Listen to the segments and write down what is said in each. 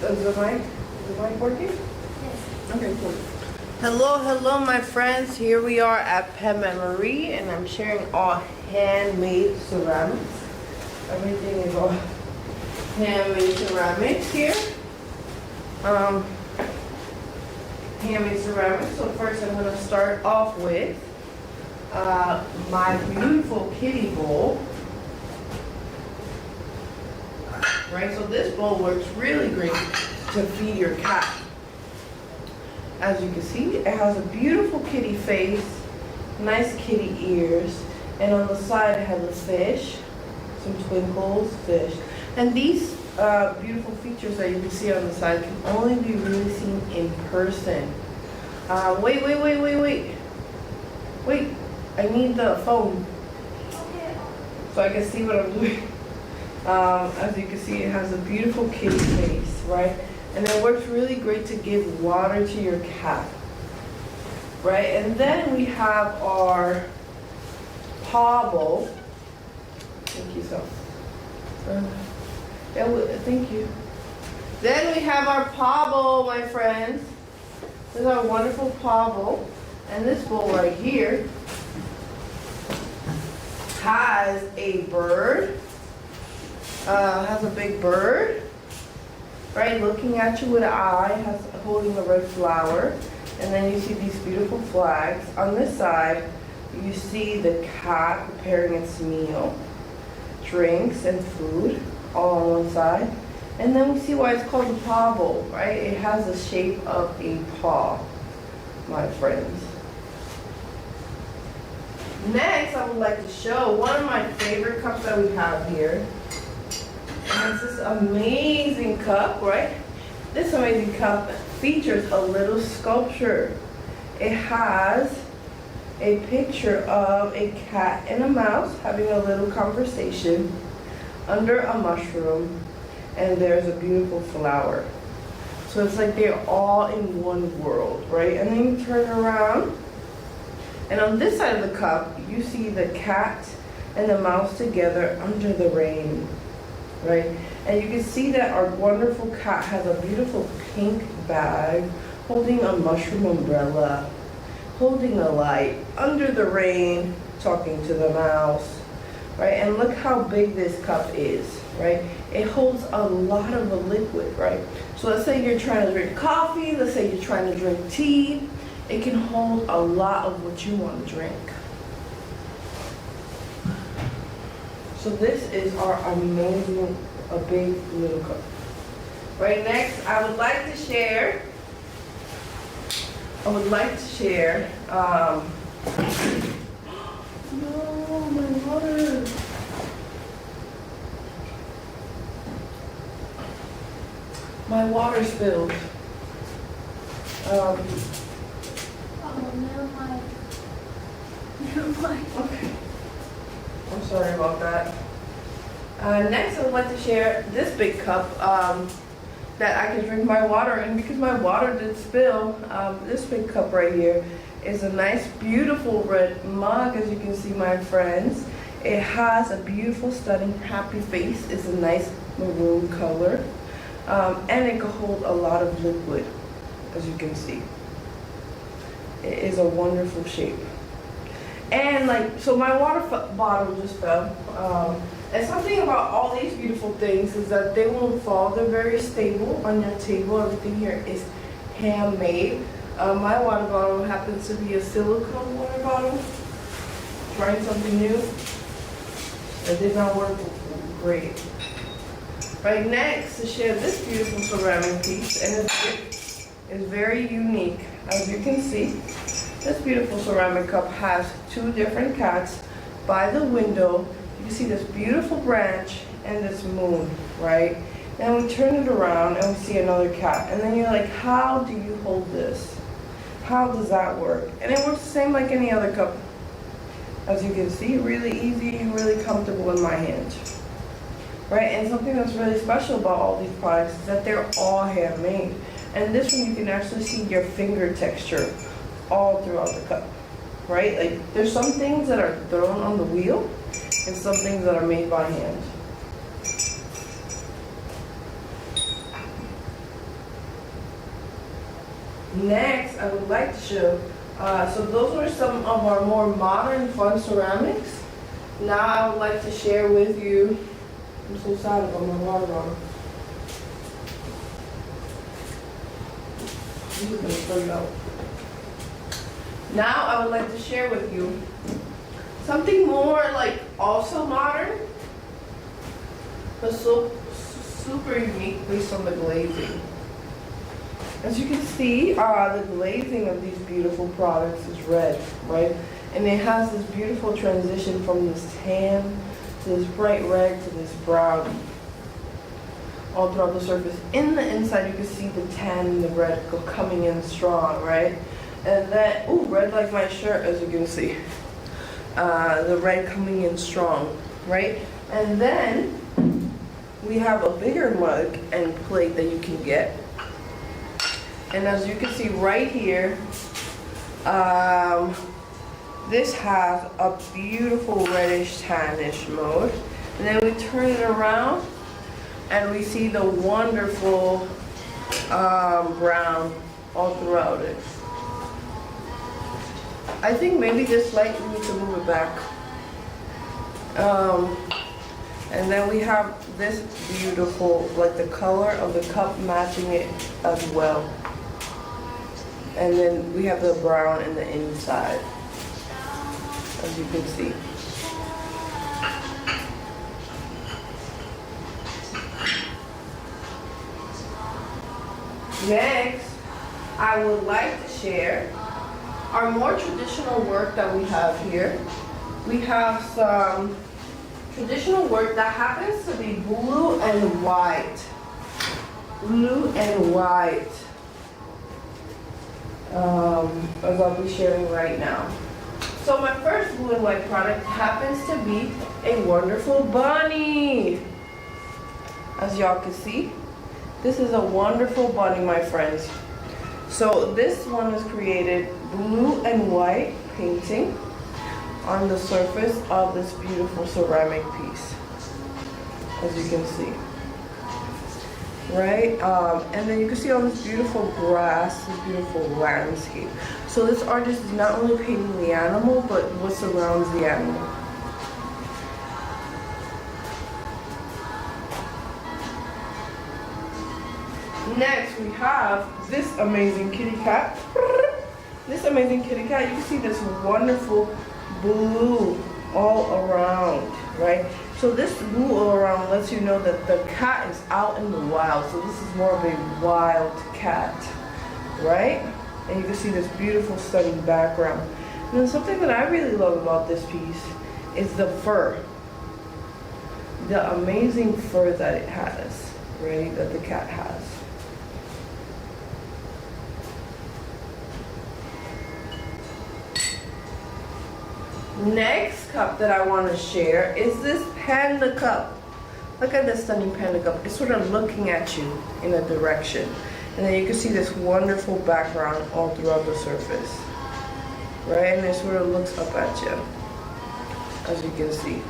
Is the mic working? Yes. Okay, cool. Hello, my friends. Here we are at Pet Memory, and I'm sharing all handmade ceramics. Everything is all handmade ceramics here. Handmade ceramics. So first, I'm going to start off with my beautiful kitty bowl. Right, so this bowl works really great to feed your cat. As you can see, it has a beautiful kitty face, nice kitty ears, and on the side it has a fish, some twinkles, fish. And these beautiful features that you can see on the side can only be really seen in person. Wait. Wait, I need the phone so I can see what I'm doing. As you can see, it has a beautiful kitty face, right? And it works really great to give water to your cat, right? And then we have our paw bowl. Thank you, so. Thank you. Then we have our paw bowl, my friends. This is our wonderful paw bowl. And this bowl right here has a bird. Has a big bird, right, looking at you with an eye, holding a red flower, and then you see these beautiful flags. On this side, you see the cat preparing its meal, drinks and food, all on one side. And then we see why it's called the paw bowl, right? It has the shape of a paw, my friends. Next, I would like to show one of my favorite cups that we have here. And it's this amazing cup, right? This amazing cup features a little sculpture. It has a picture of a cat and a mouse having a little conversation under a mushroom, and there's a beautiful flower. So it's like they're all in one world, right? And then you turn around, and on this side of the cup, you see the cat and the mouse together under the rain. Right? And you can see that our wonderful cat has a beautiful pink bag, holding a mushroom umbrella, holding a light, under the rain, talking to the mouse, right? And look how big this cup is, right? It holds a lot of a liquid, right? So let's say you're trying to drink coffee, let's say you're trying to drink tea, it can hold a lot of what you want to drink. So this is our amazing, a big little cup. Right, next, I would like to share, no, my water. My water spilled. Oh, never mind. Never mind. Okay. I'm sorry about that. Next, I would like to share this big cup that I can drink my water in, because my water did spill. This big cup right here is a nice, beautiful red mug, as you can see, my friends. It has a beautiful, stunning, happy face. It's a nice maroon color, and it can hold a lot of liquid, as you can see. It is a wonderful shape. And so my water bottle just fell. And something about all these beautiful things is that they won't fall. They're very stable on your table. Everything here is handmade. My water bottle happens to be a silicone water bottle. Trying something new. It did not work great. Right, next, to share this beautiful ceramic piece, and it's very unique. As you can see, this beautiful ceramic cup has two different cats by the window. You can see this beautiful branch and this moon, right? Then we turn it around and we see another cat. And then you're like, how do you hold this? How does that work? And it works the same like any other cup. As you can see, really easy and really comfortable in my hand. Right? And something that's really special about all these products is that they're all handmade. And this one you can actually see your finger texture all throughout the cup, right? Like, there's some things that are thrown on the wheel and some things that are made by hand. Next, I would like to show, so those were some of our more modern fun ceramics. Now I would like to share with you, I'm so sad about my water bottle. I'm just gonna throw it out. Now I would like to share with you something more like also modern, but so super unique based on the glazing. As you can see, the glazing of these beautiful products is red, right? And it has this beautiful transition from this tan to this bright red to this brown all throughout the surface. In the inside, you can see the tan and the red coming in strong, right? And then, ooh, red like my shirt, as you can see. The red coming in strong, right? And then we have a bigger mug and plate that you can get. And as you can see right here, this has a beautiful reddish tannish mode. And then we turn it around and we see the wonderful brown all throughout it. I think maybe this light, we need to move it back. And then we have this beautiful, like the color of the cup matching it as well. And then we have the brown in the inside, as you can see. Next, I would like to share our more traditional work that we have here. We have some traditional work that happens to be blue and white. Blue and white. As I'll be sharing right now. So my first blue and white product happens to be a wonderful bunny. As y'all can see, this is a wonderful bunny, my friends. So this one is created blue and white painting on the surface of this beautiful ceramic piece, as you can see. Right? And then you can see all this beautiful grass, this beautiful landscape. So this artist is not only painting the animal, but what surrounds the animal. Next, we have this amazing kitty cat. This amazing kitty cat, you can see this wonderful blue all around, right? So this blue all around lets you know that the cat is out in the wild. So this is more of a wild cat, right? And you can see this beautiful stunning background. And then something that I really love about this piece is the fur. The amazing fur that it has, right? That the cat has. Next cup that I want to share is this panda cup. Look at this stunning panda cup. It's sort of looking at you in a direction. And then you can see this wonderful background all throughout the surface. Right? And it sort of looks up at you, as you can see.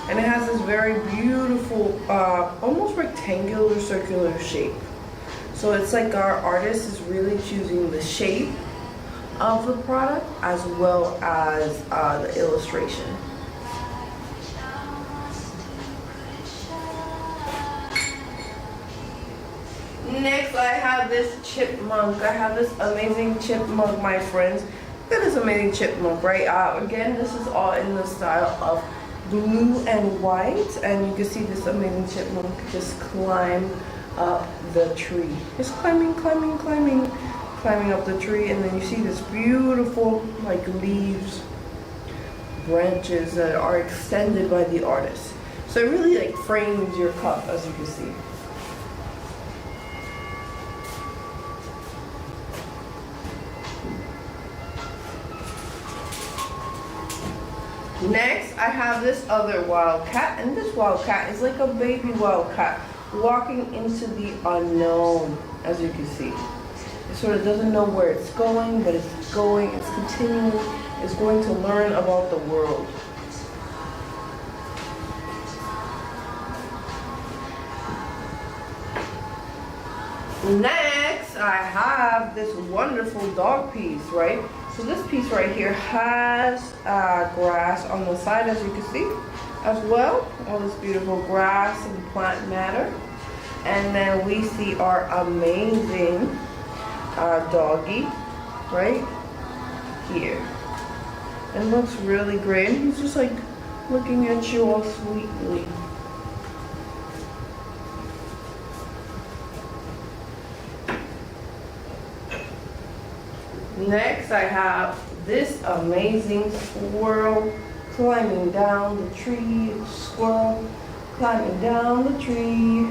And it has this very beautiful, almost rectangular circular shape. So it's like our artist is really choosing the shape of the product as well as the illustration. Next, I have this chipmunk. I have this amazing chipmunk, my friends. Look at this amazing chipmunk, right? Again, this is all in the style of blue and white, and you can see this amazing chipmunk just climb up the tree. Just climbing up the tree, and then you see this beautiful like leaves, branches that are extended by the artist. So it really like frames your cup, as you can see. Next, I have this other wild cat, and this wild cat is like a baby wild cat walking into the unknown, as you can see. It sort of doesn't know where it's going, but it's going, it's continuing, it's going to learn about the world. Next, I have this wonderful dog piece, right? So this piece right here has grass on the side, as you can see, as well. All this beautiful grass and plant matter. And then we see our amazing doggy right here. It looks really great. And he's just like looking at you all sweetly. Next, I have this amazing squirrel climbing down the tree. Squirrel climbing down the tree.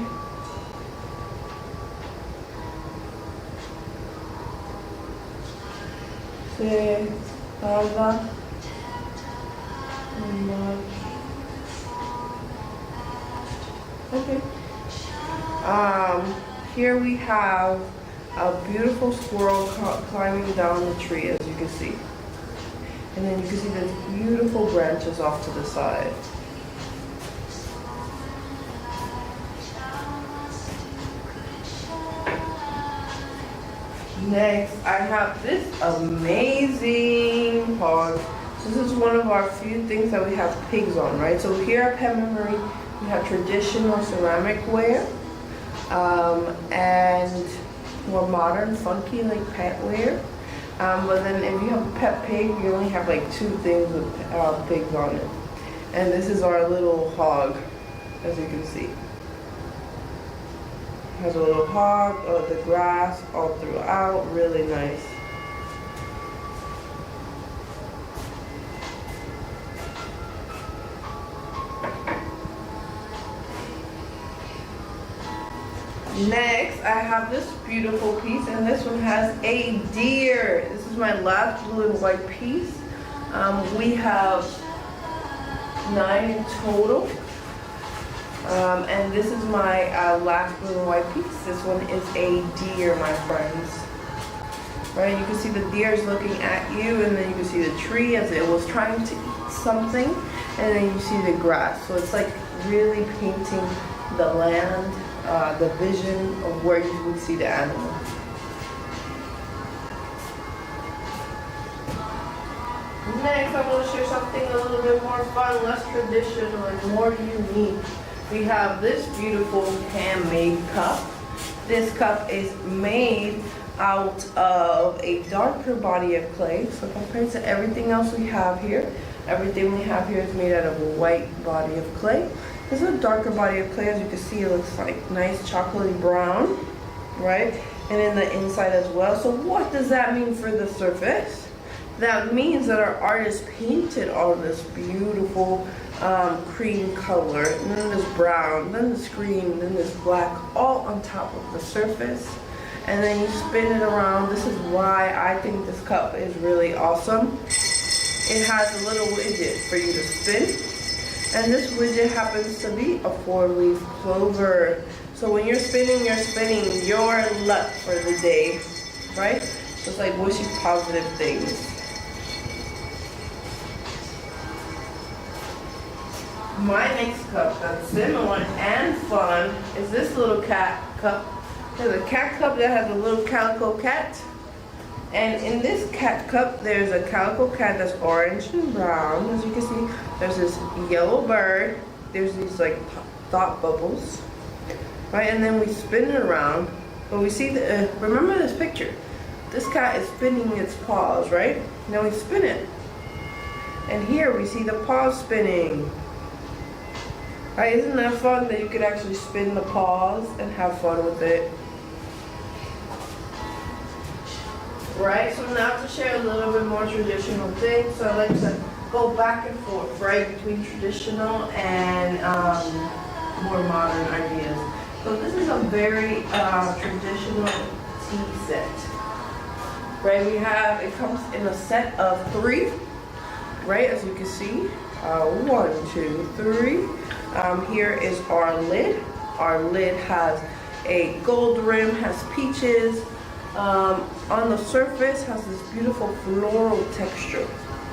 Say, Baba. Okay. Here we have a beautiful squirrel climbing down the tree, as you can see. And then you can see those beautiful branches off to the side. Next, I have this amazing hog. This is one of our few things that we have pigs on, right? So here at Pet Memory, we have traditional ceramic ware, and more modern, funky, like pet ware. But then if you have a pet pig, you only have like 2 things with pigs on it. And this is our little hog, as you can see. Has a little hog, the grass all throughout, really nice. Next, I have this beautiful piece, and this one has a deer. This is my last blue and white piece. We have 9 in total. And this is my last blue and white piece. This one is a deer, my friends. Right, you can see the deer is looking at you, and then you can see the tree as it was trying to eat something, and then you see the grass. So it's like really painting the land, the vision of where you would see the animal. Next, I want to share something a little bit more fun, less traditional, and more unique. We have this beautiful handmade cup. This cup is made out of a darker body of clay. So compared to everything else we have here, everything we have here is made out of a white body of clay. This is a darker body of clay. As you can see, it looks like nice chocolatey brown, right? And in the inside as well. So what does that mean for the surface? That means that our artist painted all this beautiful cream color, and then this brown, then this green, then this black, all on top of the surface. And then you spin it around. This is why I think this cup is really awesome. It has a little widget for you to spin. And this widget happens to be a 4-leaf clover. So when you're spinning your luck for the day, right? So it's like wishing positive things. My next cup that's similar and fun is this little cat cup. There's a cat cup that has a little calico cat. And in this cat cup, there's a calico cat that's orange and brown. As you can see, there's this yellow bird. There's these like thought bubbles, right? And then we spin it around. But we see the, remember this picture. This cat is spinning its paws, right? Now we spin it. And here we see the paws spinning. Right, isn't that fun that you could actually spin the paws and have fun with it? Right, so now to share a little bit more traditional things. So I like to go back and forth, right, between traditional and more modern ideas. So this is a very traditional tea set. Right, it comes in a set of 3, right, as you can see. 1, 2, 3. Here is our lid. Our lid has a gold rim, has peaches. On the surface has this beautiful floral texture,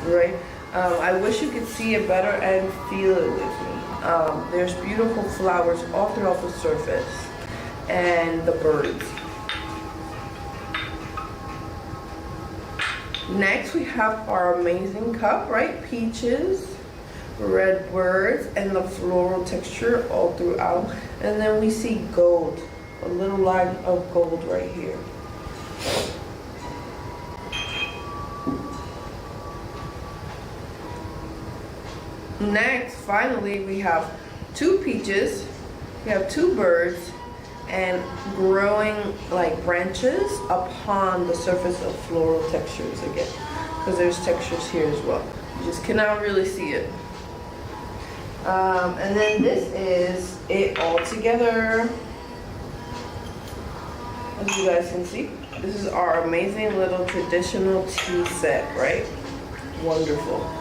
right? I wish you could see it better and feel it with me. There's beautiful flowers all throughout the surface and the birds. Next we have our amazing cup, right? Peaches, red birds, and the floral texture all throughout. And then we see gold, a little line of gold right here. Next, finally, we have two peaches, we have two birds, and growing like branches upon the surface of floral textures again, because there's textures here as well. You just cannot really see it. And then this is it all together. As you guys can see, this is our amazing little traditional tea set, right? Wonderful.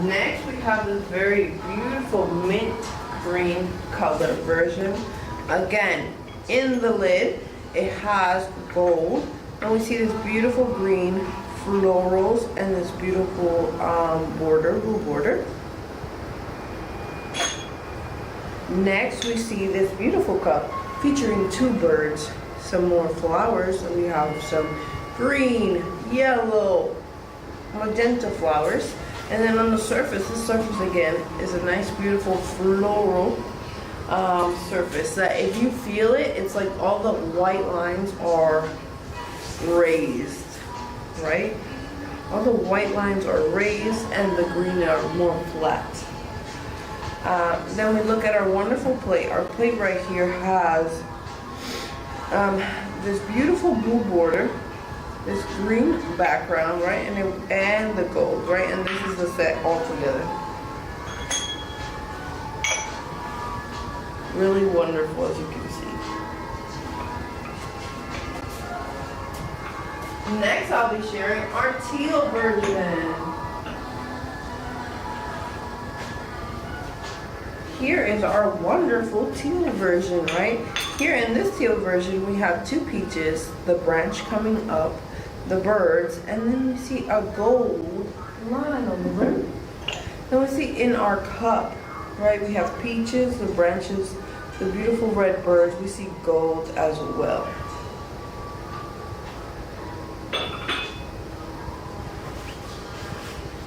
Next, we have this very beautiful mint green color version. Again, in the lid, it has gold, and we see this beautiful green florals and this beautiful blue border. Next, we see this beautiful cup featuring two birds, some more flowers, and we have some green, yellow, magenta flowers. And then on the surface, this surface again is a nice beautiful floral surface that if you feel it, it's like all the white lines are raised, right? All the white lines are raised and the green are more flat. Then we look at our wonderful plate. Our plate right here has this beautiful blue border, this green background, right, and the gold, right, and this is the set all together. Really wonderful, as you can see. Next, I'll be sharing our teal version. Here is our wonderful teal version, right? Here in this teal version, we have two peaches, the branch coming up, the birds, and then we see a gold line on the rim. Then we see in our cup, right, we have peaches, the branches, the beautiful red birds. We see gold as well.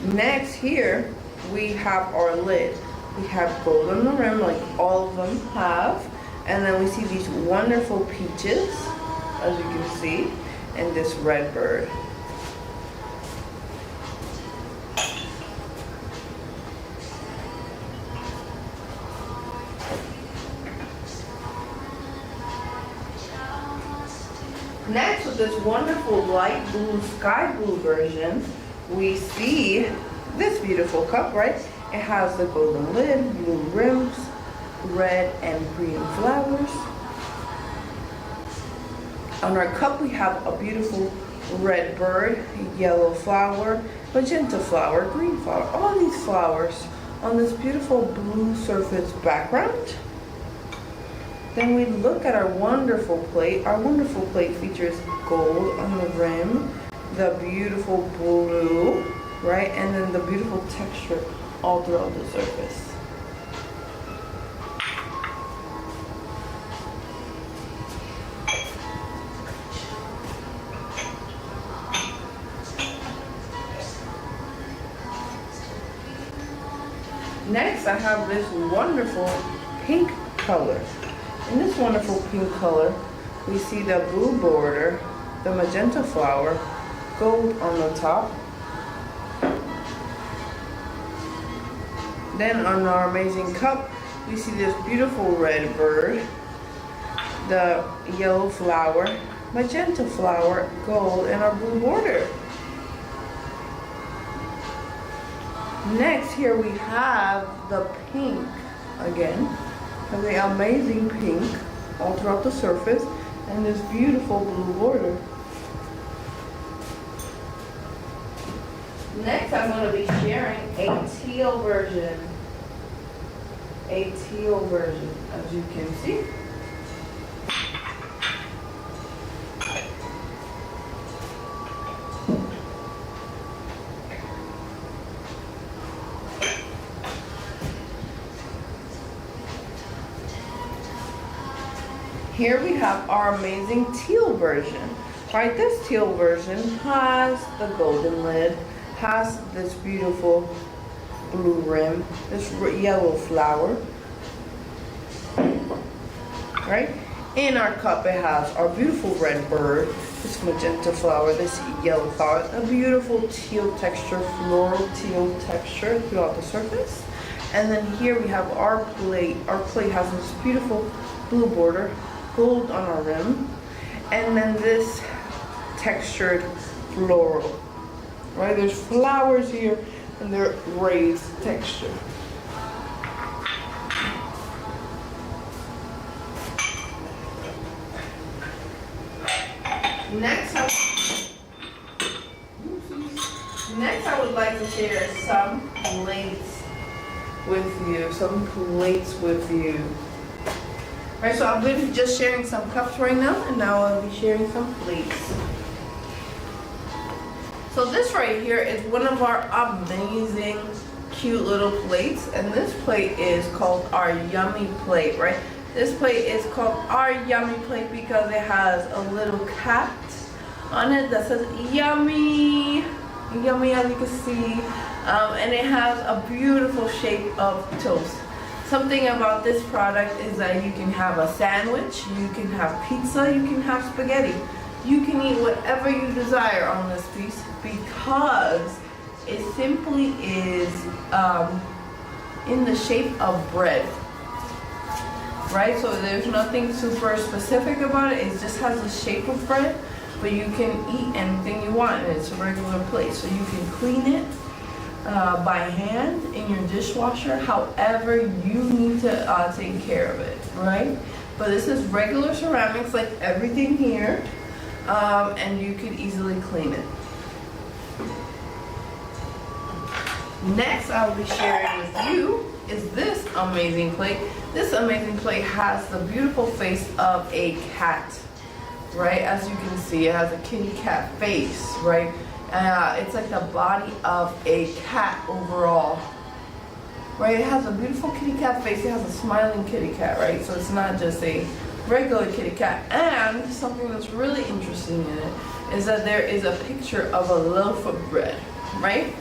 Next, here we have our lid. We have gold on the rim, like all of them have, and then we see these wonderful peaches, as you can see, and this red bird. Next, with this wonderful light blue, sky blue version, we see this beautiful cup, right? It has the golden lid, blue rims, red and green flowers. On our cup, we have a beautiful red bird, yellow flower, magenta flower, green flower, all these flowers on this beautiful blue surface background. Then we look at our wonderful plate. Our wonderful plate features gold on the rim, the beautiful blue, right, and then the beautiful texture all throughout the surface. Next, I have this wonderful pink color. In this wonderful pink color, we see the blue border, the magenta flower, gold on the top. Then on our amazing cup, we see this beautiful red bird, the yellow flower, magenta flower, gold, and our blue border. Next, here we have the pink again, the amazing pink all throughout the surface, and this beautiful blue border. Next, I'm going to be sharing a teal version. A teal version, as you can see. here we have our amazing teal version. Right, this teal version has the golden lid, has this beautiful blue rim, this yellow flower. Right, in our cup it has our beautiful red bird, this magenta flower, this yellow flower, a beautiful teal texture, floral teal texture throughout the surface. And then here we have our plate. Our plate has this beautiful blue border, gold on our rim, and then this textured floral. Right, there's flowers here and they're raised texture. Next I would like to share some plates with you. Right, so I'm going to be just sharing some cups right now, and now I'll be sharing some plates. So this right here is one of our amazing, cute little plates, and this plate is called our yummy plate, right? This plate is called our yummy plate because it has a little cat on it that says yummy, yummy as you can see, and it has a beautiful shape of toast. Something about this product is that you can have a sandwich, you can have pizza, you can have spaghetti. You can eat whatever you desire on this piece because it simply is in the shape of bread. Right, so there's nothing super specific about it. It just has the shape of bread, but you can eat anything you want, and it's a regular plate. So you can clean it by hand in your dishwasher, however you need to take care of it, right? But this is regular ceramics like everything here, and you can easily clean it. Next, I will be sharing with you is this amazing plate. This amazing plate has the beautiful face of a cat, right? As you can see, it has a kitty cat face, right? It's like the body of a cat overall, right? It has a beautiful kitty cat face. It has a smiling kitty cat, right? So it's not just a regular kitty cat. And something that's really interesting in it is that there is a picture of a loaf of bread, right?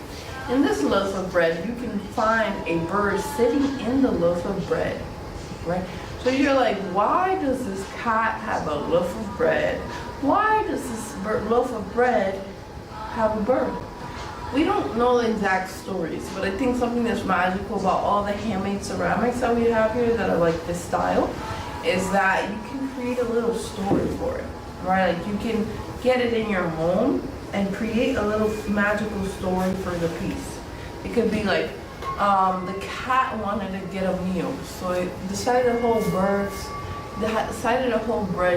In this loaf of bread, you can find a bird sitting in the loaf of bread, right? So you're like, why does this cat have a loaf of bread? Why does this loaf of bread have a bird? We don't know the exact stories, but I think something that's magical about all the handmade ceramics that we have here that are like this style is that you can create a little story for it, right? Like you can get it in your home and create a little magical story for the piece. It could be like the cat wanted to get a meal, so it decided to hold bread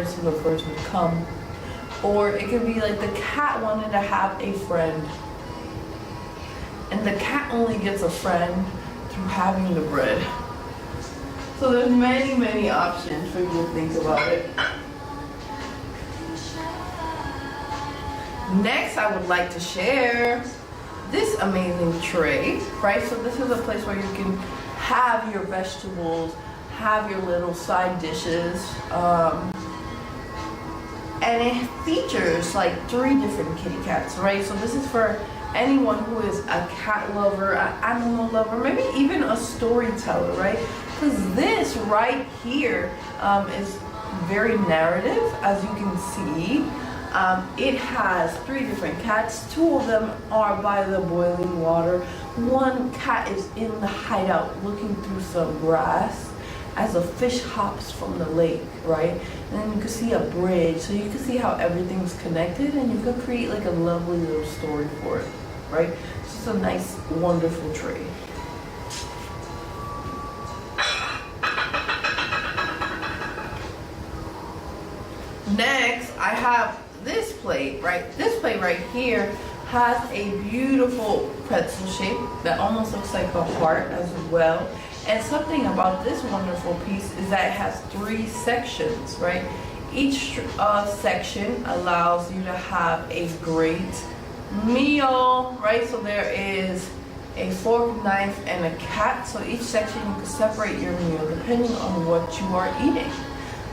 so the birds would come. Or it could be like the cat wanted to have a friend, and the cat only gets a friend through having the bread. So there's many, many options for you to think about it. Next, I would like to share this amazing tray, right? So this is a place where you can have your vegetables, have your little side dishes, and it features like 3 different kitty cats, right? So this is for anyone who is a cat lover, an animal lover, maybe even a storyteller, right? Because this right here is very narrative, as you can see. It has 3 different cats. 2 of them are by the boiling water. 1 cat is in the hideout looking through some grass as a fish hops from the lake, right? And then you can see a bridge, so you can see how everything's connected, and you can create like a lovely little story for it, right? It's just a nice, wonderful tray. Next, I have this plate, right? This plate right here has a beautiful pretzel shape that almost looks like a heart as well. And something about this wonderful piece is that it has 3 sections, right? Each section allows you to have a great meal, right? So there is a fork, knife, and a cat. So each section you can separate your meal depending on what you are eating.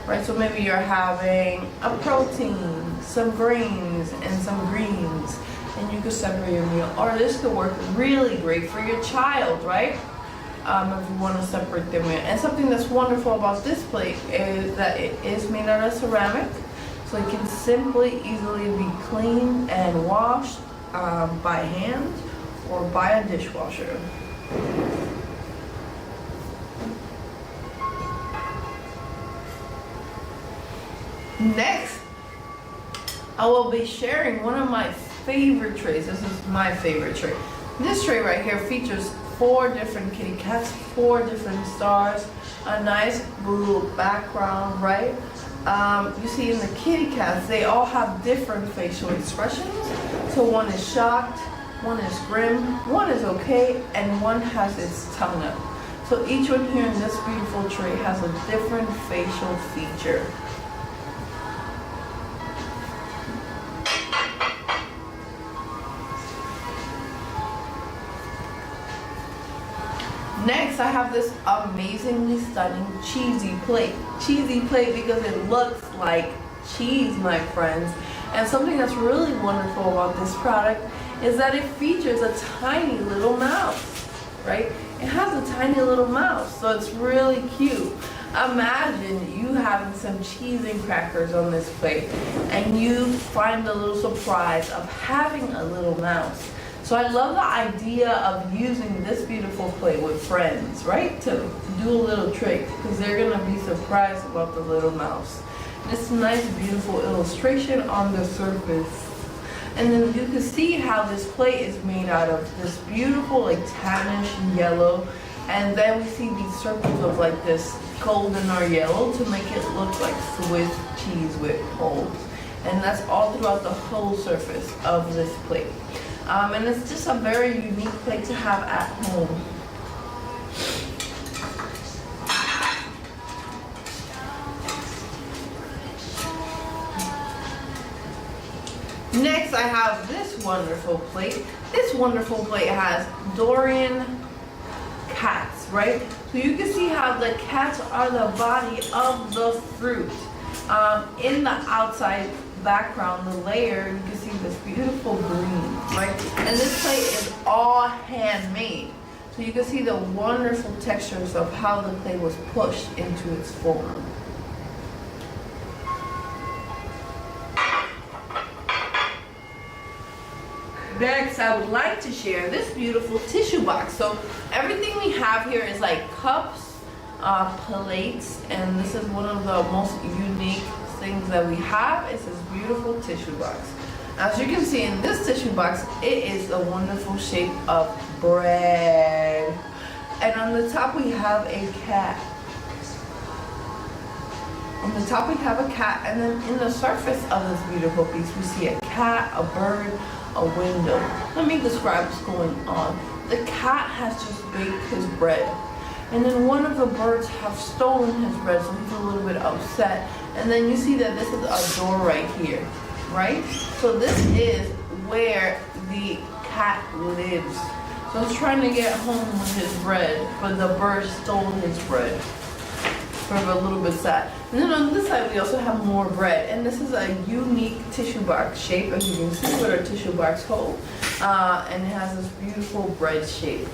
right? So maybe you're having a protein, some grains, and some greens, and you could separate your meal. Or this could work really great for your child, right? If you want to separate their meal. And something that's wonderful about this plate is that it is made out of ceramic, so it can simply, easily be cleaned and washed by hand or by a dishwasher. Next, I will be sharing one of my favorite trays. This is my favorite tray. This tray right here features 4 different kitty cats, 4 different stars, a nice blue background, right? You see in the kitty cats, they all have different facial expressions. So one is shocked, one is grim, one is okay, and one has its tongue up. So each one here in this beautiful tray has a different facial feature. Next, I have this amazingly stunning cheesy plate. Cheesy plate because it looks like cheese, my friends. And something that's really wonderful about this product is that it features a tiny little mouse, right? It has a tiny little mouse, so it's really cute. Imagine you having some cheese and crackers on this plate, and you find a little surprise of having a little mouse. So I love the idea of using this beautiful plate with friends, right? To do a little trick, because they're gonna be surprised about the little mouse. This nice, beautiful illustration on the surface. And then you can see how this plate is made out of this beautiful, like tannish yellow. And then we see these circles of like this golden or yellow to make it look like Swiss cheese with holes. And that's all throughout the whole surface of this plate. And it's just a very unique plate to have at home. Next, I have this wonderful plate. This wonderful plate has Dorian cats, right? So you can see how the cats are the body of the fruit. In the outside background, the layer, you can see this beautiful green, right? And this plate is all handmade. So you can see the wonderful textures of how the clay was pushed into its form. Next, I would like to share this beautiful tissue box. So everything we have here is like cups, plates, and this is one of the most unique things that we have is this beautiful tissue box. As you can see in this tissue box, it is a wonderful shape of bread. And on the top we have a cat. On the top we have a cat, and then in the surface of this beautiful piece we see a cat, a bird, a window. Let me describe what's going on. The cat has just baked his bread, and then one of the birds have stolen his bread, so he's a little bit upset. And then you see that this is a door right here, right? So this is where the cat lives. So he's trying to get home with his bread, but the bird stole his bread. We're a little bit sad. And then on this side we also have more bread, and this is a unique tissue box shape, as you can see what our tissue box holds, and it has this beautiful bread shape.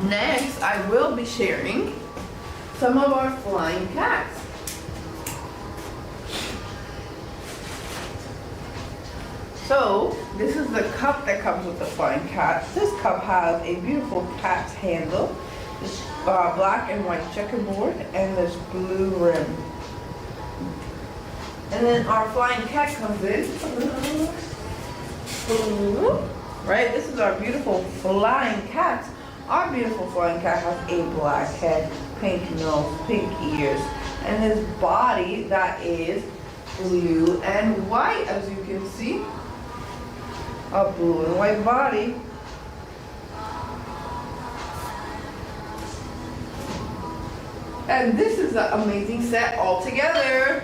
Next, I will be sharing some of our flying cats. So, this is the cup that comes with the flying cat. This cup has a beautiful cat's handle, this black and white checkerboard, and this blue rim. And then our flying cat comes in. Right, this is our beautiful flying cat. Our beautiful flying cat has a black head, pink nose, pink ears, and his body that is blue and white, as you can see. A blue and white body. And this is an amazing set altogether.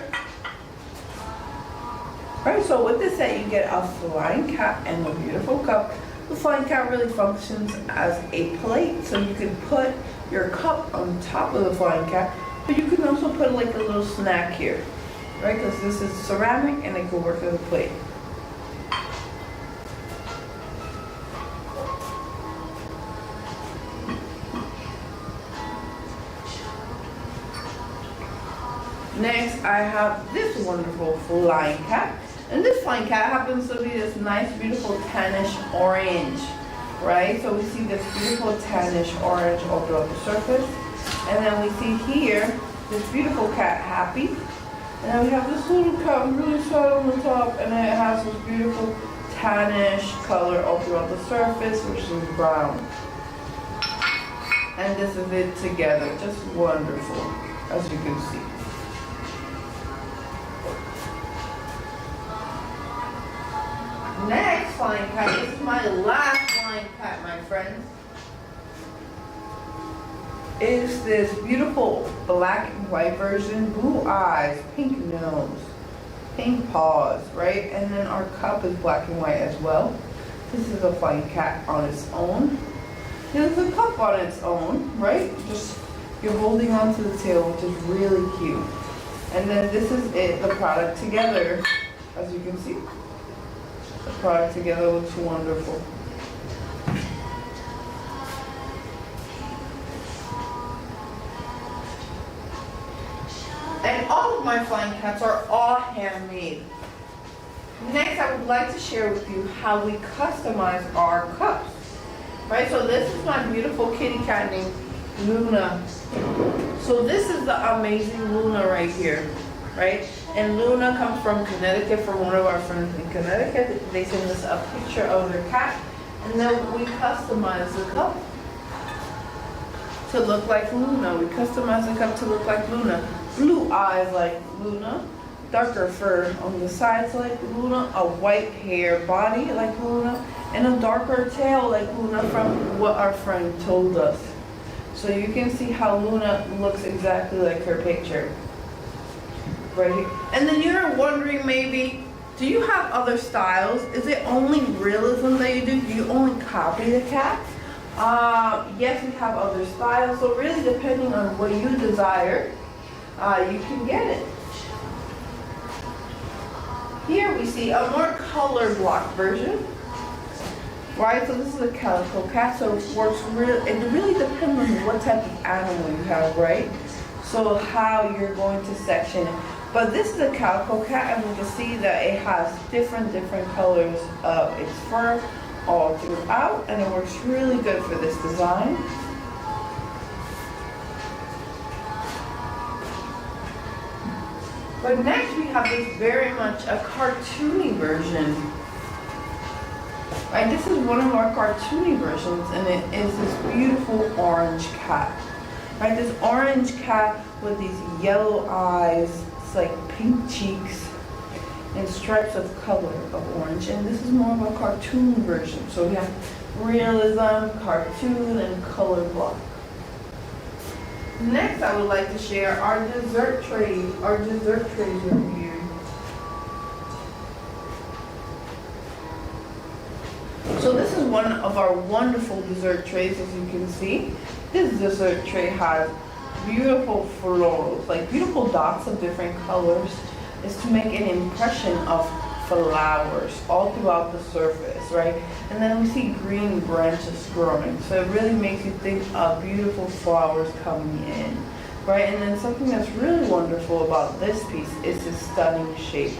Alright, so with this set you get a flying cat and a beautiful cup, the flying cat really functions as a plate, so you can put your cup on top of the flying cat, but you can also put like a little snack here, right? Because this is ceramic and it can work as a plate. Next, I have this wonderful flying cat. And this flying cat happens to be this nice, beautiful tannish orange, right? So we see this beautiful tannish orange all throughout the surface. And then we see here, this beautiful cat, Happy. And then we have this little cat, really sad on the top, and then it has this beautiful tannish color all throughout the surface, which is brown. And this is it together, just wonderful, as you can see. Next flying cat, this is my last flying cat, my friends, is this beautiful black and white version, blue eyes, pink nose, pink paws, right? And then our cup is black and white as well. This is a flying cat on its own. Here's the cup on its own, right? Just you're holding onto the tail, which is really cute. And then this is it, the product together, as you can see. The product together looks wonderful. And all of my flying cats are all handmade. Next, I would like to share with you how we customize our cups. Right, so this is my beautiful kitty cat named Luna. So this is the amazing Luna right here, right? And Luna comes from Connecticut, from one of our friends in Connecticut. They sent us a picture of their cat, and then we customized the cup to look like Luna. We customized the cup to look like Luna. Blue eyes like Luna, darker fur on the sides like Luna, a white hair body like Luna, and a darker tail like Luna from what our friend told us. So you can see how Luna looks exactly like her picture. Right here. And then you're wondering maybe, do you have other styles? Is it only realism that you do? Do you only copy the cat? Yes, we have other styles. So really depending on what you desire, you can get it. Here we see a more color block version. Right, so this is a calico cat, so it really depends on what type of animal you have, right? So how you're going to section it. But this is a calico cat, and we can see that it has different colors of its fur all throughout, and it works really good for this design. But next we have this very much a cartoony version. Right, this is one of our cartoony versions, and it is this beautiful orange cat. Right, this orange cat with these yellow eyes, it's like pink cheeks, and stripes of color of orange. And this is more of a cartoon version. So we have realism, cartoon, and color block. Next, I would like to share our dessert trays. Our dessert trays right here. So this is one of our wonderful dessert trays, as you can see. This dessert tray has beautiful florals, like beautiful dots of different colors. It's to make an impression of flowers all throughout the surface, right? And then we see green branches growing. So it really makes you think of beautiful flowers coming in, right? And then something that's really wonderful about this piece is its stunning shape.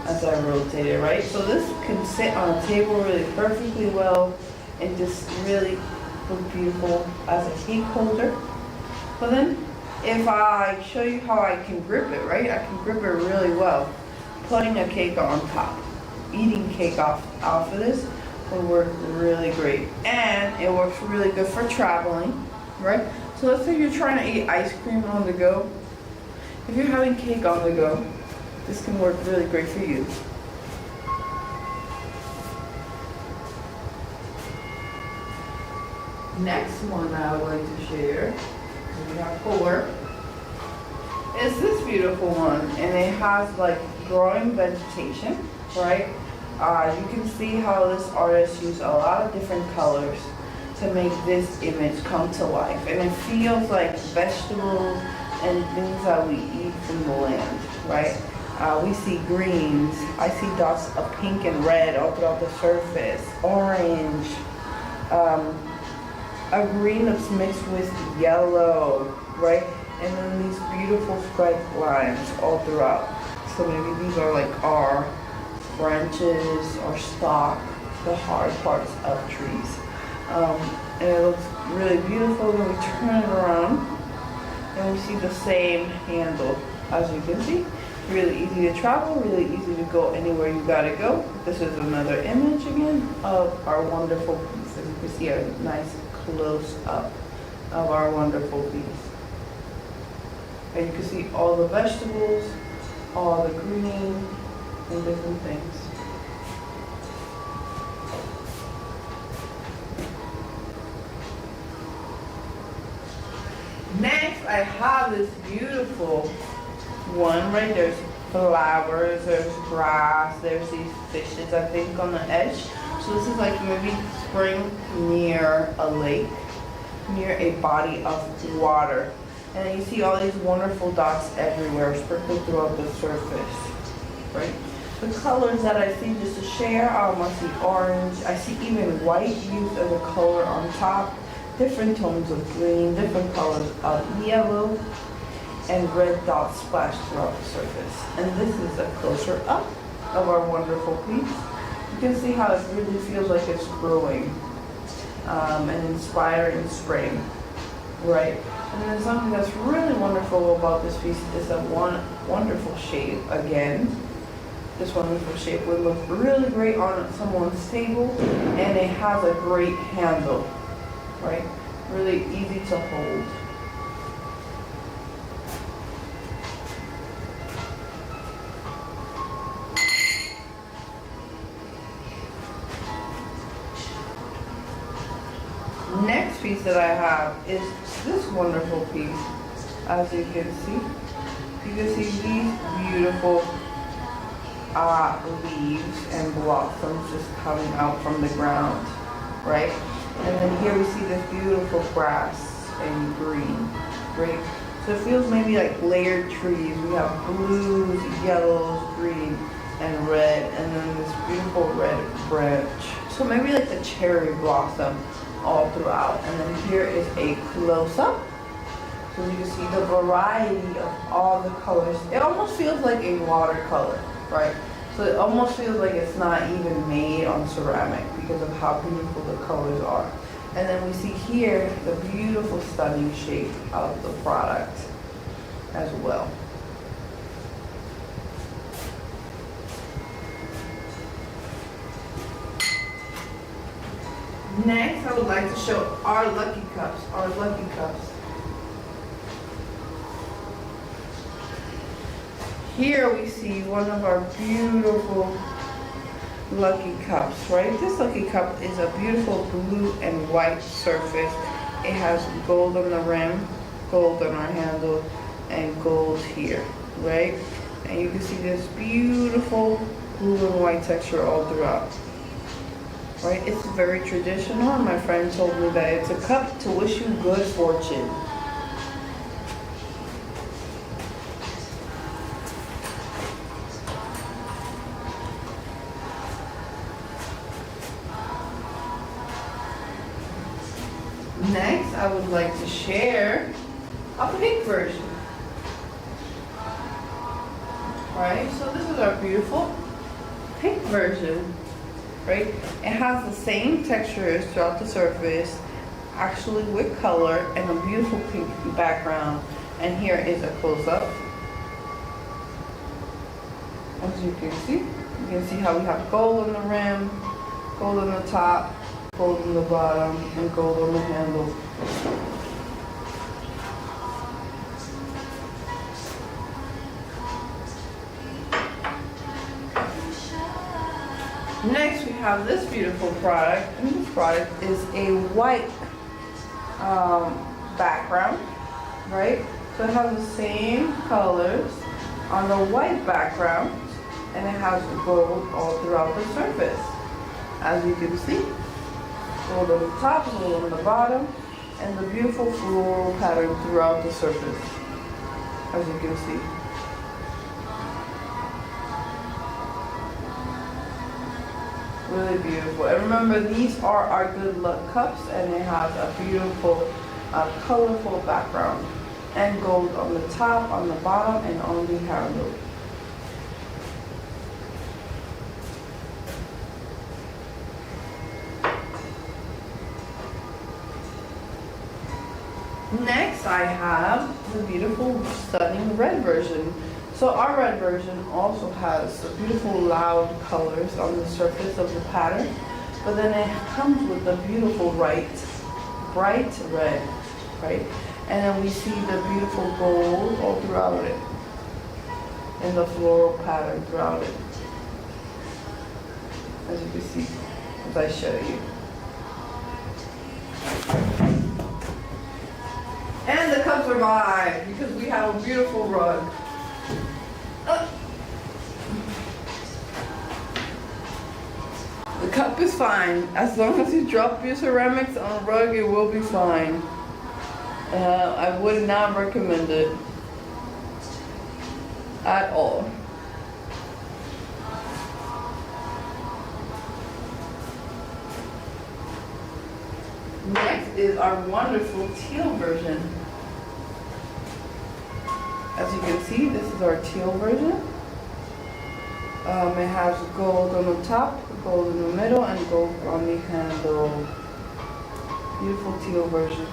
As I rotate it, right? So this can sit on a table really perfectly well and just really look beautiful as a cake holder. But then if I show you how I can grip it, right? I can grip it really well. Putting a cake on top. Eating cake off of this will work really great. And it works really good for traveling, right? So let's say you're trying to eat ice cream on the go. If you're having cake on the go, this can work really great for you. Next one I would like to share, we have 4, is this beautiful one. And it has like growing vegetation, right? You can see how this artist used a lot of different colors to make this image come to life. And it feels like vegetables and things that we eat from the land, right? We see greens. I see dots of pink and red all throughout the surface, orange, a green that's mixed with yellow, right? And then these beautiful striped lines all throughout. So maybe these are like our branches or stalk, the hard parts of trees. And it looks really beautiful. Then we turn it around and we see the same handle. As you can see, really easy to travel, really easy to go anywhere you gotta go. This is another image again of our wonderful piece. And you can see a nice close up of our wonderful piece. And you can see all the vegetables, all the green, and different things. Next, I have this beautiful one, right? There's flowers, there's grass, there's these fishes, I think, on the edge. So this is like maybe spring near a lake, near a body of water. And then you see all these wonderful dots everywhere, sprinkled throughout the surface, right? The colors that I see, just to share, I see orange, I see even white used as a color on top, different tones of green, different colors of yellow, and red dots splashed throughout the surface. And this is a closer up of our wonderful piece. You can see how it really feels like it's growing and inspiring spring, right? And then something that's really wonderful about this piece is a wonderful shape again. This wonderful shape would look really great on someone's table, and it has a great handle, right? Really easy to hold. Next piece that I have is this wonderful piece. As you can see these beautiful leaves and blossoms just coming out from the ground, right? And then here we see this beautiful grass and green, right? So it feels maybe like layered trees. We have blues, yellows, green, and red, and then this beautiful red branch. So maybe like the cherry blossom all throughout. And then here is a close-up. So you can see the variety of all the colors. It almost feels like a watercolor, right? So it almost feels like it's not even made on ceramic because of how beautiful the colors are. And then we see here the beautiful stunning shape of the product as well. Next, I would like to show our lucky cups, Here we see one of our beautiful lucky cups, right? This lucky cup is a beautiful blue and white surface. It has gold on the rim, gold on our handle, and gold here, right? And you can see this beautiful blue and white texture all throughout. Right? It's very traditional, and my friend told me that it's a cup to wish you good fortune. Next, I would like to share a pink version. Right? So this is our beautiful pink version. Right? It has the same textures throughout the surface, actually with color and a beautiful pink background. And here is a close-up. As you can see how we have gold on the rim, gold on the top, gold on the bottom, and gold on the handle. Next, we have this beautiful product, and this product is a white background, right? So it has the same colors on the white background, and it has gold all throughout the surface. As you can see, gold on the top, gold on the bottom, and the beautiful floral pattern throughout the surface, as you can see. Really beautiful. And remember, these are our good luck cups, and it has a beautiful, colorful background, and gold on the top, on the bottom, and on the handle. Next, I have the beautiful, stunning red version. So our red version also has the beautiful, loud colors on the surface of the pattern, but then it comes with the beautiful bright red, right? And then we see the beautiful gold all throughout it, and the floral pattern throughout it, as you can see, as I show you. And the cup survived because we have a beautiful rug. The cup is fine. As long as you drop your ceramics on a rug, it will be fine. I would not recommend it at all. Next is our wonderful teal version. As you can see, this is our teal version. It has gold on the top, gold in the middle, and gold on the handle. Beautiful teal version.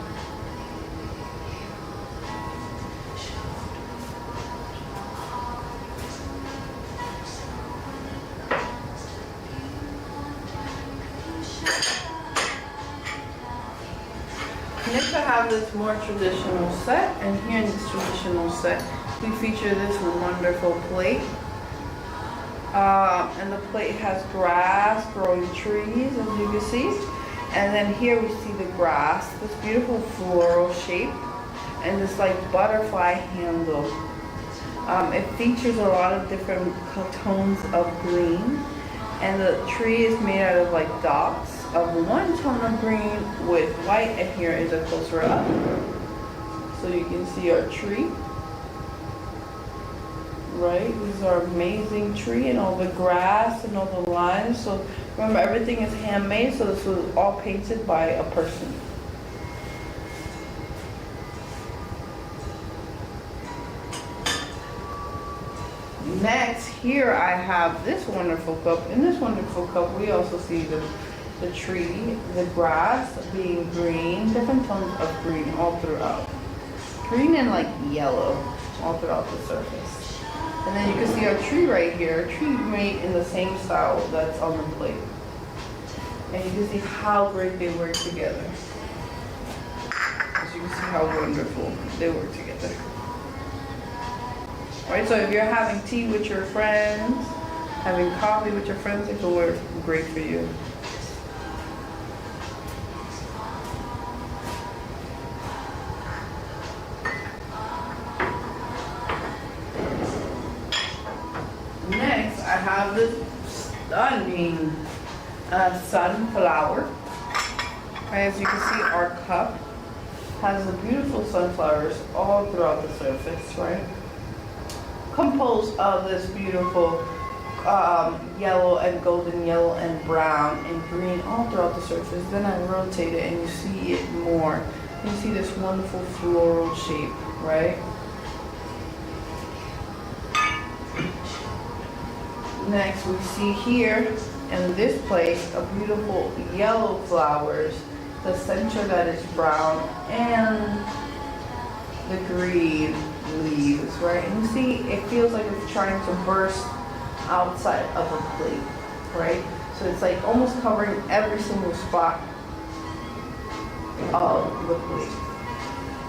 Next I have this more traditional set, and here in this traditional set we feature this wonderful plate. And the plate has grass, growing trees, as you can see. And then here we see the grass, this beautiful floral shape, and this like butterfly handle. It features a lot of different tones of green, and the tree is made out of like dots of one tone of green with white, and here is a closer up. So you can see our tree. Right, this is our amazing tree and all the grass and all the lines. So remember, everything is handmade, so this was all painted by a person. Next, here I have this wonderful cup. In this wonderful cup, we also see the tree, the grass being green, different tones of green all throughout. Green and like yellow all throughout the surface. And then you can see our tree right here, a tree made in the same style that's on the plate. And you can see how great they work together. As you can see how wonderful they work together. Alright, so if you're having tea with your friends, having coffee with your friends, it can work great for you. Next, I have this stunning sunflower. As you can see, our cup has the beautiful sunflowers all throughout the surface, right? Composed of this beautiful yellow and golden yellow and brown and green all throughout the surface. Then I rotate it and you see it more. You see this wonderful floral shape, right? Next, we see here in this place a beautiful yellow flowers, the center that is brown, and the green leaves, right? And you see, it feels like it's trying to burst outside of a plate, right? So it's like almost covering every single spot of the plate.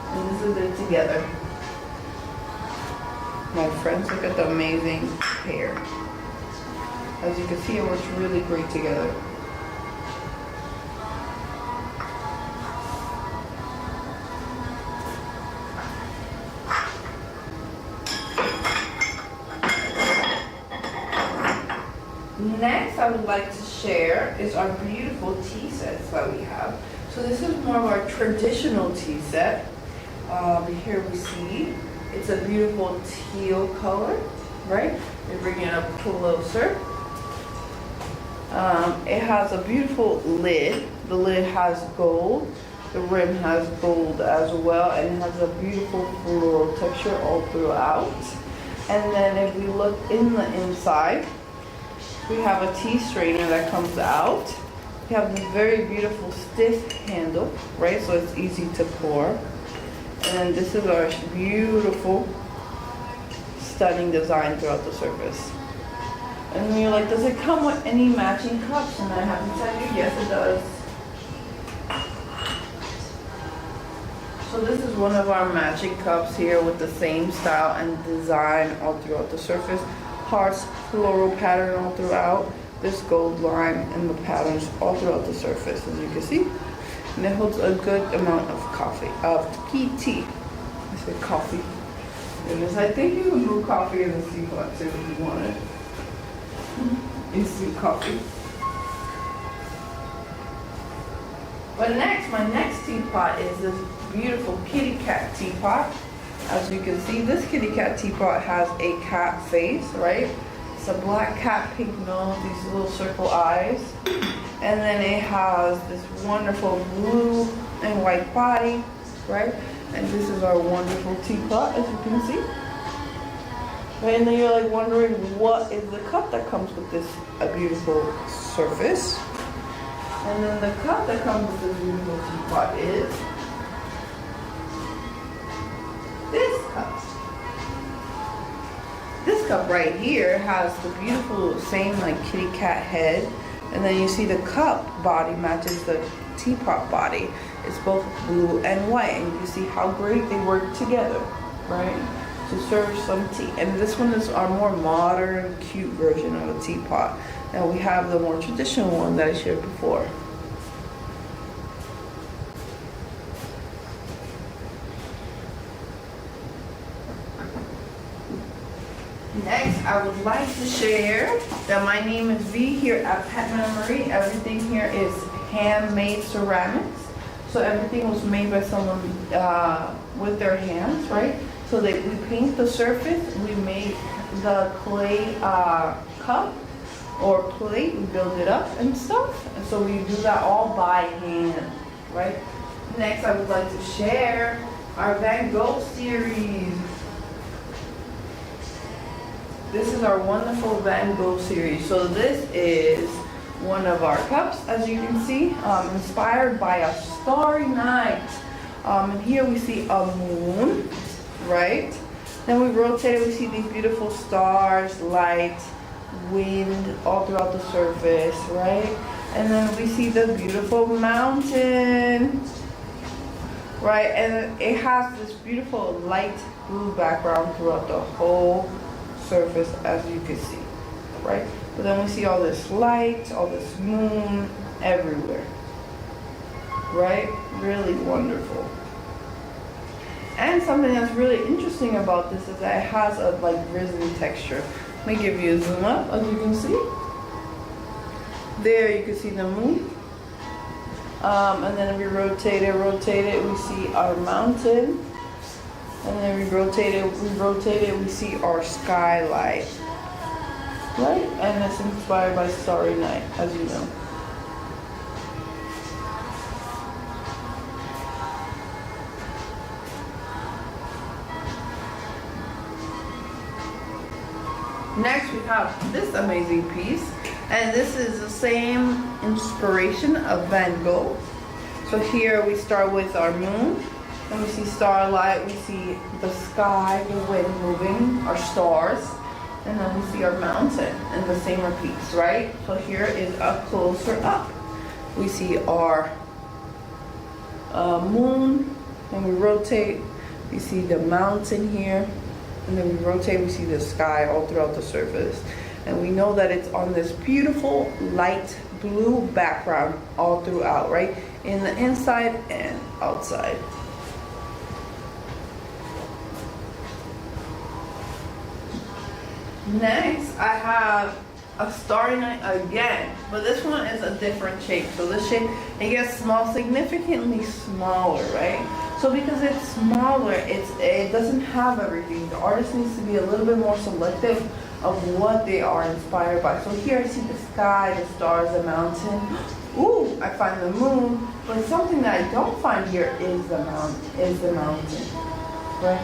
And this is it together. My friends, look at the amazing pair. As you can see, it works really great together. Next, I would like to share is our beautiful tea sets that we have. So this is more of our traditional tea set. Here we see it's a beautiful teal color, right? We bring it up closer. It has a beautiful lid. The lid has gold. The rim has gold as well, and it has a beautiful floral texture all throughout. And then if we look in the inside, we have a tea strainer that comes out. We have this very beautiful stiff handle, right? So it's easy to pour. And then this is our beautiful, stunning design throughout the surface. And you're like, does it come with any matching cups? And I have to tell you, yes it does. So this is one of our matching cups here with the same style and design all throughout the surface. Hearts, floral pattern all throughout. This gold line and the patterns all throughout the surface, as you can see. And it holds a good amount of tea. I said coffee. Goodness, I think you can brew coffee in the teapot too if you wanted. Instant coffee. But next, my next teapot is this beautiful kitty cat teapot. As you can see, this kitty cat teapot has a cat face, right? It's a black cat, pink nose, these little circle eyes. And then it has this wonderful blue and white body, right? And this is our wonderful teapot, as you can see. Right, and then you're like wondering, what is the cup that comes with this beautiful surface? And then the cup that comes with this beautiful teapot is this cup. This cup right here has the beautiful same like kitty cat head, and then you see the cup body matches the teapot body. It's both blue and white, and you see how great they work together, right? To serve some tea. And this one is our more modern, cute version of a teapot. Now we have the more traditional one that I shared before. Next, I would like to share that my name is V here at Pet Memory. Everything here is handmade ceramics. So everything was made by someone with their hands, right? So that we paint the surface, we make the clay cup or plate, we build it up and stuff. And so we do that all by hand, right? Next, I would like to share our Van Gogh series. This is our wonderful Van Gogh series. So this is one of our cups, as you can see, inspired by a starry night. And here we see a moon, right? Then we rotate it, we see these beautiful stars, light, wind, all throughout the surface, right? And then we see the beautiful mountain, right? And it has this beautiful light blue background throughout the whole surface, as you can see, right? But then we see all this light, all this moon everywhere, right? Really wonderful. And something that's really interesting about this is that it has a like resin texture. Let me give you a zoom up, as you can see. There you can see the moon. And then if we rotate it, we see our mountain. And then we rotate it, we see our skylight. Right? And it's inspired by Starry Night, as you know. Next we have this amazing piece, and this is the same inspiration of Van Gogh. So here we start with our moon, and we see starlight, we see the sky, the wind moving, our stars, and then we see our mountain, and the same repeats, right? So here is a closer up. We see our moon, and we rotate, we see the mountain here, and then we rotate, we see the sky all throughout the surface. And we know that it's on this beautiful light blue background all throughout, right? In the inside and outside. Next, I have a starry night again, but this one is a different shape. So this shape, it gets small, significantly smaller, right? So because it's smaller, it doesn't have everything. The artist needs to be a little bit more selective of what they are inspired by. So here I see the sky, the stars, the mountain. Ooh, I find the moon, but something that I don't find here is the mountain, right?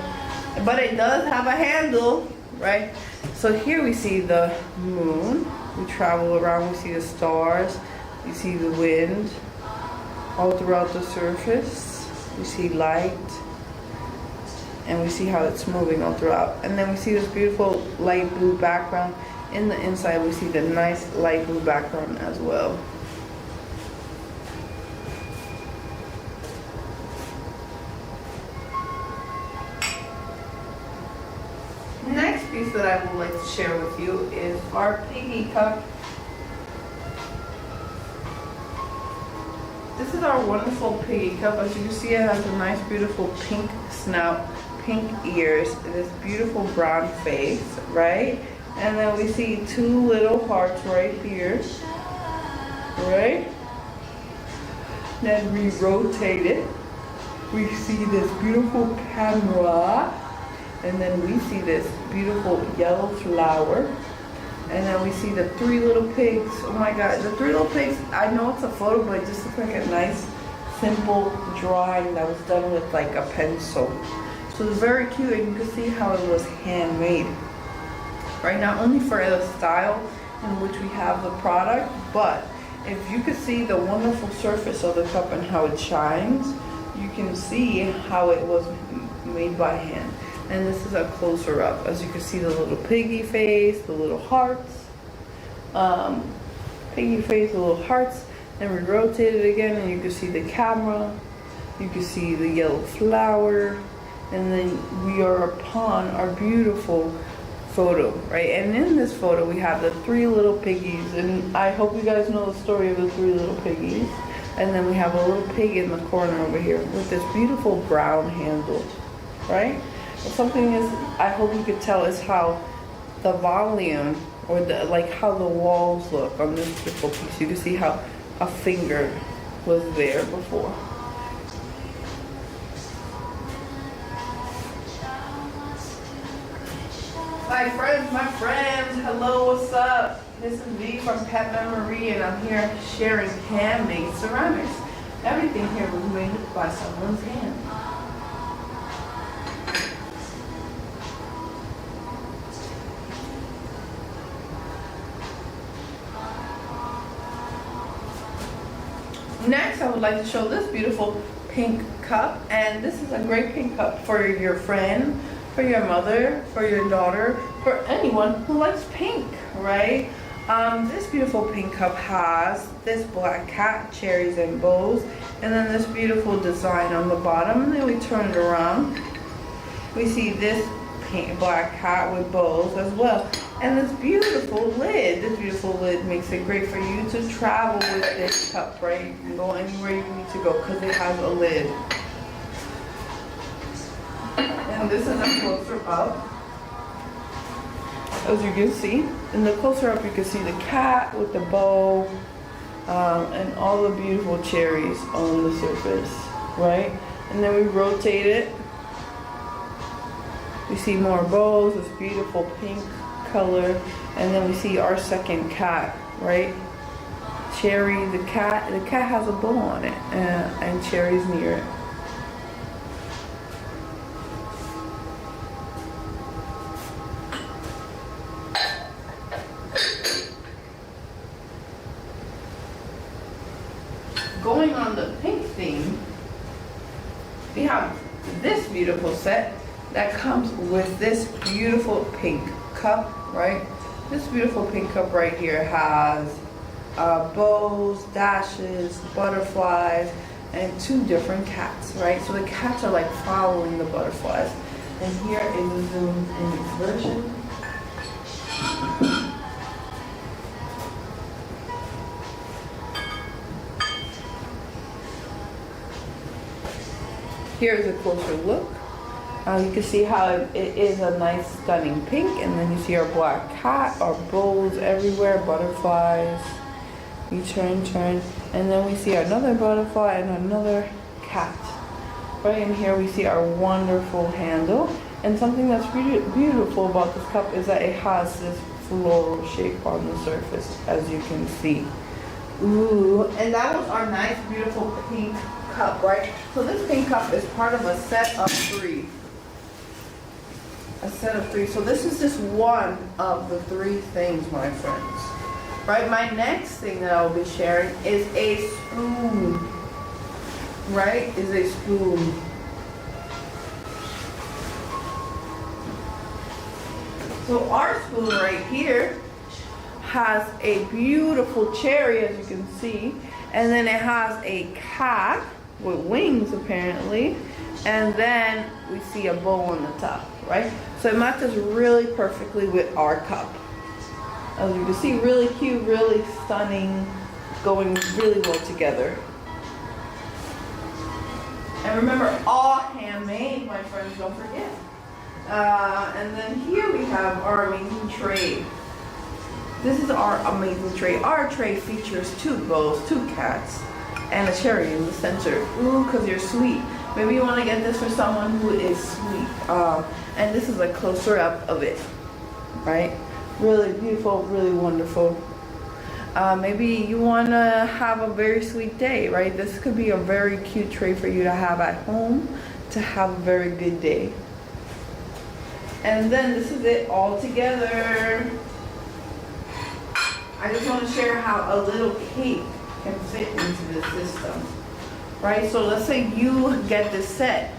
But it does have a handle, right? So here we see the moon. We travel around, we see the stars, we see the wind all throughout the surface. We see light, and we see how it's moving all throughout. And then we see this beautiful light blue background. In the inside, we see the nice light blue background as well. Next piece that I would like to share with you is our piggy cup. This is our wonderful piggy cup. As you can see, it has a nice beautiful pink snout, pink ears, this beautiful brown face, right? And then we see two little hearts right here, right? Then we rotate it. We see this beautiful camera. And then we see this beautiful yellow flower. And then we see the three little pigs. Oh my God, the three little pigs. I know it's a photo, but it just looks like a nice, simple drawing that was done with like a pencil. So it's very cute, and you can see how it was handmade. Right, not only for the style in which we have the product, but if you could see the wonderful surface of the cup and how it shines, you can see how it was made by hand. And this is a closer up. As you can see, the little piggy face, the little hearts, piggy face, the little hearts. Then we rotate it again, and you can see the camera. You can see the yellow flower, and then we are upon our beautiful photo, right? And in this photo, we have the three little piggies, and I hope you guys know the story of the three little piggies. And then we have a little pig in the corner over here with this beautiful brown handle, right? Something is, I hope you could tell, is how the volume, or the, like how the walls look on this beautiful piece. You can see how a finger was there before. My friends, hello, what's up? This is V from Pet Memory, and I'm here sharing handmade ceramics. Everything here was made by someone's hand. Next, I would like to show this beautiful pink cup, and this is a great pink cup for your friend, for your mother, for your daughter, for anyone who likes pink, right? This beautiful pink cup has this black cat, cherries and bows, and then this beautiful design on the bottom. And then we turn it around. We see this pink black cat with bows as well. And this beautiful lid. This beautiful lid makes it great for you to travel with this cup, right? You can go anywhere you need to go because it has a lid. And this is a closer up. As you can see, in the closer up, you can see the cat with the bow and all the beautiful cherries on the surface, right? And then we rotate it. We see more bows, this beautiful pink color, and then we see our second cat, right? Cherry, the cat has a bow on it, and cherries near it. Going on the pink theme, we have this beautiful set that comes with this beautiful pink cup, right? This beautiful pink cup right here has bows, dashes, butterflies, and two different cats, right? So the cats are like following the butterflies. And here is the zoom in version. Here's a closer look. You can see how it is a nice stunning pink, and then you see our black cat, our bowls everywhere, butterflies. You turn, and then we see another butterfly and another cat. Right in here we see our wonderful handle. And something that's beautiful about this cup is that it has this floral shape on the surface, as you can see. Ooh, and that was our nice, beautiful pink cup, right? So this pink cup is part of a set of 3. A set of 3. So this is just one of the 3 things, my friends. Right, my next thing that I'll be sharing is a spoon. Right, is a spoon. So our spoon right here has a beautiful cherry, as you can see, and then it has a cat with wings apparently, and then we see a bow on the top, right? So it matches really perfectly with our cup. As you can see, really cute, really stunning, going really well together. And remember, all handmade, my friends, don't forget. And then here we have our amazing tray. This is our amazing tray. Our tray features 2 bows, 2 cats, and a cherry in the center. Ooh, because you're sweet. Maybe you want to get this for someone who is sweet. And this is a closer up of it, right? Really beautiful, really wonderful. Maybe you want to have a very sweet day, right? This could be a very cute tray for you to have at home to have a very good day. And then this is it all together. I just want to share how a little cake can fit into this system, right? So let's say you get this set.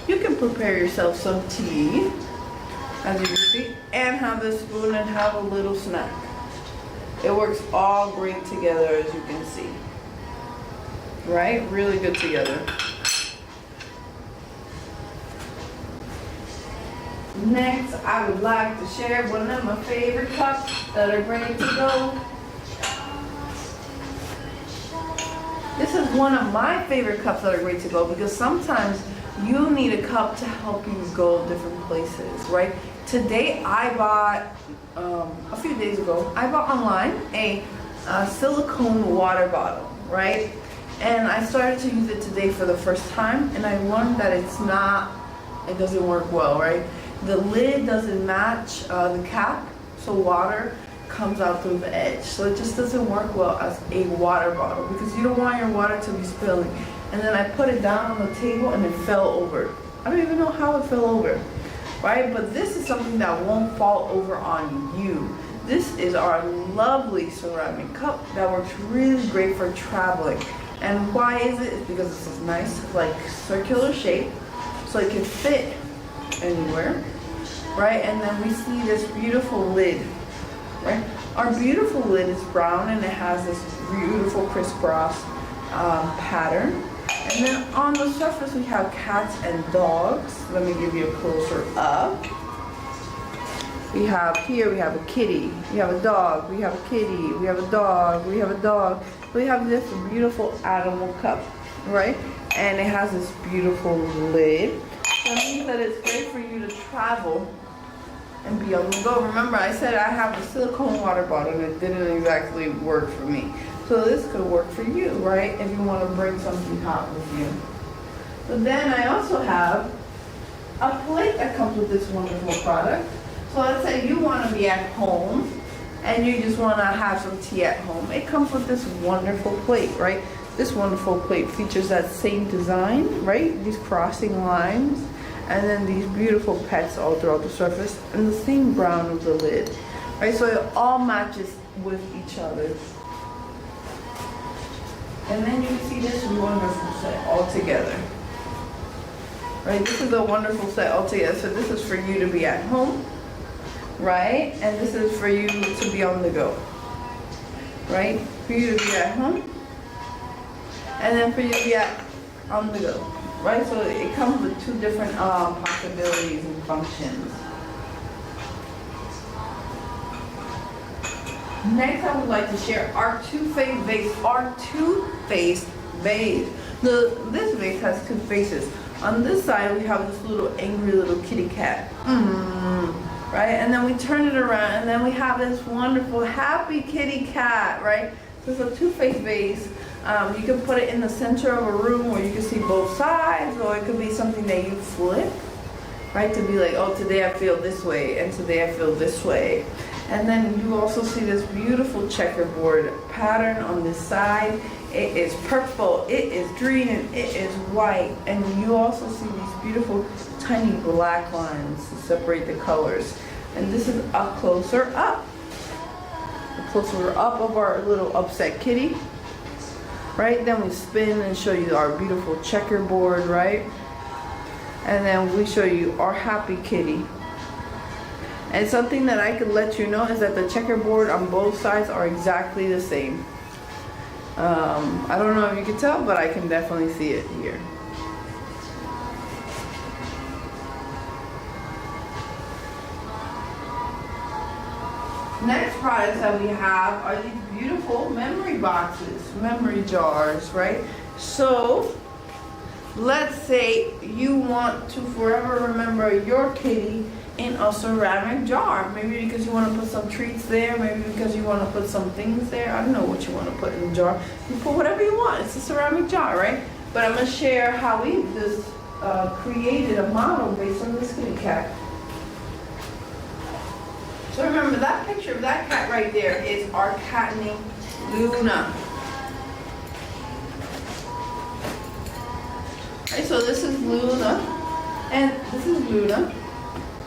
You can prepare yourself some tea, as you can see, and have this spoon and have a little snack. It works all great together, as you can see. Right? Really good together. Next, I would like to share one of my favorite cups that are ready to go. This is one of my favorite cups that are great to go because sometimes you need a cup to help you go different places, right? Today I bought, a few days ago, I bought online a silicone water bottle, right? And I started to use it today for the first time, and I learned that it doesn't work well, right? The lid doesn't match the cap, so water comes out through the edge. So it just doesn't work well as a water bottle because you don't want your water to be spilling. And then I put it down on the table and it fell over. I don't even know how it fell over, right? But this is something that won't fall over on you. This is our lovely ceramic cup that works really great for traveling. And why is it? It's because it's this nice, like, circular shape, so it can fit anywhere, right? And then we see this beautiful lid, right? Our beautiful lid is brown and it has this beautiful crisscross pattern. And then on the surface we have cats and dogs. Let me give you a closer up. We have here, we have a kitty, we have a dog, we have a kitty, we have a dog, we have a dog. We have this beautiful animal cup, right? And it has this beautiful lid. That means that it's great for you to travel and be on the go. Remember, I said I have a silicone water bottle and it didn't exactly work for me. So this could work for you, right? If you want to bring something hot with you. But then I also have a plate that comes with this wonderful product. So let's say you want to be at home and you just want to have some tea at home. It comes with this wonderful plate, right? This wonderful plate features that same design, right? These crossing lines, and then these beautiful pets all throughout the surface, and the same brown of the lid, right? So it all matches with each other. And then you see this wonderful set all together. Right? This is a wonderful set all together. So this is for you to be at home, right? And this is for you to be on the go, right? For you to be at home, and then for you to be on the go, right? So it comes with 2 different possibilities and functions. Next, I would like to share our toothpaste vase. This vase has 2 faces. On this side, we have this little angry little kitty cat. Right? And then we turn it around, and then we have this wonderful happy kitty cat, right? So it's a two-faced vase. You can put it in the center of a room where you can see both sides, or it could be something that you flip, right? To be like, oh, today I feel this way, and today I feel this way. And then you also see this beautiful checkerboard pattern on this side. It is purple, it is green, and it is white. And you also see these beautiful tiny black lines to separate the colors. And this is a closer up. A closer up of our little upset kitty. Right? Then we spin and show you our beautiful checkerboard, right? And then we show you our happy kitty. And something that I could let you know is that the checkerboard on both sides are exactly the same. I don't know if you can tell, but I can definitely see it here. Next products that we have are these beautiful memory boxes, memory jars, right? So let's say you want to forever remember your kitty in a ceramic jar. Maybe because you want to put some treats there, maybe because you want to put some things there. I don't know what you want to put in the jar. You put whatever you want. It's a ceramic jar, right? But I'm going to share how we just created a model based on this kitty cat. So remember, that picture of that cat right there is our cat named Luna. Okay, so this is Luna, and this is Luna,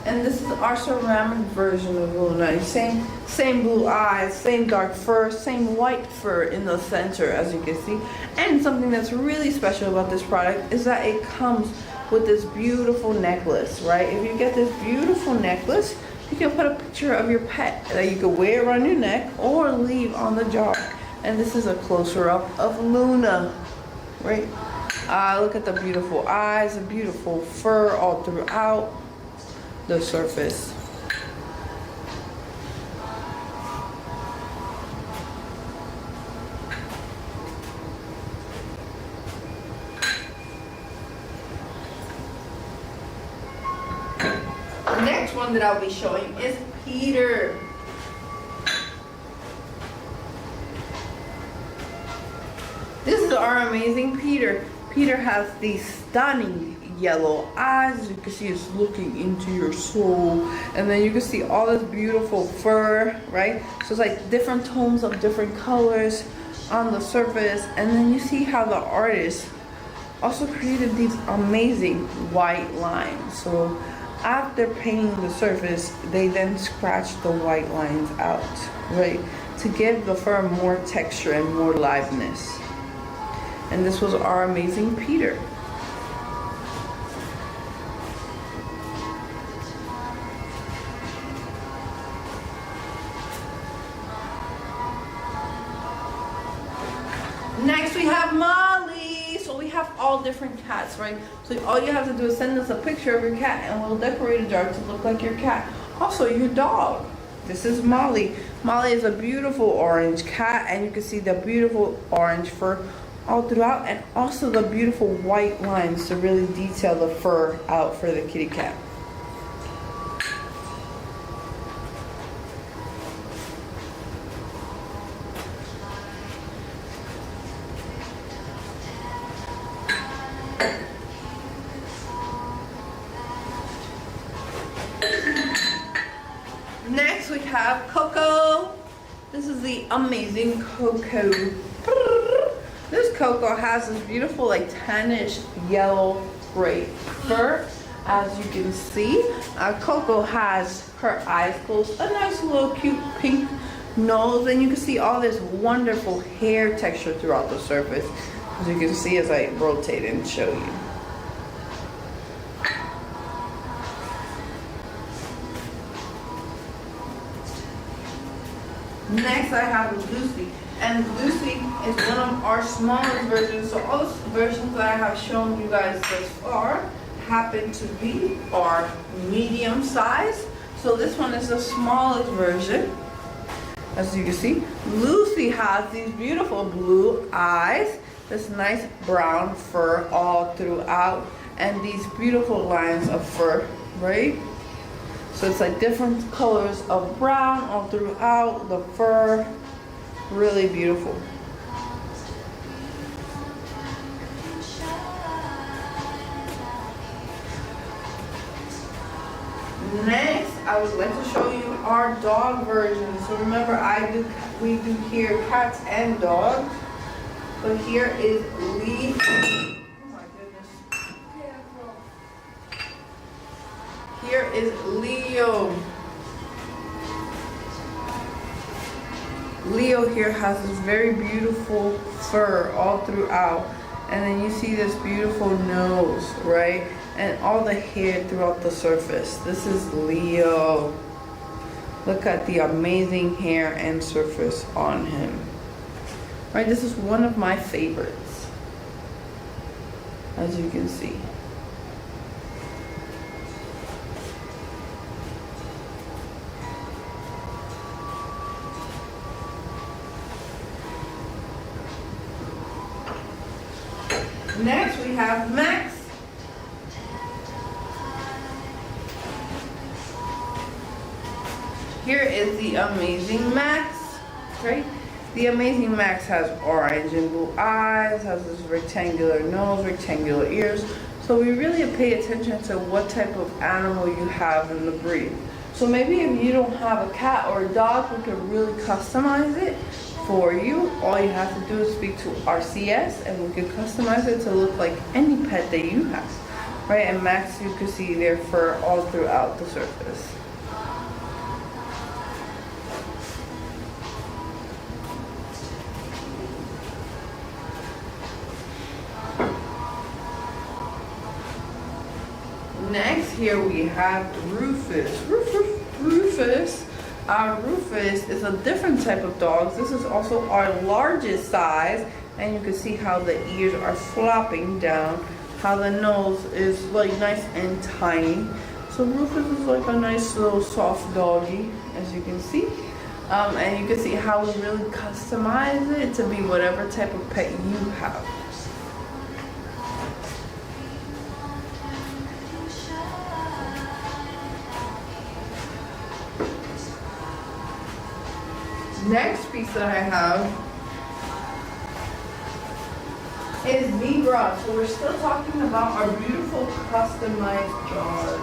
and this is our ceramic version of Luna. Same blue eyes, same dark fur, same white fur in the center, as you can see. And something that's really special about this product is that it comes with this beautiful necklace, right? If you get this beautiful necklace, you can put a picture of your pet that you can wear around your neck or leave on the jar. And this is a closer up of Luna, right? Look at the beautiful eyes, the beautiful fur all throughout the surface. The next one that I'll be showing is Peter. This is our amazing Peter. Peter has these stunning yellow eyes. You can see it's looking into your soul. And then you can see all this beautiful fur, right? So it's like different tones of different colors on the surface. And then you see how the artist also created these amazing white lines. So after painting the surface, they then scratch the white lines out, right? To give the fur more texture and more liveness. And this was our amazing Peter. Next we have Molly. So we have all different cats, right? So all you have to do is send us a picture of your cat and we'll decorate a jar to look like your cat. Also your dog. This is Molly. Molly is a beautiful orange cat, and you can see the beautiful orange fur all throughout, and also the beautiful white lines to really detail the fur out for the kitty cat. Next we have Coco. This is the amazing Coco. This Coco has this beautiful like tannish yellow gray fur. As you can see, Coco has her eyes closed, a nice little cute pink nose, and you can see all this wonderful hair texture throughout the surface, as you can see as I rotate and show you. Next I have Lucy, and Lucy is one of our smallest versions. So all the versions that I have shown you guys thus far happen to be our medium size. So this one is the smallest version. As you can see, Lucy has these beautiful blue eyes, this nice brown fur all throughout, and these beautiful lines of fur, right? So it's like different colors of brown all throughout the fur. Really beautiful. Next, I would like to show you our dog version. So remember, we do here cats and dogs. But here is Lee. Oh my goodness. Careful. Here is Leo. Leo here has this very beautiful fur all throughout. And then you see this beautiful nose, right? And all the hair throughout the surface. This is Leo. Look at the amazing hair and surface on him. Right, this is one of my favorites, as you can see. Next, we have Max. Here is the amazing Max, right? The amazing Max has orange and blue eyes, has this rectangular nose, rectangular ears. So we really pay attention to what type of animal you have in the breed. So maybe if you don't have a cat or a dog, we can really customize it for you. All you have to do is speak to RCS and we can customize it to look like any pet that you have. Right, and Max, you can see their fur all throughout the surface. Next, here we have Rufus. Rufus is a different type of dog. This is also our largest size, and you can see how the ears are flopping down, how the nose is like nice and tiny. So Rufus is like a nice little soft doggy, as you can see. And you can see how we really customize it to be whatever type of pet you have. Next piece that I have is Zebra. So we're still talking about our beautiful customized jars.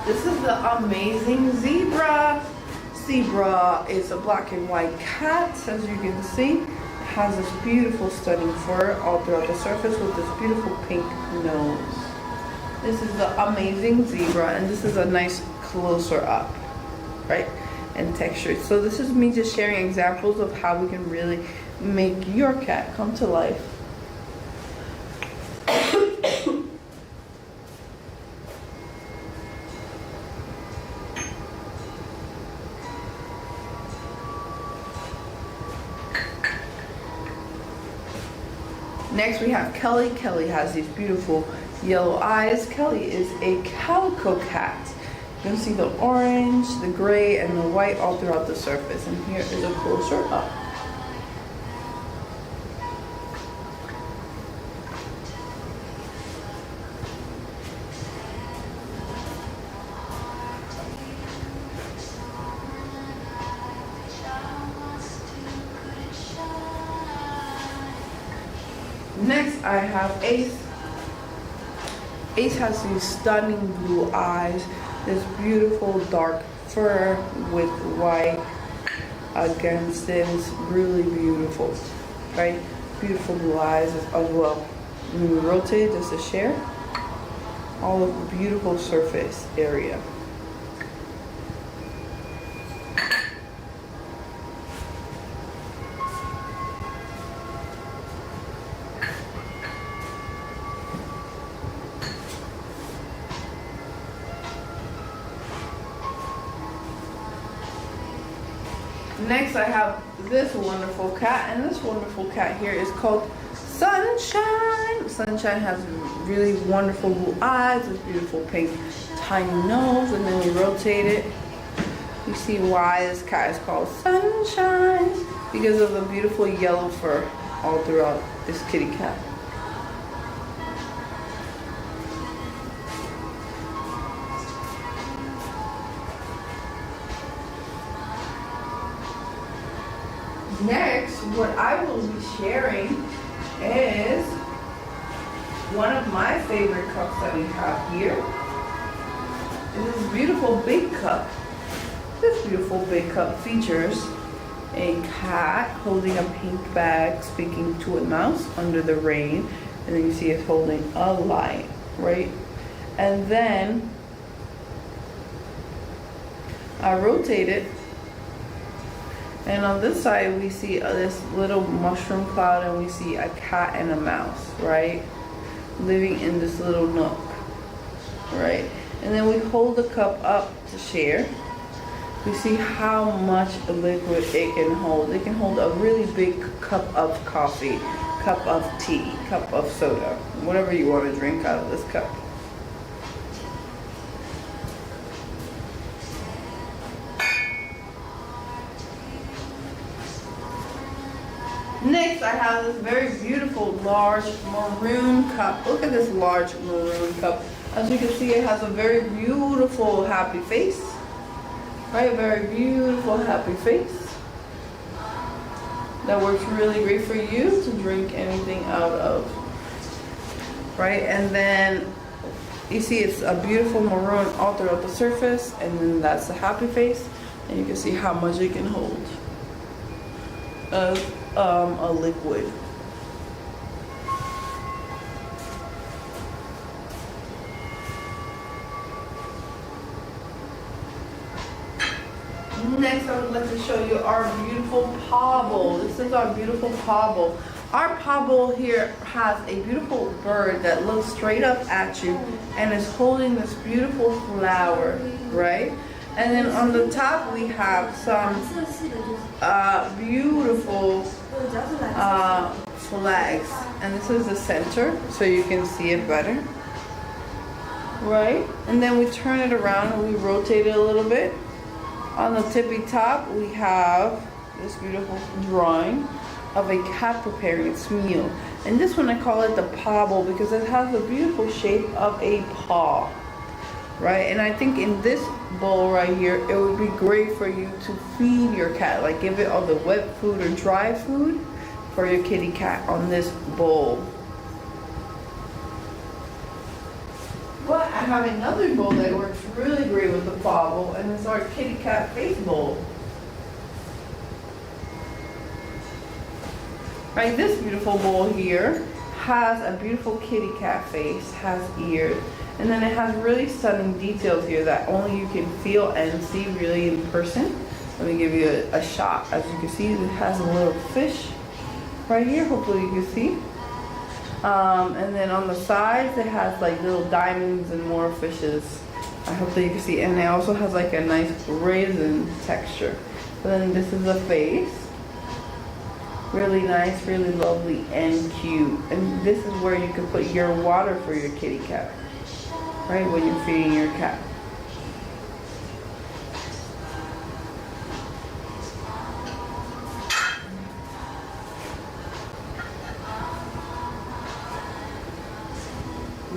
This is the amazing Zebra. Zebra is a black and white cat, as you can see. It has this beautiful stunning fur all throughout the surface with this beautiful pink nose. This is the amazing Zebra, and this is a nice closer up, right, and texture. So this is me just sharing examples of how we can really make your cat come to life. Next we have Kelly. Kelly has these beautiful yellow eyes. Kelly is a calico cat. You can see the orange, the gray, and the white all throughout the surface. And here is a closer up. Next, I have Ace. Ace has these stunning blue eyes, this beautiful dark fur with white against it. It's really beautiful, right? Beautiful blue eyes as well. When we rotate just to share all of the beautiful surface area. Next, I have this wonderful cat, and this wonderful cat here is called Sunshine. Sunshine has really wonderful blue eyes, this beautiful pink tiny nose, and then we rotate it. You see why this cat is called Sunshine, because of the beautiful yellow fur all throughout this kitty cat. what I will be sharing is one of my favorite cups that we have here. This beautiful big cup. This beautiful big cup features a cat holding a pink bag, speaking to a mouse under the rain, and then you see it's holding a light, right? And then I rotate it, and on this side we see this little mushroom cloud, and we see a cat and a mouse, right? Living in this little nook, right? And then we hold the cup up to share. We see how much liquid it can hold. It can hold a really big cup of coffee, cup of tea, cup of soda, whatever you want to drink out of this cup. Next, I have this very beautiful large maroon cup. Look at this large maroon cup. As you can see, it has a very beautiful happy face. Right, a very beautiful happy face. That works really great for you to drink anything out of. Right, and then you see it's a beautiful maroon all throughout the surface, and then that's the happy face, and you can see how much it can hold of a liquid. Next, I would like to show you our beautiful paw bowl. This is our beautiful paw bowl. Our paw bowl here has a beautiful bird that looks straight up at you and is holding this beautiful flower, right? And then on the top we have some beautiful flags. And this is the center, so you can see it better, right? And then we turn it around and we rotate it a little bit. On the tippy top, we have this beautiful drawing of a cat preparing its meal. And this one, I call it the paw bowl because it has the beautiful shape of a paw, right? And I think in this bowl right here, it would be great for you to feed your cat, like give it all the wet food or dry food for your kitty cat on this bowl. But I have another bowl that works really great with the paw bowl, and it's our kitty cat face bowl. Right, this beautiful bowl here has a beautiful kitty cat face, has ears, and then it has really stunning details here that only you can feel and see really in person. Let me give you a shot. As you can see, it has a little fish right here, hopefully you can see. And then on the sides it has like little diamonds and more fishes. I hope that you can see. And it also has like a nice raisin texture. So then this is the face. Really nice, really lovely and cute. And this is where you can put your water for your kitty cat, right, when you're feeding your cat.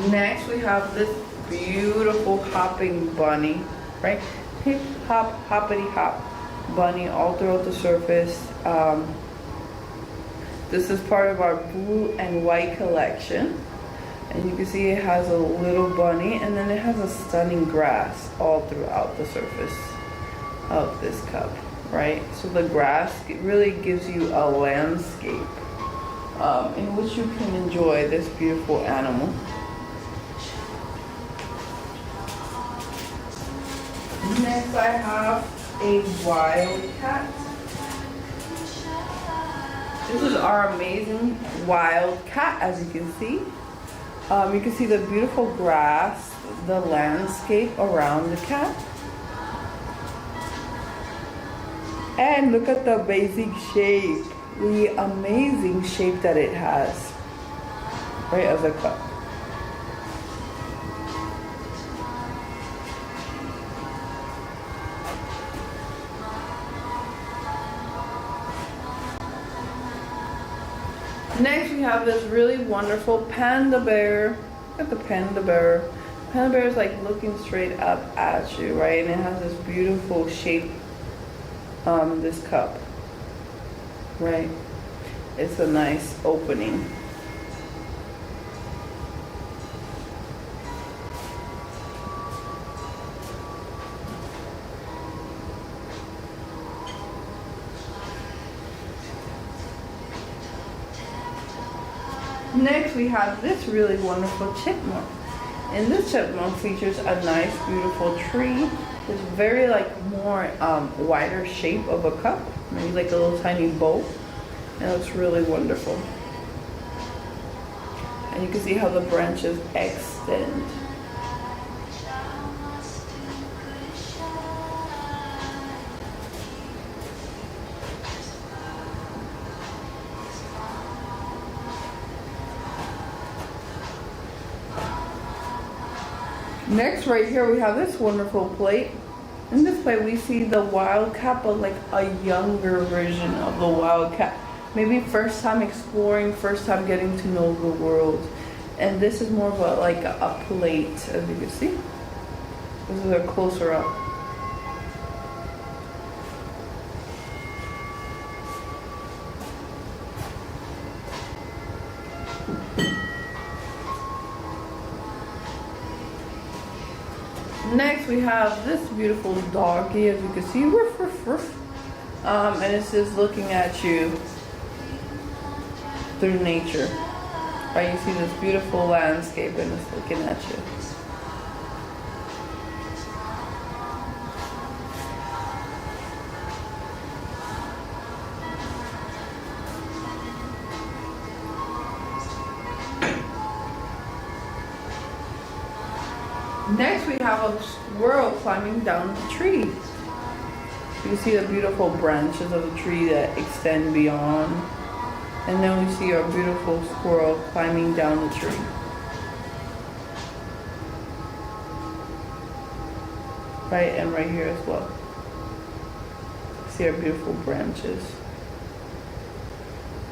Next, we have this beautiful hopping bunny, right? Hip hop, hoppity hop bunny all throughout the surface. This is part of our blue and white collection. And you can see it has a little bunny, and then it has a stunning grass all throughout the surface of this cup, right? So the grass really gives you a landscape in which you can enjoy this beautiful animal. Next, I have a wild cat. This is our amazing wild cat, as you can see. You can see the beautiful grass, the landscape around the cat. And look at the basic shape, the amazing shape that it has, right, as a cup. Next, we have this really wonderful panda bear. Look at the panda bear. Panda bear is like looking straight up at you, right? And it has this beautiful shape, this cup, right? it's a nice opening. Next we have this really wonderful chipmunk. And this chipmunk features a nice beautiful tree. It's very like more wider shape of a cup, maybe like a little tiny bowl. And it's really wonderful. And you can see how the branches extend. Next, right here, we have this wonderful plate. In this plate, we see the wild cat, but like a younger version of the wild cat. Maybe first time exploring, first time getting to know the world. And this is more of a, like a plate, as you can see. This is a closer up. Next we have this beautiful doggy, as you can see, woof, woof, woof. And it's just looking at you through nature. Right, you see this beautiful landscape and it's looking at you. Next we have a squirrel climbing down the tree. You see the beautiful branches of the tree that extend beyond. And then we see our beautiful squirrel climbing down the tree. Right, and right here as well. See our beautiful branches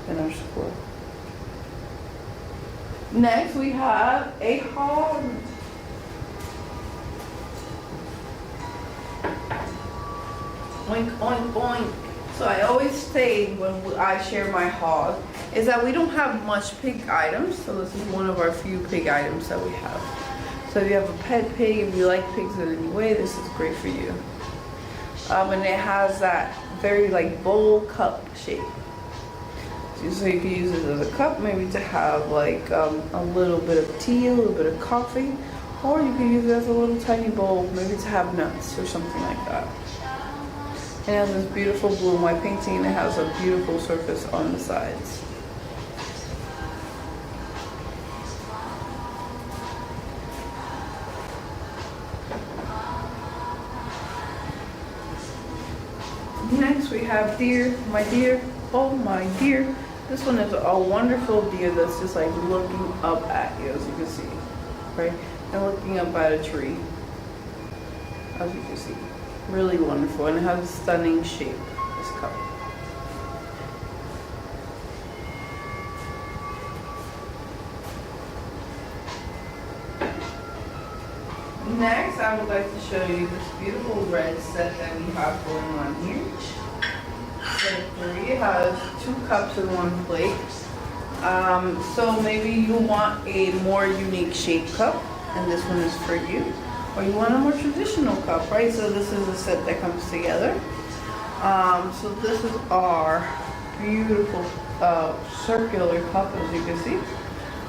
and our squirrel. Next we have a hog. Oink, oink, oink. So I always say when I share my haul is that we don't have much pig items. So this is one of our few pig items that we have. So if you have a pet pig, if you like pigs in any way, this is great for you. And it has that very like bowl cup shape. So you can use it as a cup, maybe to have like a little bit of tea, a little bit of coffee, or you can use it as a little tiny bowl, maybe to have nuts or something like that. It has this beautiful blue and white painting, and it has a beautiful surface on the sides. Next we have deer, my deer, oh my deer. This one is a wonderful deer that's just like looking up at you, as you can see, right? And looking up at a tree, as you can see. Really wonderful, and it has a stunning shape, this cup. Next, I would like to show you this beautiful red set that we have going on here. Set 3 has 2 cups in one plate. So maybe you want a more unique shaped cup, and this one is for you. Or you want a more traditional cup, right? So this is a set that comes together. So this is our beautiful circular cup, as you can see.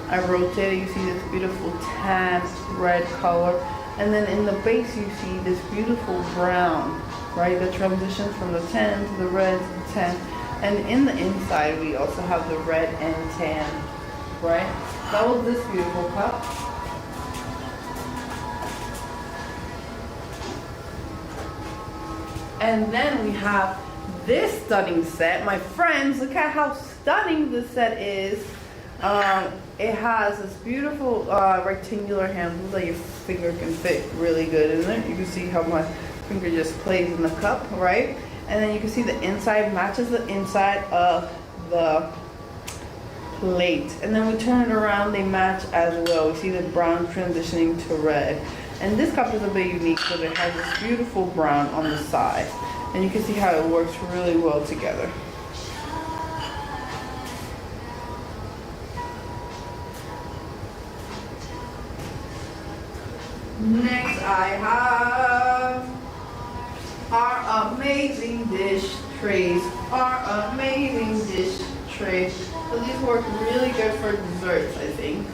I rotate it, you see this beautiful tan red color. And then in the base you see this beautiful brown, right? That transitions from the tan to the red to the tan. And in the inside we also have the red and tan, right? That was this beautiful cup. And then we have this stunning set. My friends, look at how stunning this set is. It has this beautiful rectangular handle that your finger can fit really good in it. You can see how my finger just plays in the cup, right? And then you can see the inside matches the inside of the plate. And then we turn it around, they match as well. We see the brown transitioning to red. And this cup is a bit unique because it has this beautiful brown on the side. And you can see how it works really well together. Next I have our amazing dish trays. Our amazing dish trays. So these work really good for desserts, I think.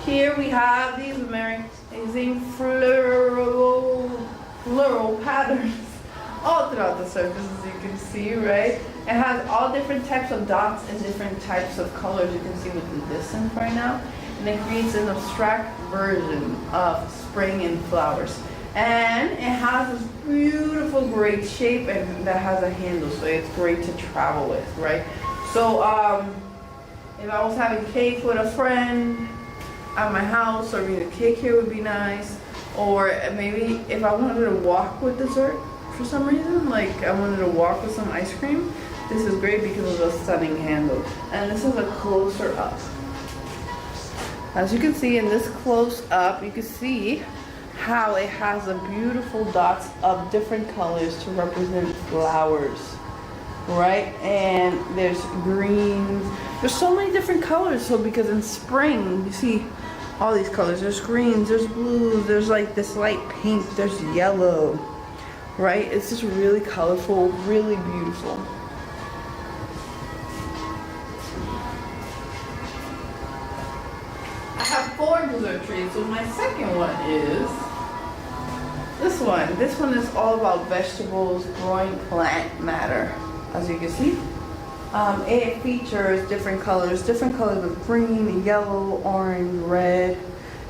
Here we have these amazing floral patterns all throughout the surface, as you can see, right? It has all different types of dots and different types of colors. You can see with the distance right now. And it creates an abstract version of spring and flowers. And it has this beautiful great shape and that has a handle, so it's great to travel with, right? So if I was having cake with a friend at my house, serving a cake here would be nice. Or maybe if I wanted to walk with dessert for some reason, like I wanted to walk with some ice cream, this is great because of the stunning handle. And this is a closer up. As you can see in this close up, you can see how it has the beautiful dots of different colors to represent flowers, right? And there's greens. There's so many different colors. So because in spring, you see all these colors. There's greens, there's blues, there's like this light pink, there's yellow, right? It's just really colorful, really beautiful. I have 4 dessert trays, so my second one is this one. This one is all about vegetables, growing plant matter, as you can see. It features different colors of green, yellow, orange, red,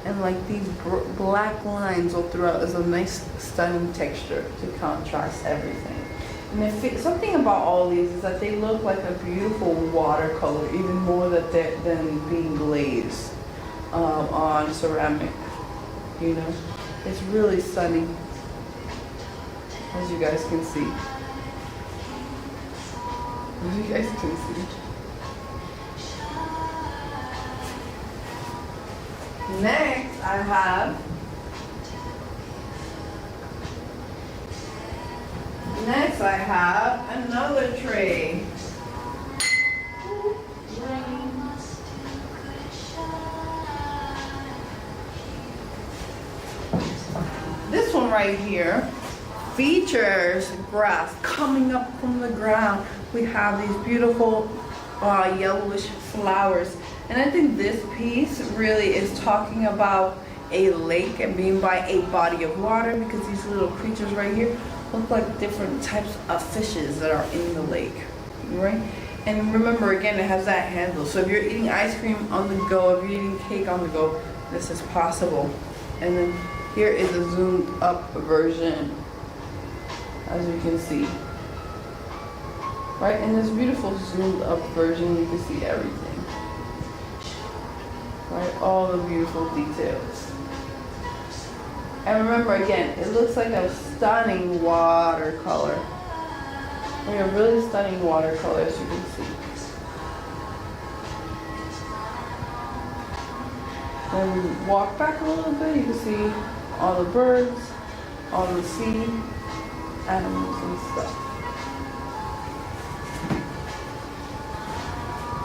and like these black lines all throughout. Is a nice, stunning texture to contrast everything. And something about all these is that they look like a beautiful watercolor, even more than being glazed on ceramic. You know, it's really stunning, as you guys can see. As you guys can see. Next, I have another tray. This one right here features grass coming up from the ground. We have these beautiful yellowish flowers. And I think this piece really is talking about a lake and being by a body of water, because these little creatures right here look like different types of fishes that are in the lake, right? And remember, again, it has that handle. So if you're eating ice cream on the go, if you're eating cake on the go, this is possible. And then here is a zoomed up version, as you can see. Right, in this beautiful zoomed up version, you can see everything. Right, all the beautiful details. And remember, again, it looks like a stunning watercolor. Like a really stunning watercolor, as you can see. When we walk back a little bit, you can see all the birds, all the sea animals and stuff.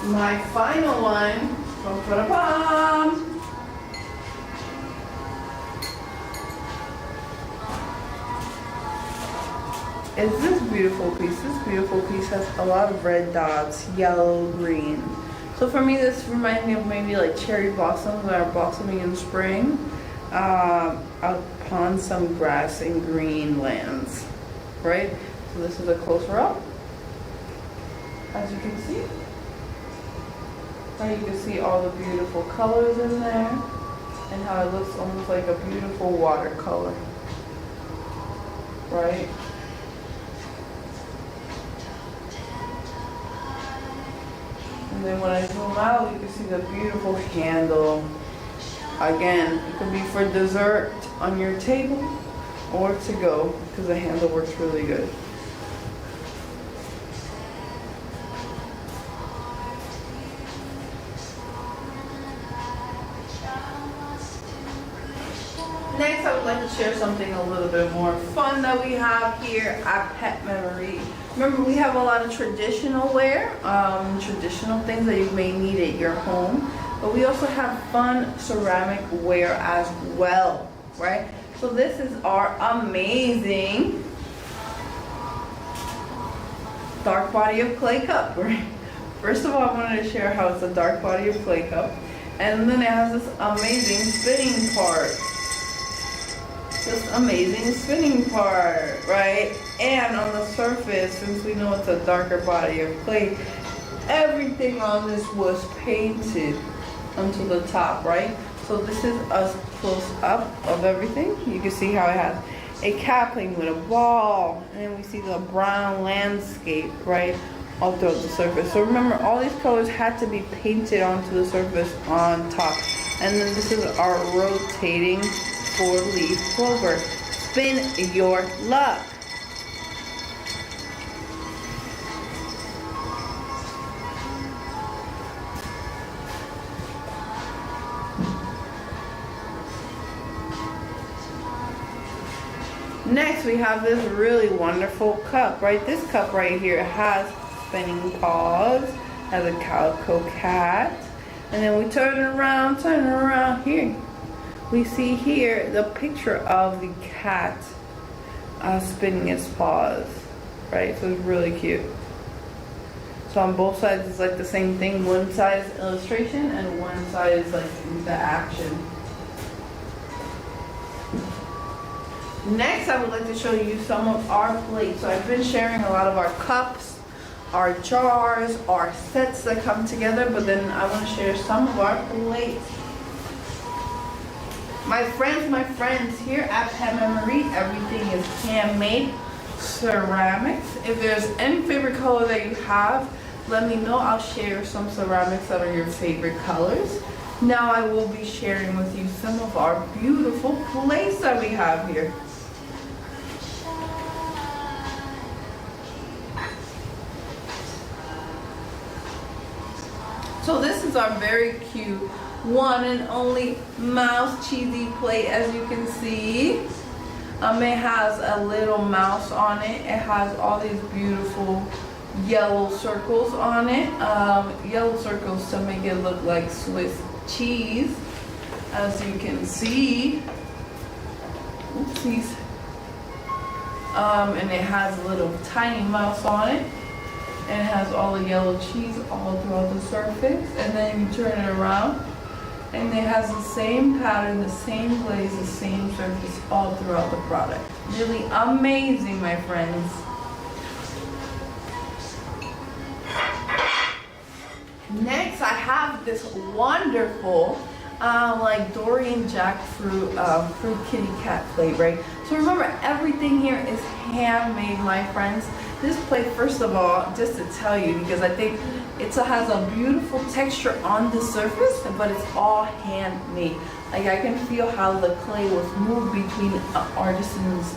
My final one, is this beautiful piece. This beautiful piece has a lot of red dots, yellow, green. So for me, this reminds me of maybe like cherry blossoms that are blossoming in spring upon some grass and green lands, right? So this is a closer up, as you can see. You can see all the beautiful colors in there and how it looks almost like a beautiful watercolor, right? And then when I zoom out, you can see the beautiful handle. Again, it could be for dessert on your table or to go, because the handle works really good. Next, I would like to share something a little bit more fun that we have here at Pet Memory. Remember, we have a lot of traditional wear, traditional things that you may need at your home. but we also have fun ceramic ware as well, right? So this is our amazing dark body of clay cup, right? First of all, I wanted to share how it's a dark body of clay cup, and then it has this amazing spinning part. This amazing spinning part, right? And on the surface, since we know it's a darker body of clay, everything on this was painted onto the top, right? So this is a close up of everything. You can see how it has a capping with a ball, and then we see the brown landscape, right, all throughout the surface. So remember, all these colors had to be painted onto the surface on top. And then this is our rotating 4-leaf clover. Spin your luck. Next, we have this really wonderful cup, right? This cup right here has spinning paws, has a calico cat, and then we turn it around here. We see here the picture of the cat spinning its paws, right? So it's really cute. So on both sides it's like the same thing. One side is illustration and one side is like the action. Next, I would like to show you some of our plates. So I've been sharing a lot of our cups, our jars, our sets that come together, but then I want to share some of our plates. My friends, here at Pet Memory, everything is handmade ceramics. If there's any favorite color that you have, let me know. I'll share some ceramics that are your favorite colors. Now I will be sharing with you some of our beautiful plates that we have here. So this is our very cute one and only mouse cheesy plate, as you can see. It has a little mouse on it. It has all these beautiful yellow circles on it. Yellow circles to make it look like Swiss cheese, as you can see. Oopsies. And it has a little tiny mouse on it. And it has all the yellow cheese all throughout the surface. And then you turn it around, and it has the same pattern, the same glaze, the same surface all throughout the product. Really amazing, my friends. Next, I have this wonderful like Dorian jackfruit fruit kitty cat plate, right? So remember, everything here is handmade, my friends. This plate, first of all, just to tell you, because I think it has a beautiful texture on the surface, but it's all handmade. Like, I can feel how the clay was moved between an artisan's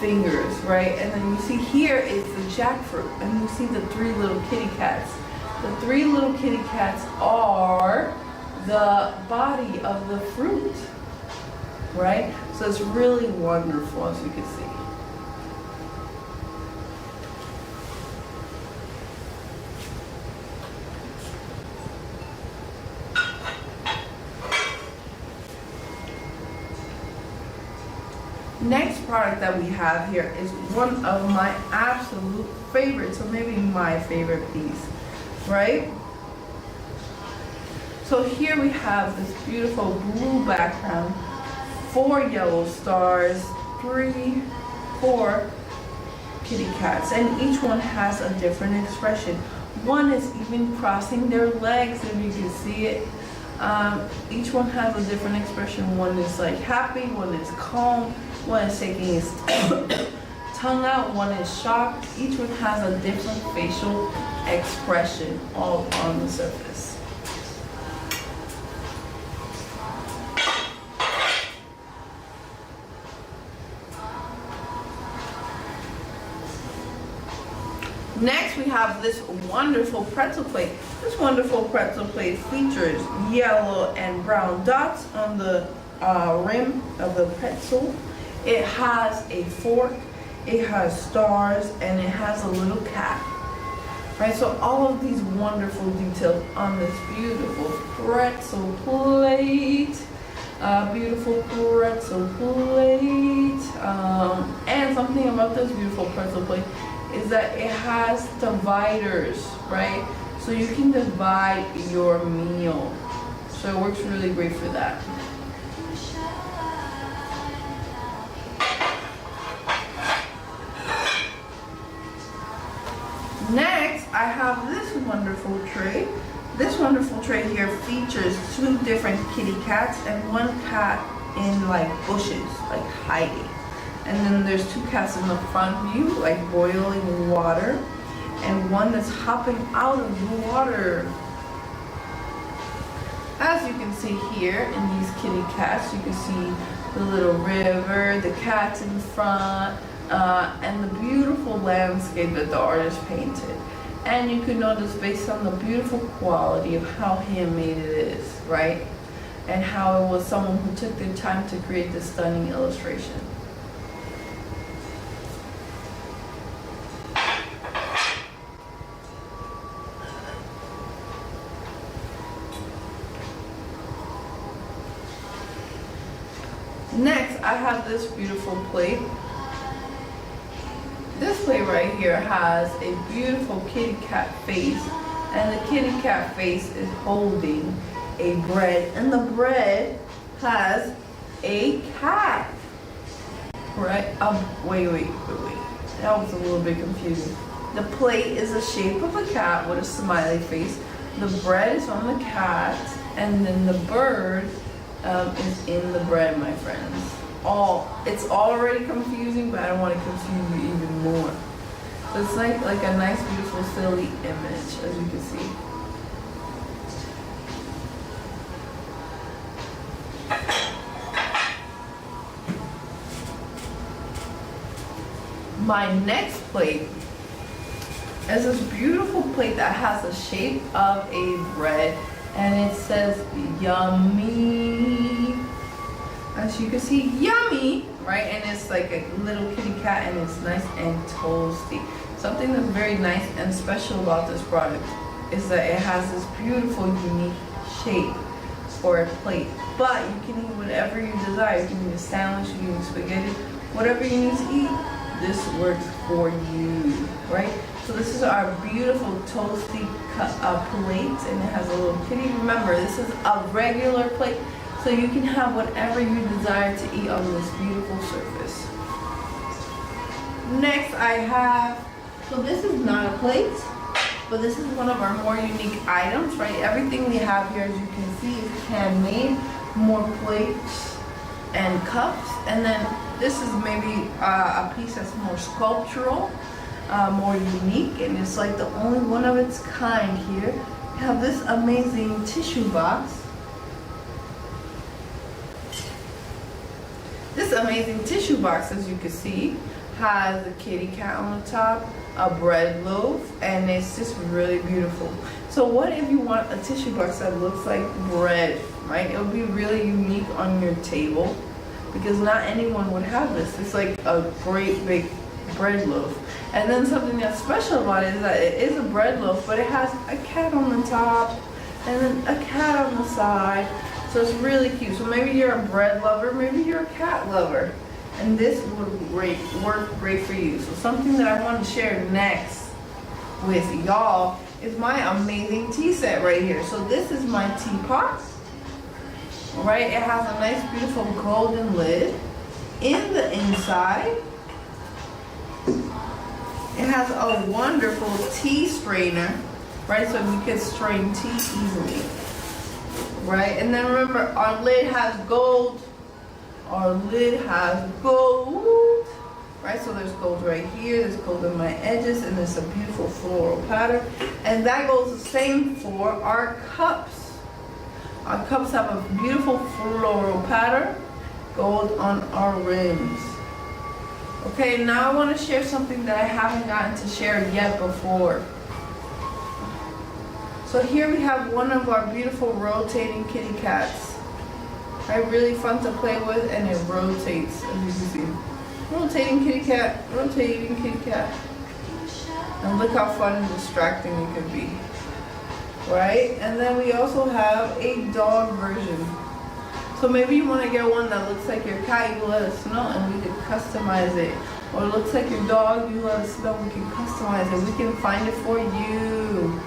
fingers, right? And then you see here is the jackfruit, and you see the 3 little kitty cats. The 3 little kitty cats are the body of the fruit, right? So it's really wonderful, as you can see. Next product that we have here is one of my absolute favorites, or maybe my favorite piece, right? So here we have this beautiful blue background, 4 yellow stars, 3, 4 kitty cats, and each one has a different expression. One is even crossing their legs, if you can see it. Each one has a different expression. One is like happy, one is calm, one is taking his tongue out, one is shocked. Each one has a different facial expression all on the surface. Next, we have this wonderful pretzel plate. This wonderful pretzel plate features yellow and brown dots on the rim of the pretzel. It has a fork, it has stars, and it has a little cat. Right, so all of these wonderful details on this beautiful pretzel plate. Beautiful pretzel plate. And something about this beautiful pretzel plate is that it has dividers, right? So you can divide your meal. So it works really great for that. Next, I have this wonderful tray. This wonderful tray here features 2 different kitty cats and 1 cat in like bushes, like hiding. And then there's 2 cats in the front view, like boiling water, and 1 that's hopping out of the water. As you can see here in these kitty cats, you can see the little river, the cats in front, and the beautiful landscape that the artist painted. And you can notice based on the beautiful quality of how handmade it is, right? And how it was someone who took their time to create this stunning illustration. Next, I have this beautiful plate. This plate right here has a beautiful kitty cat face, and the kitty cat face is holding a bread, and the bread has a cat. Right? Wait. That was a little bit confusing. The plate is the shape of a cat with a smiley face. The bread is on the cat, and then the bird is in the bread, my friends. It's already confusing, but I don't want to confuse you even more. So it's like a nice, beautiful, silly image, as you can see. My next plate is this beautiful plate that has the shape of a bread, and it says yummy. As you can see, yummy, right? And it's like a little kitty cat, and it's nice and toasty. Something that's very nice and special about this product is that it has this beautiful, unique shape for a plate. But you can eat whatever you desire. You can eat a sandwich, you can eat spaghetti, whatever you need to eat. This works for you, right? So this is our beautiful toasty plate, and it has a little kitty. Remember, this is a regular plate, so you can have whatever you desire to eat on this beautiful surface. Next I have, so this is not a plate, but this is one of our more unique items, right? Everything we have here, as you can see, is handmade. More plates and cups, and then this is maybe a piece that's more sculptural, more unique, and it's like the only one of its kind here. We have this amazing tissue box. This amazing tissue box, as you can see, has a kitty cat on the top, a bread loaf, and it's just really beautiful. So what if you want a tissue box that looks like bread, right? It would be really unique on your table, because not anyone would have this. It's like a great big bread loaf. And then something that's special about it is that it is a bread loaf, but it has a cat on the top, and then a cat on the side. So it's really cute. So maybe you're a bread lover, maybe you're a cat lover, and this would work great for you. So something that I want to share next with y'all is my amazing tea set right here. So this is my teapot, right? It has a nice, beautiful golden lid. In the inside, it has a wonderful tea strainer, right? So you can strain tea easily. Right, and then remember, our lid has gold. Our lid has gold. Right, so there's gold right here, there's gold on my edges, and there's a beautiful floral pattern. And that goes the same for our cups. Our cups have a beautiful floral pattern, gold on our rims. Okay, now I want to share something that I haven't gotten to share yet before. So here we have one of our beautiful rotating kitty cats. Right, really fun to play with, and it rotates, as you can see. Rotating kitty cat, rotating kitty cat. And look how fun and distracting it can be. Right? And then we also have a dog version. So maybe you want to get one that looks like your cat, you let us know and we can customize it. Or it looks like your dog, you let us know, we can customize it. We can find it for you,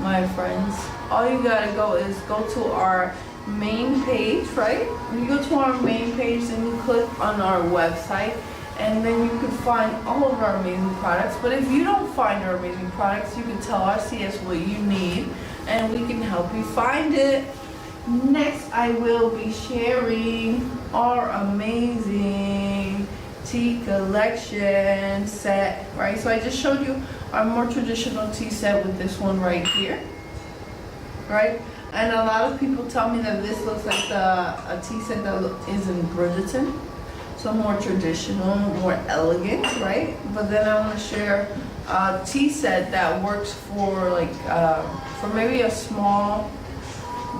my friends. All you gotta go is go to our main page, right? When you go to our main page, then you click on our website, and then you can find all of our amazing products. But if you don't find our amazing products, you can tell our CS what you need, and we can help you find it. Next, I will be sharing our amazing tea collection set, right? So I just showed you our more traditional tea set with this one right here, right? And a lot of people tell me that this looks like a tea set that is in Bridgerton. So more traditional, more elegant, right? But then I want to share a tea set that works for like, for maybe a small,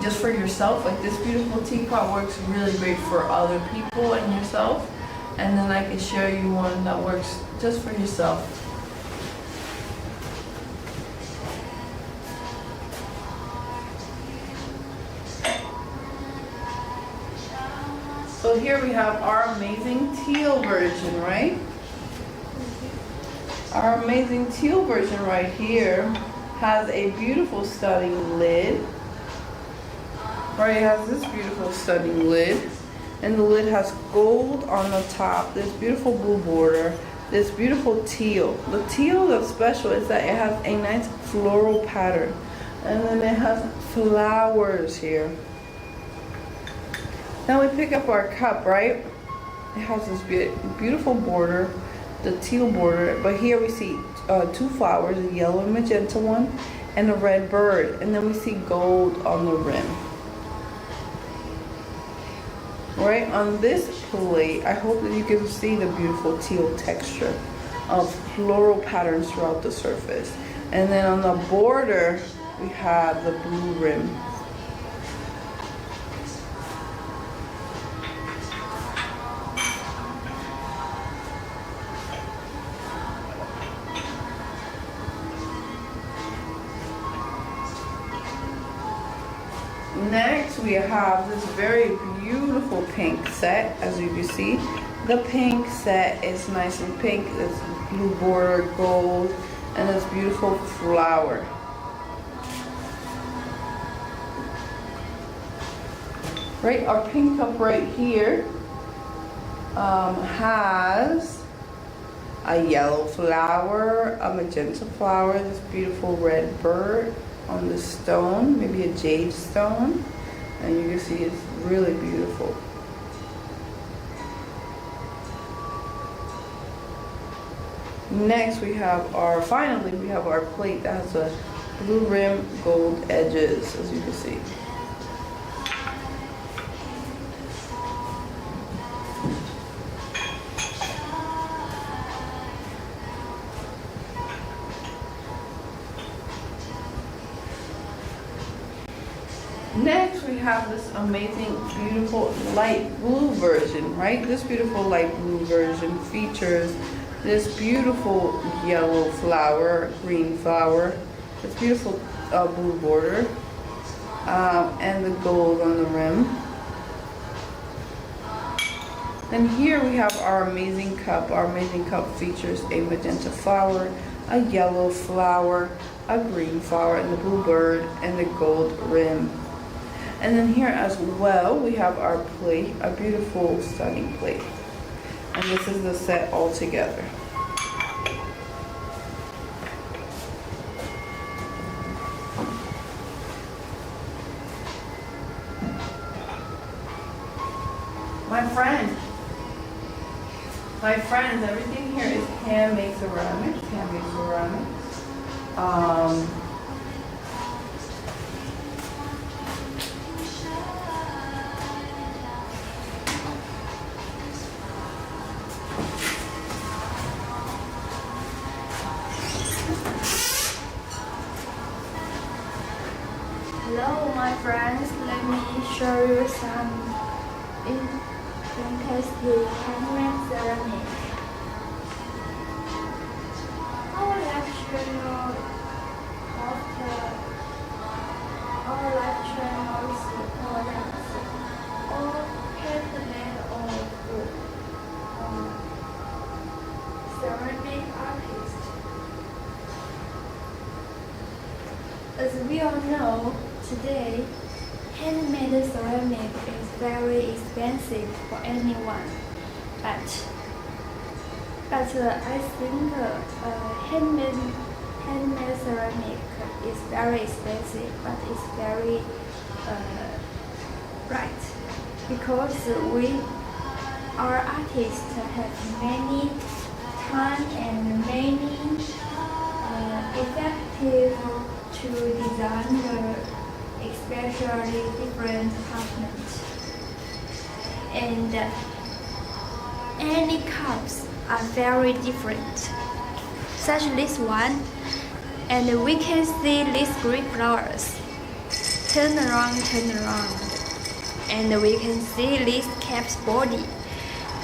just for yourself. Like this beautiful teapot works really great for other people and yourself. And then I can share you one that works just for yourself. So here we have our amazing teal version, right? Our amazing teal version right here has a beautiful stunning lid. Right, it has this beautiful stunning lid. And the lid has gold on the top, this beautiful blue border, this beautiful teal. The teal that's special is that it has a nice floral pattern. And then it has flowers here. Now we pick up our cup, right? It has this beautiful border, the teal border, but here we see two flowers, a yellow and magenta one, and a red bird. And then we see gold on the rim. Right on this plate, I hope that you can see the beautiful teal texture of floral patterns throughout the surface. And then on the border, we have the blue rim. Next, we have this very beautiful pink set, as you can see. The pink set is nice and pink. It's blue border, gold, and this beautiful flower. Right, our pink cup right here has a yellow flower, a magenta flower, this beautiful red bird on the stone, maybe a jade stone, and you can see it's really beautiful. Next finally we have our plate that has a blue rim, gold edges, as you can see. Next, we have this amazing, beautiful light blue version, right? This beautiful light blue version features this beautiful yellow flower, green flower, this beautiful blue border, and the gold on the rim. And here we have our amazing cup. Our amazing cup features a magenta flower, a yellow flower, a green flower, and the blue bird, and the gold rim. And then here as well, we have our plate, a beautiful, stunning plate. And this is the set all together. My friends, everything here is handmade ceramics, Hello, my friends. Let me show you some fantastic handmade ceramics. Our channel of our live channels products, all handmade or wood, ceramic artist. As we all know, today handmade ceramic is very expensive for anyone, but I think handmade ceramic is very expensive, but it's very right, because our artists have many time and many effective to design the especially different apartments, and any cups are very different, such this one, and we can see these green flowers turn around, and we can see this cat's body.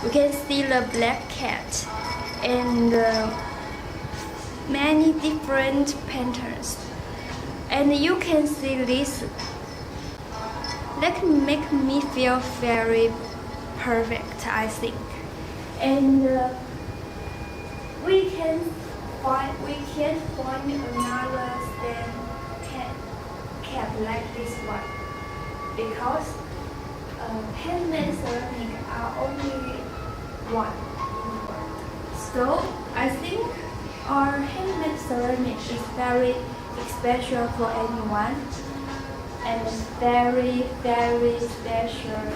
We can see the black cat and many different patterns, and you can see this. That make me feel very perfect, I think. And we can't find another same cat like this one, because handmade ceramic are only one in the world. So I think our handmade ceramic is very special for anyone, and very, very special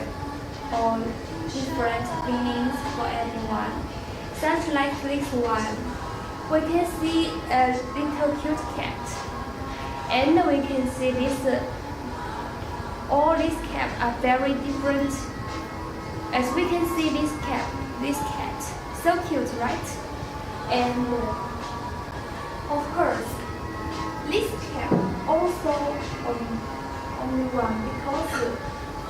on different feelings for anyone. Such like this one, we can see a little cute cat, and we can see this. All these cats are very different. As we can see this cat, so cute, right? And of course, this cat also only one, because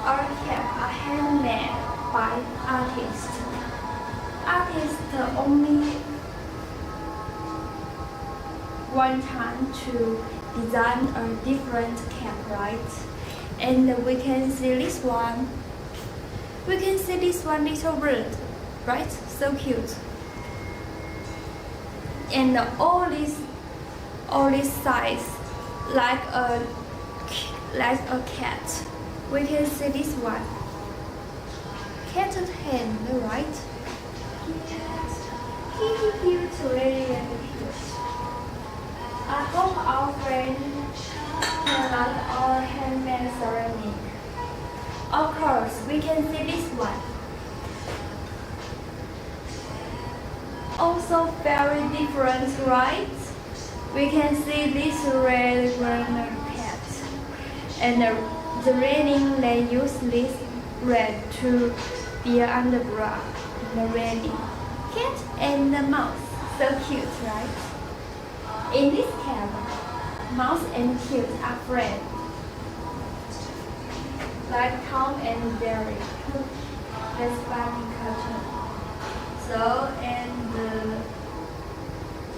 our cats are handmade by artists. Artists only one time to design a different cat, right? And we can see this one. We can see this one little bird, right? So cute. And all this size like a cat. We can see this one. Cat hand, right? Cute, really cute. I hope our friends can like our handmade ceramic. Of course, we can see this one. Also very different, right? We can see this red cat, and the raining they use this red to be an underbra in the raining. Cat and the mouse, so cute, right? In this cat, mouse and cat are friends, like Tom and Jerry. That's funny cartoon. So, and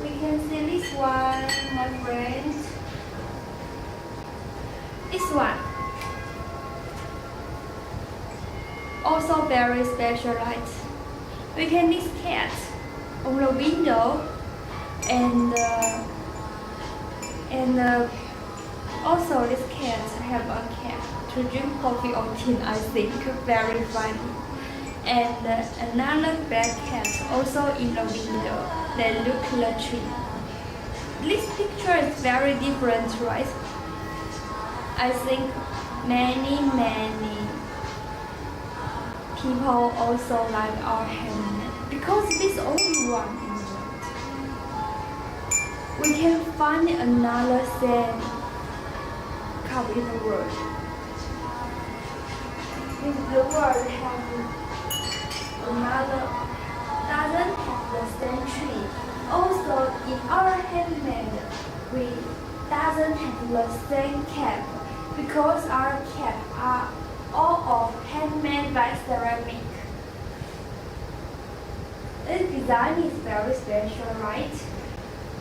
we can see this one, my friends. This one. Also very special, right? We can this cat on the window, and also this cat have a cat to drink coffee or tea, I think, very funny. And another black cat also in the window that look at the tree. This picture is very different, right? I think many people also like our handmade, because this only one in the world. We can find another same cup in the world. If the world has another doesn't have the same tree. Also, in our handmade, we doesn't have the same cap, because our cap are all of handmade by ceramic. This design is very special, right?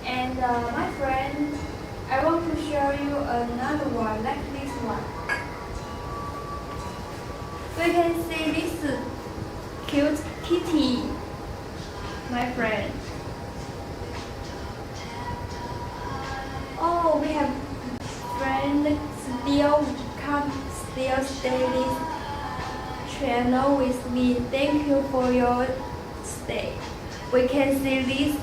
And my friend, I want to show you another one like this one. We can see this cute kitty, my friend. Oh, we have friend still stay this channel with me. Thank you for your stay. We can see this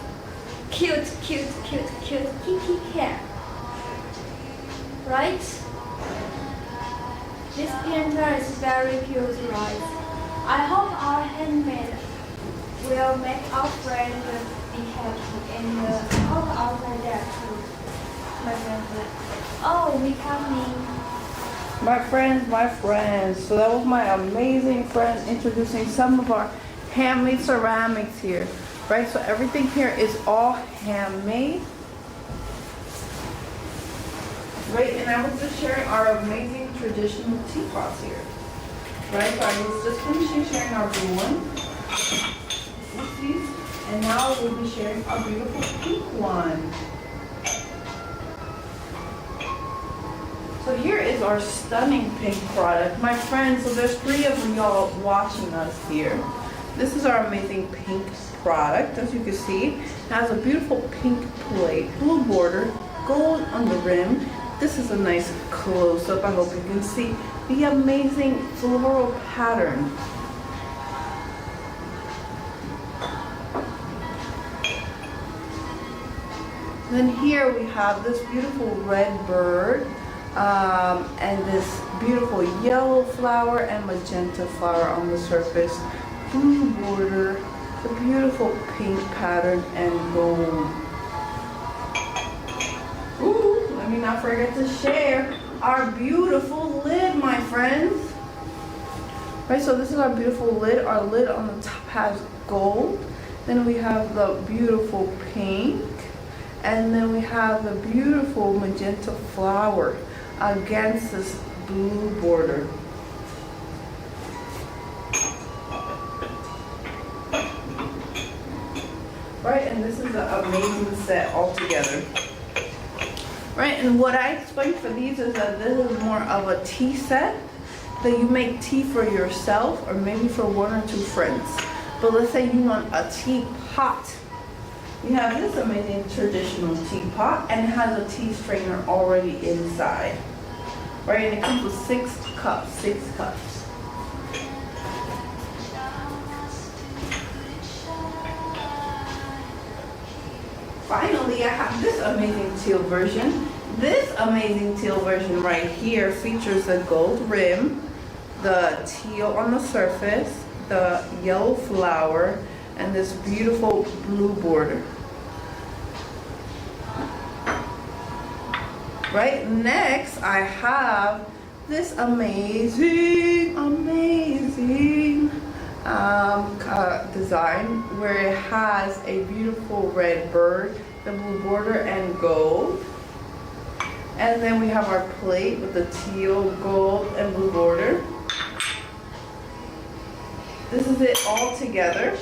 cute kitty cat, right? This painter is very cute, right? I hope our handmade will make our friend be happy, and I hope our friend too. My friend. Oh, we coming. My friends. So that was my amazing friend introducing some of our handmade ceramics here, right? So everything here is all handmade, right? And I was just sharing our amazing traditional teapots here, right? So I was just finishing sharing our blue one, oopsies, and now we'll be sharing our beautiful pink one. So here is our stunning pink product. My friends, so there's 3 of y'all watching us here. This is our amazing pink product. As you can see, it has a beautiful pink plate, blue border, gold on the rim. This is a nice close-up. I hope you can see the amazing floral pattern. Then here we have this beautiful red bird. And this beautiful yellow flower and magenta flower on the surface, blue border, the beautiful pink pattern, and gold. Ooh, let me not forget to share our beautiful lid, my friends. Right, so this is our beautiful lid. Our lid on the top has gold. Then we have the beautiful pink. And then we have the beautiful magenta flower against this blue border. Right, and this is an amazing set altogether. Right, and what I explained for these is that this is more of a tea set, that you make tea for yourself or maybe for 1 or 2 friends. But let's say you want a teapot. You have this amazing traditional teapot, and it has a tea strainer already inside. Right, and it comes with 6 cups, 6 cups. Finally, I have this amazing teal version. This amazing teal version right here features the gold rim, the teal on the surface, the yellow flower, and this beautiful blue border. Right, next I have this amazing design where it has a beautiful red bird, the blue border, and gold. And then we have our plate with the teal, gold, and blue border. This is it all together.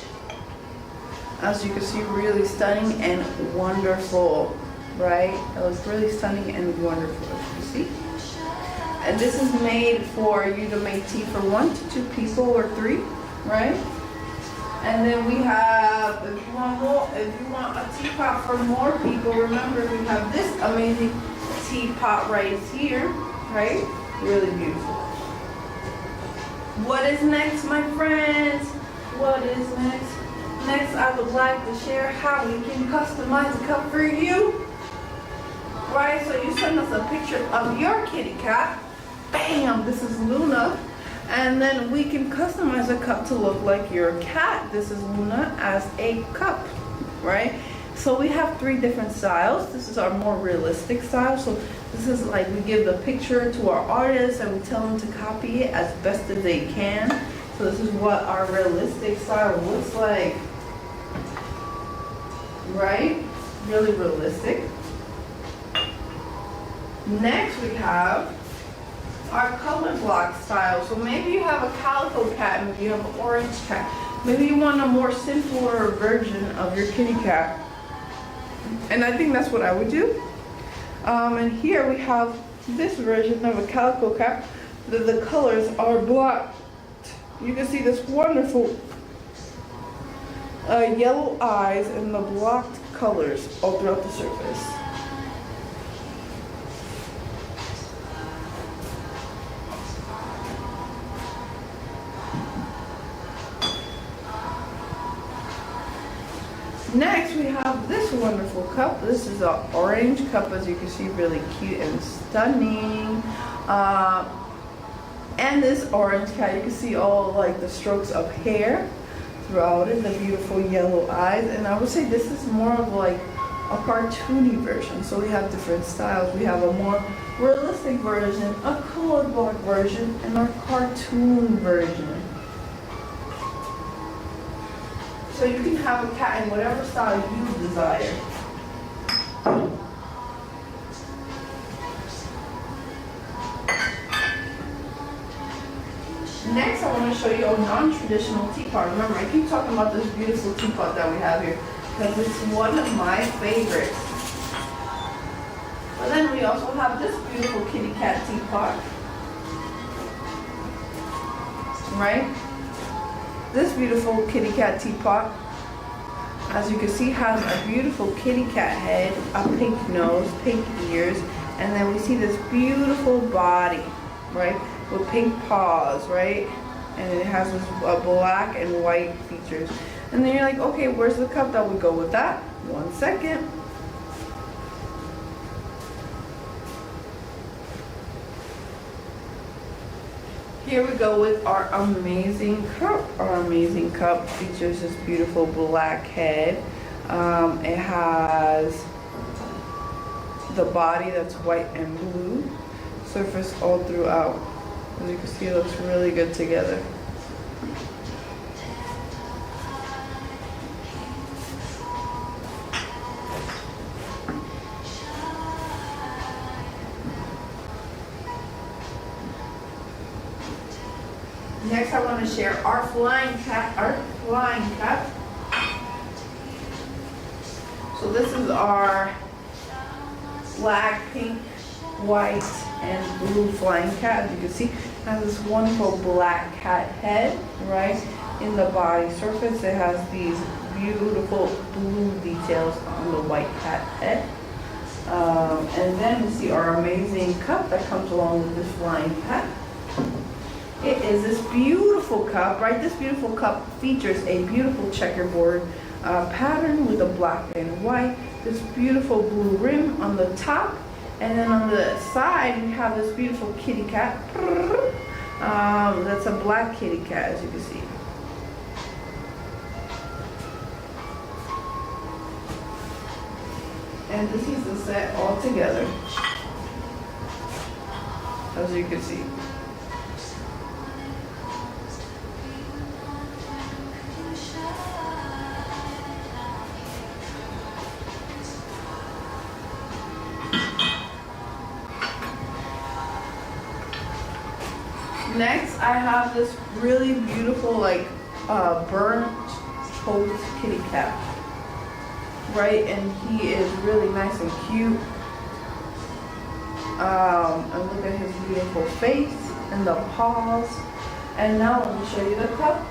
As you can see, really stunning and wonderful. Right? It looks really stunning and wonderful, as you see. And this is made for you to make tea for 1 to 2 people or 3, right? And then we have, if you want a teapot for more people, remember we have this amazing teapot right here, right? Really beautiful. What is next, my friends? What is next? Next, I would like to share how we can customize a cup for you. Right, so you send us a picture of your kitty cat. Bam, this is Luna. And then we can customize a cup to look like your cat. This is Luna as a cup, right? So we have 3 different styles. This is our more realistic style. So this is like we give the picture to our artists and we tell them to copy it as best as they can. So this is what our realistic style looks like, right? Really realistic. Next we have our color block style. So maybe you have a calico cat, maybe you have an orange cat. Maybe you want a more simpler version of your kitty cat. And I think that's what I would do. And here we have this version of a calico cap. The colors are blocked. You can see this wonderful yellow eyes and the blocked colors all throughout the surface. Next, we have this wonderful cup. This is an orange cup, as you can see, really cute and stunning. And this orange cat, you can see all like the strokes of hair throughout it, the beautiful yellow eyes. And I would say this is more of like a cartoony version. So we have different styles. We have a more realistic version, a color block version, and our cartoon version. So you can have a cat in whatever style you desire. Next, I want to show you a non-traditional teapot. Remember, I keep talking about this beautiful teapot that we have here because it's one of my favorites. But then we also have this beautiful kitty cat teapot. Right? This beautiful kitty cat teapot, as you can see, has a beautiful kitty cat head, a pink nose, pink ears, and then we see this beautiful body, right, with pink paws, right, and it has this black and white features. And then you're like, okay, where's the cup that would go with that? 1 second. Here we go with our amazing cup. Our amazing cup features this beautiful black head. It has the body that's white and blue, surface all throughout. As you can see, it looks really good together. Next, I want to share our flying cat. So this is our black, pink, white, and blue flying cat. As you can see, it has this wonderful black cat head, right? In the body surface, it has these beautiful blue details on the white cat head. And then we see our amazing cup that comes along with this flying cat. It is this beautiful cup, right? This beautiful cup features a beautiful checkerboard pattern with a black and white, this beautiful blue rim on the top, and then on the side we have this beautiful kitty cat. That's a black kitty cat, as you can see. And this is the set all together, as you can see. Next, I have this really beautiful, like, burnt toast kitty cat, right? And he is really nice and cute. And look at his beautiful face and the paws. And now let me show you the cup.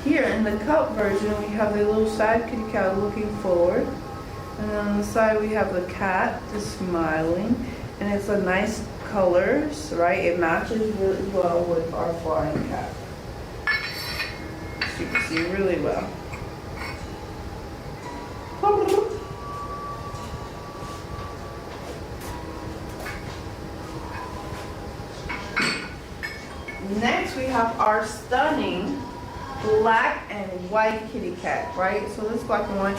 Here in the cup version, we have the little side kitty cat looking forward. And then on the side we have the cat just smiling, and it's a nice colors, right? It matches really well with our flying cat. So you can see really well. Next we have our stunning black and white kitty cat, right? So this black and white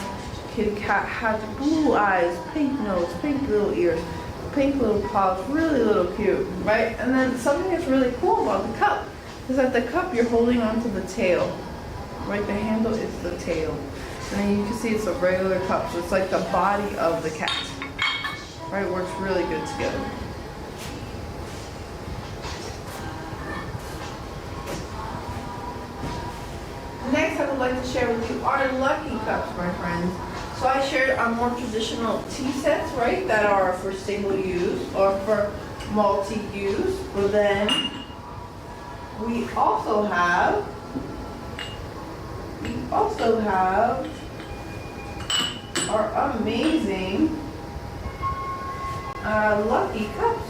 kitty cat has blue eyes, pink nose, pink little ears, pink little paws, really little cute, right? And then something that's really cool about the cup is that the cup you're holding onto the tail, right? The handle is the tail. And then you can see it's a regular cup, so it's like the body of the cat, right? It works really good together. Next, to share with you are lucky cups, my friends. So I shared our more traditional tea sets, right, that are for single use or for multi-use. But then we also have our amazing lucky cups.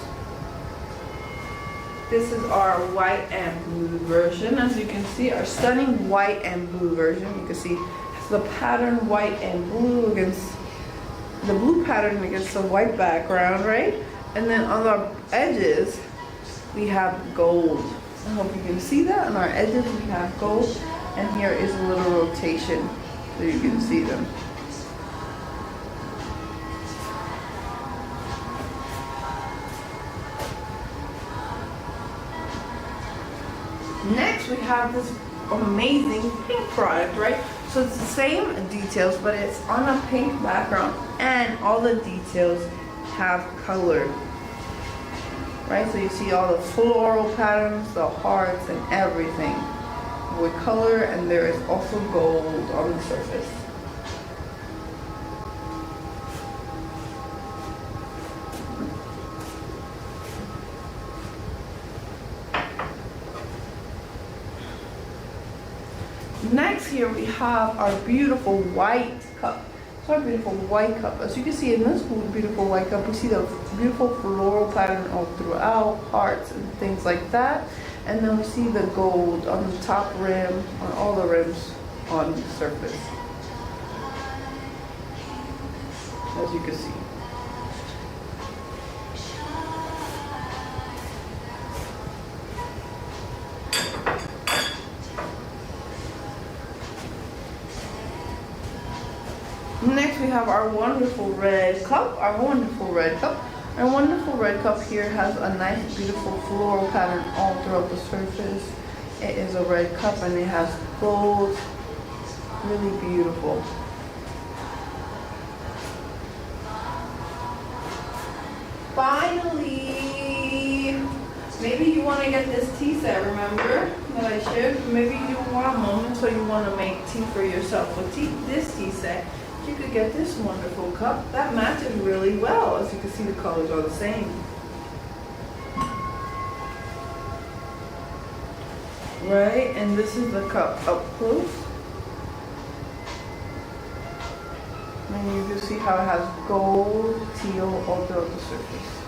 This is our white and blue version. As you can see, our stunning white and blue version. You can see the pattern white and blue against the blue pattern against the white background, right? And then on our edges, we have gold. I hope you can see that. On our edges, we have gold. And here is a little rotation so you can see them. Next, we have this amazing pink product, right? So it's the same details, but it's on a pink background, and all the details have color, right? So you see all the floral patterns, the hearts, and everything with color, and there is also gold on the surface. Next here we have our beautiful white cup. So our beautiful white cup. As you can see in this beautiful white cup, we see the beautiful floral pattern all throughout, hearts and things like that. And then we see the gold on the top rim, on all the rims on the surface. As you can see. Next we have our wonderful red cup, Our wonderful red cup here has a nice beautiful floral pattern all throughout the surface. It is a red cup and it has gold, really beautiful. Finally, maybe you want to get this tea set, remember that I shared? Maybe you want a moment so you want to make tea for yourself. With this tea set, you could get this wonderful cup that matches really well. As you can see, the colors are the same. Right, and this is the cup up close. And you can see how it has gold, teal all throughout the surface.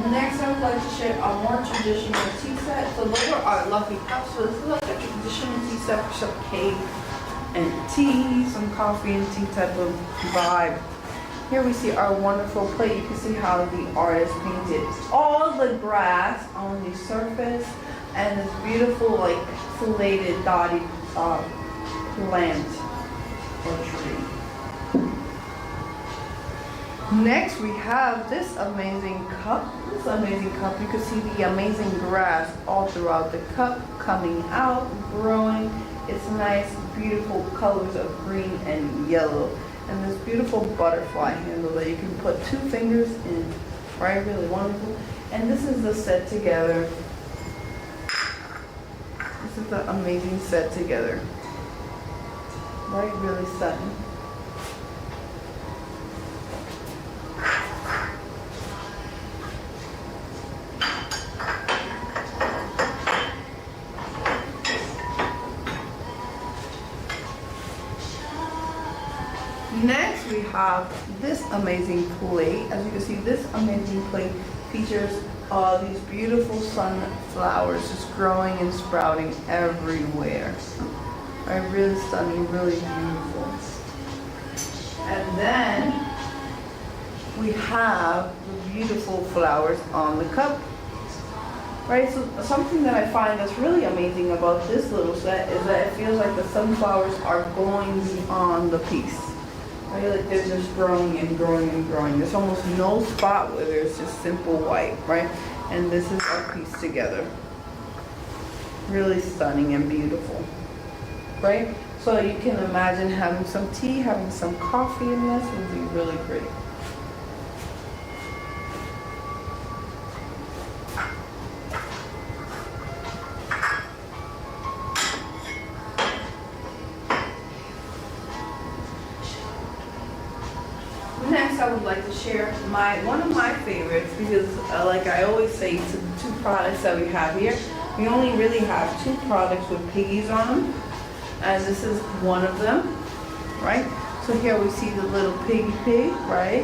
Next, I would like to share a more traditional tea set. So those are our lucky cups. So this is like a traditional tea set for some cake and tea, some coffee and tea type of vibe. Here we see our wonderful plate. You can see how the artist painted all the grass on the surface and this beautiful like filleted dotted plant or tree. Next we have this amazing cup. You can see the amazing grass all throughout the cup coming out, growing. It's nice, beautiful colors of green and yellow. And this beautiful butterfly handle that you can put 2 fingers in. Right, really wonderful. And this is the set together. This is the amazing set together. Right, really stunning. Next we have this amazing plate. As you can see, this amazing plate features these beautiful sunflowers just growing and sprouting everywhere. Right, really stunning, really beautiful. And then we have the beautiful flowers on the cup. Right, so something that I find that's really amazing about this little set is that it feels like the sunflowers are going beyond the piece. Right, like they're just growing and growing and growing. There's almost no spot where there's just simple white, right? And this is our piece together. Really stunning and beautiful, right? So you can imagine having some tea, having some coffee in this would be really great. Next, I would like to share one of my favorites because, like I always say, to the two products that we have here, we only really have two products with piggies on them, and this is one of them, right? So here we see the little piggy pig, right?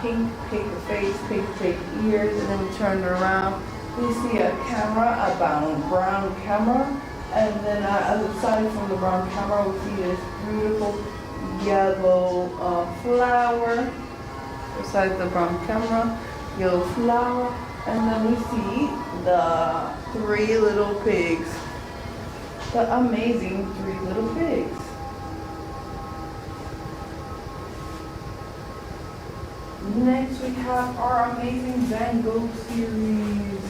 Pink pig face, pink pig ears, and then we turn it around. We see a camera, a brown camera, and then aside from the brown camera, we see this beautiful yellow flower. Besides the brown camera, yellow flower, and then we see the three little pigs. The amazing three little pigs. Next we have our amazing Van Gogh series.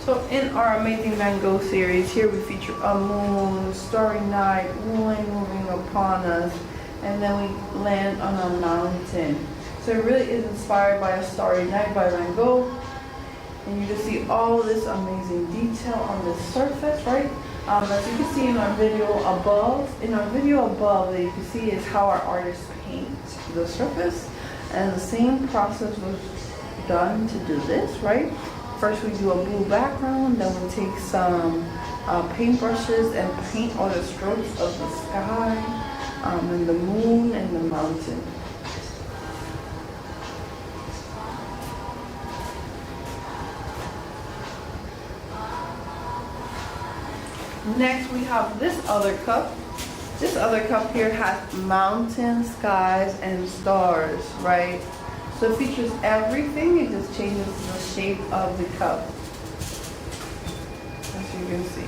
So in our amazing Van Gogh series, here we feature a moon, starry night, moonlight moving upon us, and then we land on a mountain. So it really is inspired by A Starry Night by Van Gogh. And you can see all this amazing detail on the surface, right? As you can see in our video above, that you can see is how our artists paint the surface. And the same process was done to do this, right? First we do a blue background, then we take some paintbrushes and paint all the strokes of the sky, and the moon and the mountain. Next we have this other cup. This other cup here has mountains, skies, and stars, right? So it features everything, it just changes the shape of the cup, as you can see.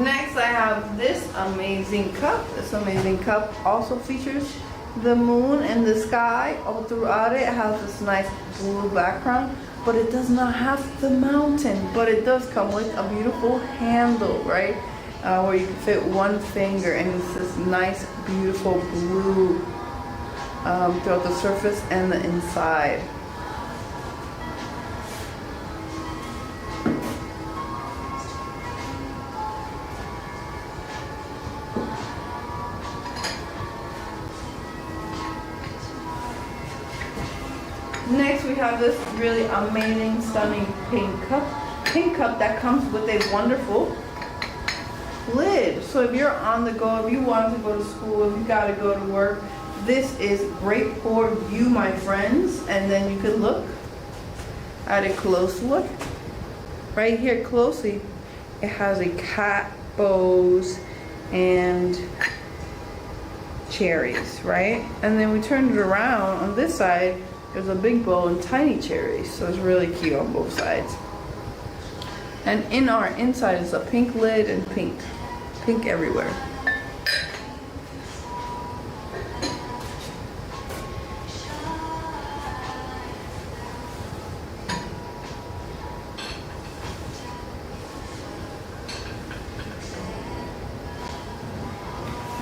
Next I have this amazing cup. This amazing cup also features the moon and the sky all throughout it. It has this nice blue background, but it does not have the mountain, but it does come with a beautiful handle, right? Where you can fit one finger, and it's this nice beautiful blue throughout the surface and the inside. Next we have this really amazing, stunning pink cup that comes with a wonderful lid. So if you're on the go, if you want to go to school, if you gotta go to work, this is great for you, my friends. And then you can look at a close look. Right here closely, it has a cat, bows, and cherries, right? And then we turn it around on this side, there's a big bowl and tiny cherries, so it's really cute on both sides. And in our inside is a pink lid and pink everywhere.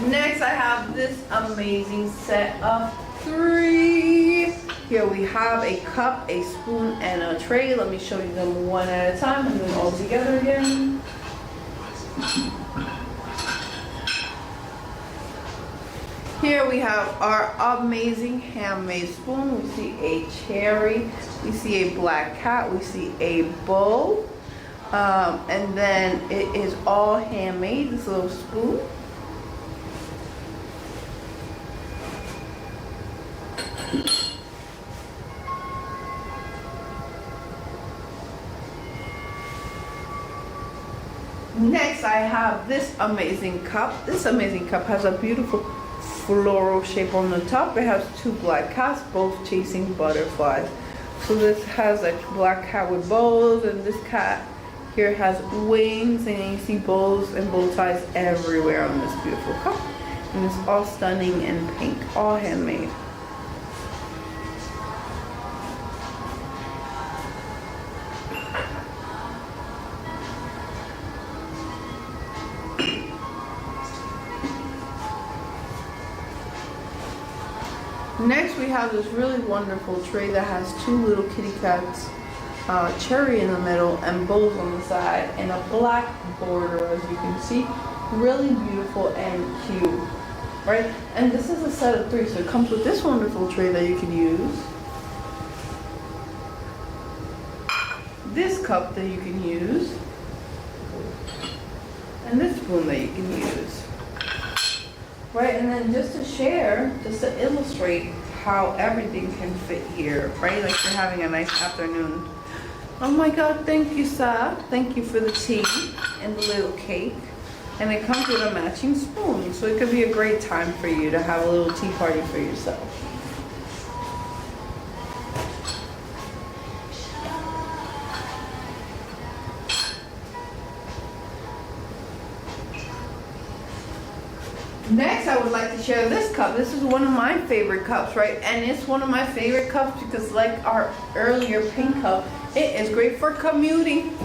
Next I have this amazing set of 3. Here we have a cup, a spoon, and a tray. Let me show you them one at a time and then all together again. Here we have our amazing handmade spoon. We see a cherry, we see a black cat, we see a bow, and then it is all handmade, this little spoon. Next I have this amazing cup. This amazing cup has a beautiful floral shape on the top. It has 2 black cats, both chasing butterflies. So this has a black cat with bows, and this cat here has wings, and you see bows and bow ties everywhere on this beautiful cup. And it's all stunning and pink, all handmade. Next we have this really wonderful tray that has two little kitty cats, cherry in the middle and bows on the side, and a black border, as you can see. Really beautiful and cute, right? And this is a set of 3, so it comes with this wonderful tray that you can use, this cup that you can use, and this spoon that you can use, right? And then just to share, just to illustrate how everything can fit here, right? Like you're having a nice afternoon. Oh my God, thank you, Sa. Thank you for the tea and the little cake. And it comes with a matching spoon, so it could be a great time for you to have a little tea party for yourself. Next, I would like to share this cup. This is one of my favorite cups, right? And it's one of my favorite cups because, like our earlier pink cup, it is great for commuting,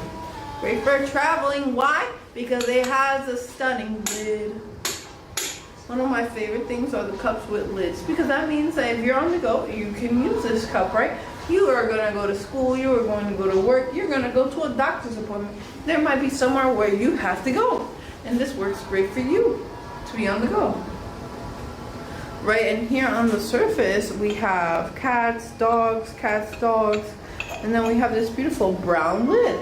great for traveling. Why? Because it has a stunning lid. One of my favorite things are the cups with lids, because that means that if you're on the go, you can use this cup, right? You are going to go to school, you are going to go to work, you're going to go to a doctor's appointment. There might be somewhere where you have to go, and this works great for you to be on the go, right? And here on the surface we have cats, dogs, and then we have this beautiful brown lid.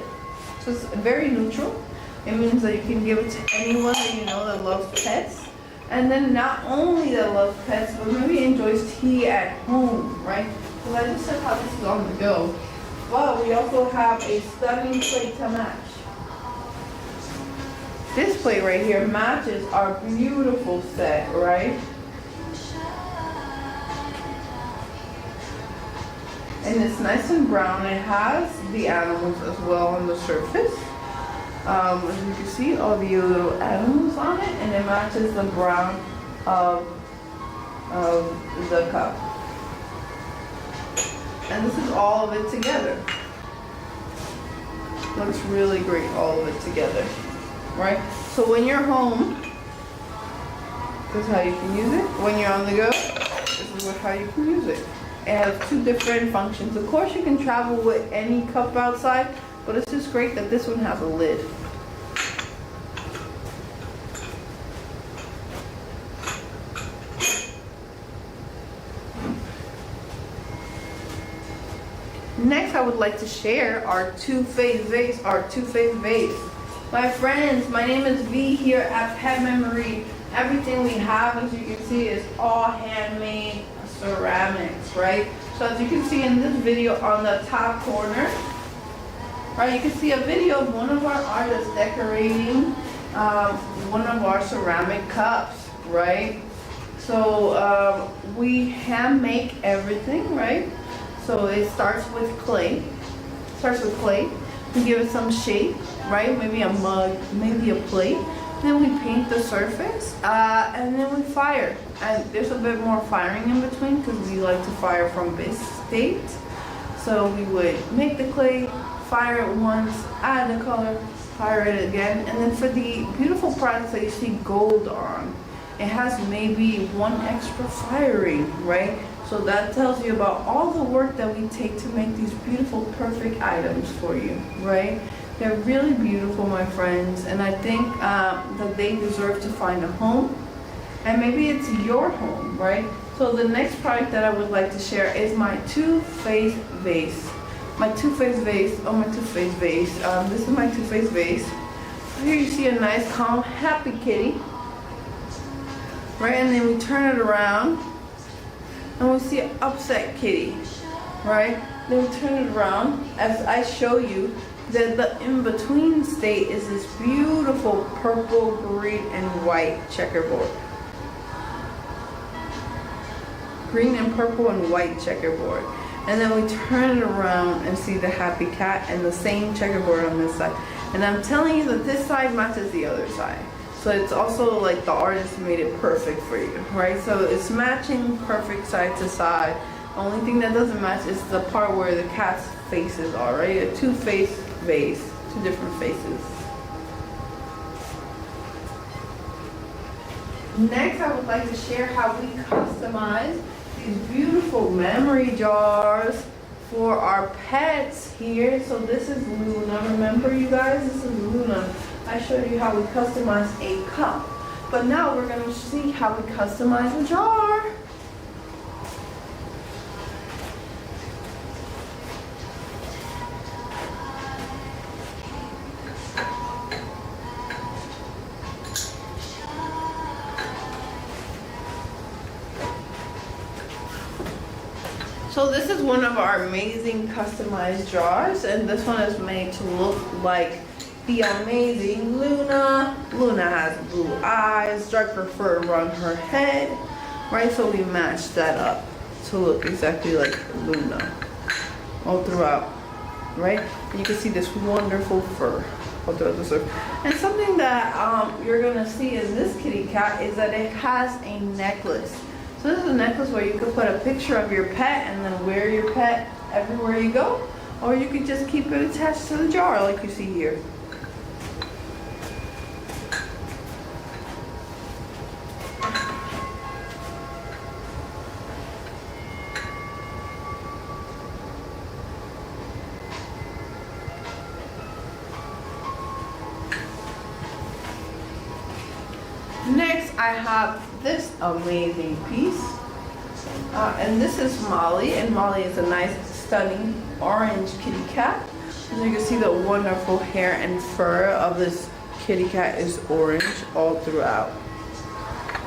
So it's very neutral. It means that you can give it to anyone that you know that loves pets, and then not only that loves pets, but maybe enjoys tea at home, right? Because I just said how this is on the go. But we also have a stunning plate to match. This plate right here matches our beautiful set, right? And it's nice and brown. It has the animals as well on the surface. As you can see, all the little animals on it, and it matches the brown of the cup. And this is all of it together. Looks really great, all of it together, right? So when you're home, this is how you can use it. When you're on the go, this is how you can use it. It has 2 different functions. Of course, you can travel with any cup outside, but it's just great that this one has a lid. Next, I would like to share our two-phase vase, My friends, my name is V here at Pet Memory. Everything we have, as you can see, is all handmade ceramics, right? So as you can see in this video on the top corner, right, you can see a video of one of our artists decorating one of our ceramic cups, right? So we hand make everything, right? So it starts with clay. We give it some shape, right? Maybe a mug, maybe a plate. Then we paint the surface, and then we fire. And there's a bit more firing in between because we like to fire from this state. So we would make the clay, fire it once, add the color, fire it again. And then for the beautiful products that you see gold on, it has maybe 1 extra firing, right? So that tells you about all the work that we take to make these beautiful, perfect items for you, right? They're really beautiful, my friends, and I think that they deserve to find a home, and maybe it's your home, right? So the next product that I would like to share is my two-phase vase. My two-phase vase. This is my two-phase vase. Here you see a nice, calm, happy kitty, right? And then we turn it around, and we see an upset kitty, right? Then we turn it around as I show you that the in-between state is this beautiful purple, green, and white checkerboard. Green and purple and white checkerboard. And then we turn it around and see the happy cat and the same checkerboard on this side. And I'm telling you that this side matches the other side. So it's also like the artist made it perfect for you, right? So it's matching perfect side to side. The only thing that doesn't match is the part where the cat's faces are, right? A two-face vase, 2 different faces. Next, I would like to share how we customize these beautiful memory jars for our pets here. So this is Luna. Remember, you guys, this is Luna. I showed you how we customize a cup, but now we're going to see how we customize a jar. So this is one of our amazing customized jars, and this one is made to look like the amazing Luna. Luna has blue eyes, darker fur around her head, right? So we matched that up to look exactly like Luna all throughout, right? And you can see this wonderful fur all throughout the surface. And something that you're gonna see in this kitty cat is that it has a necklace. So this is a necklace where you could put a picture of your pet and then wear your pet everywhere you go, or you could just keep it attached to the jar like you see here. Next, I have this amazing piece, and this is Molly, and Molly is a nice, stunning orange kitty cat. As you can see, the wonderful hair and fur of this kitty cat is orange all throughout,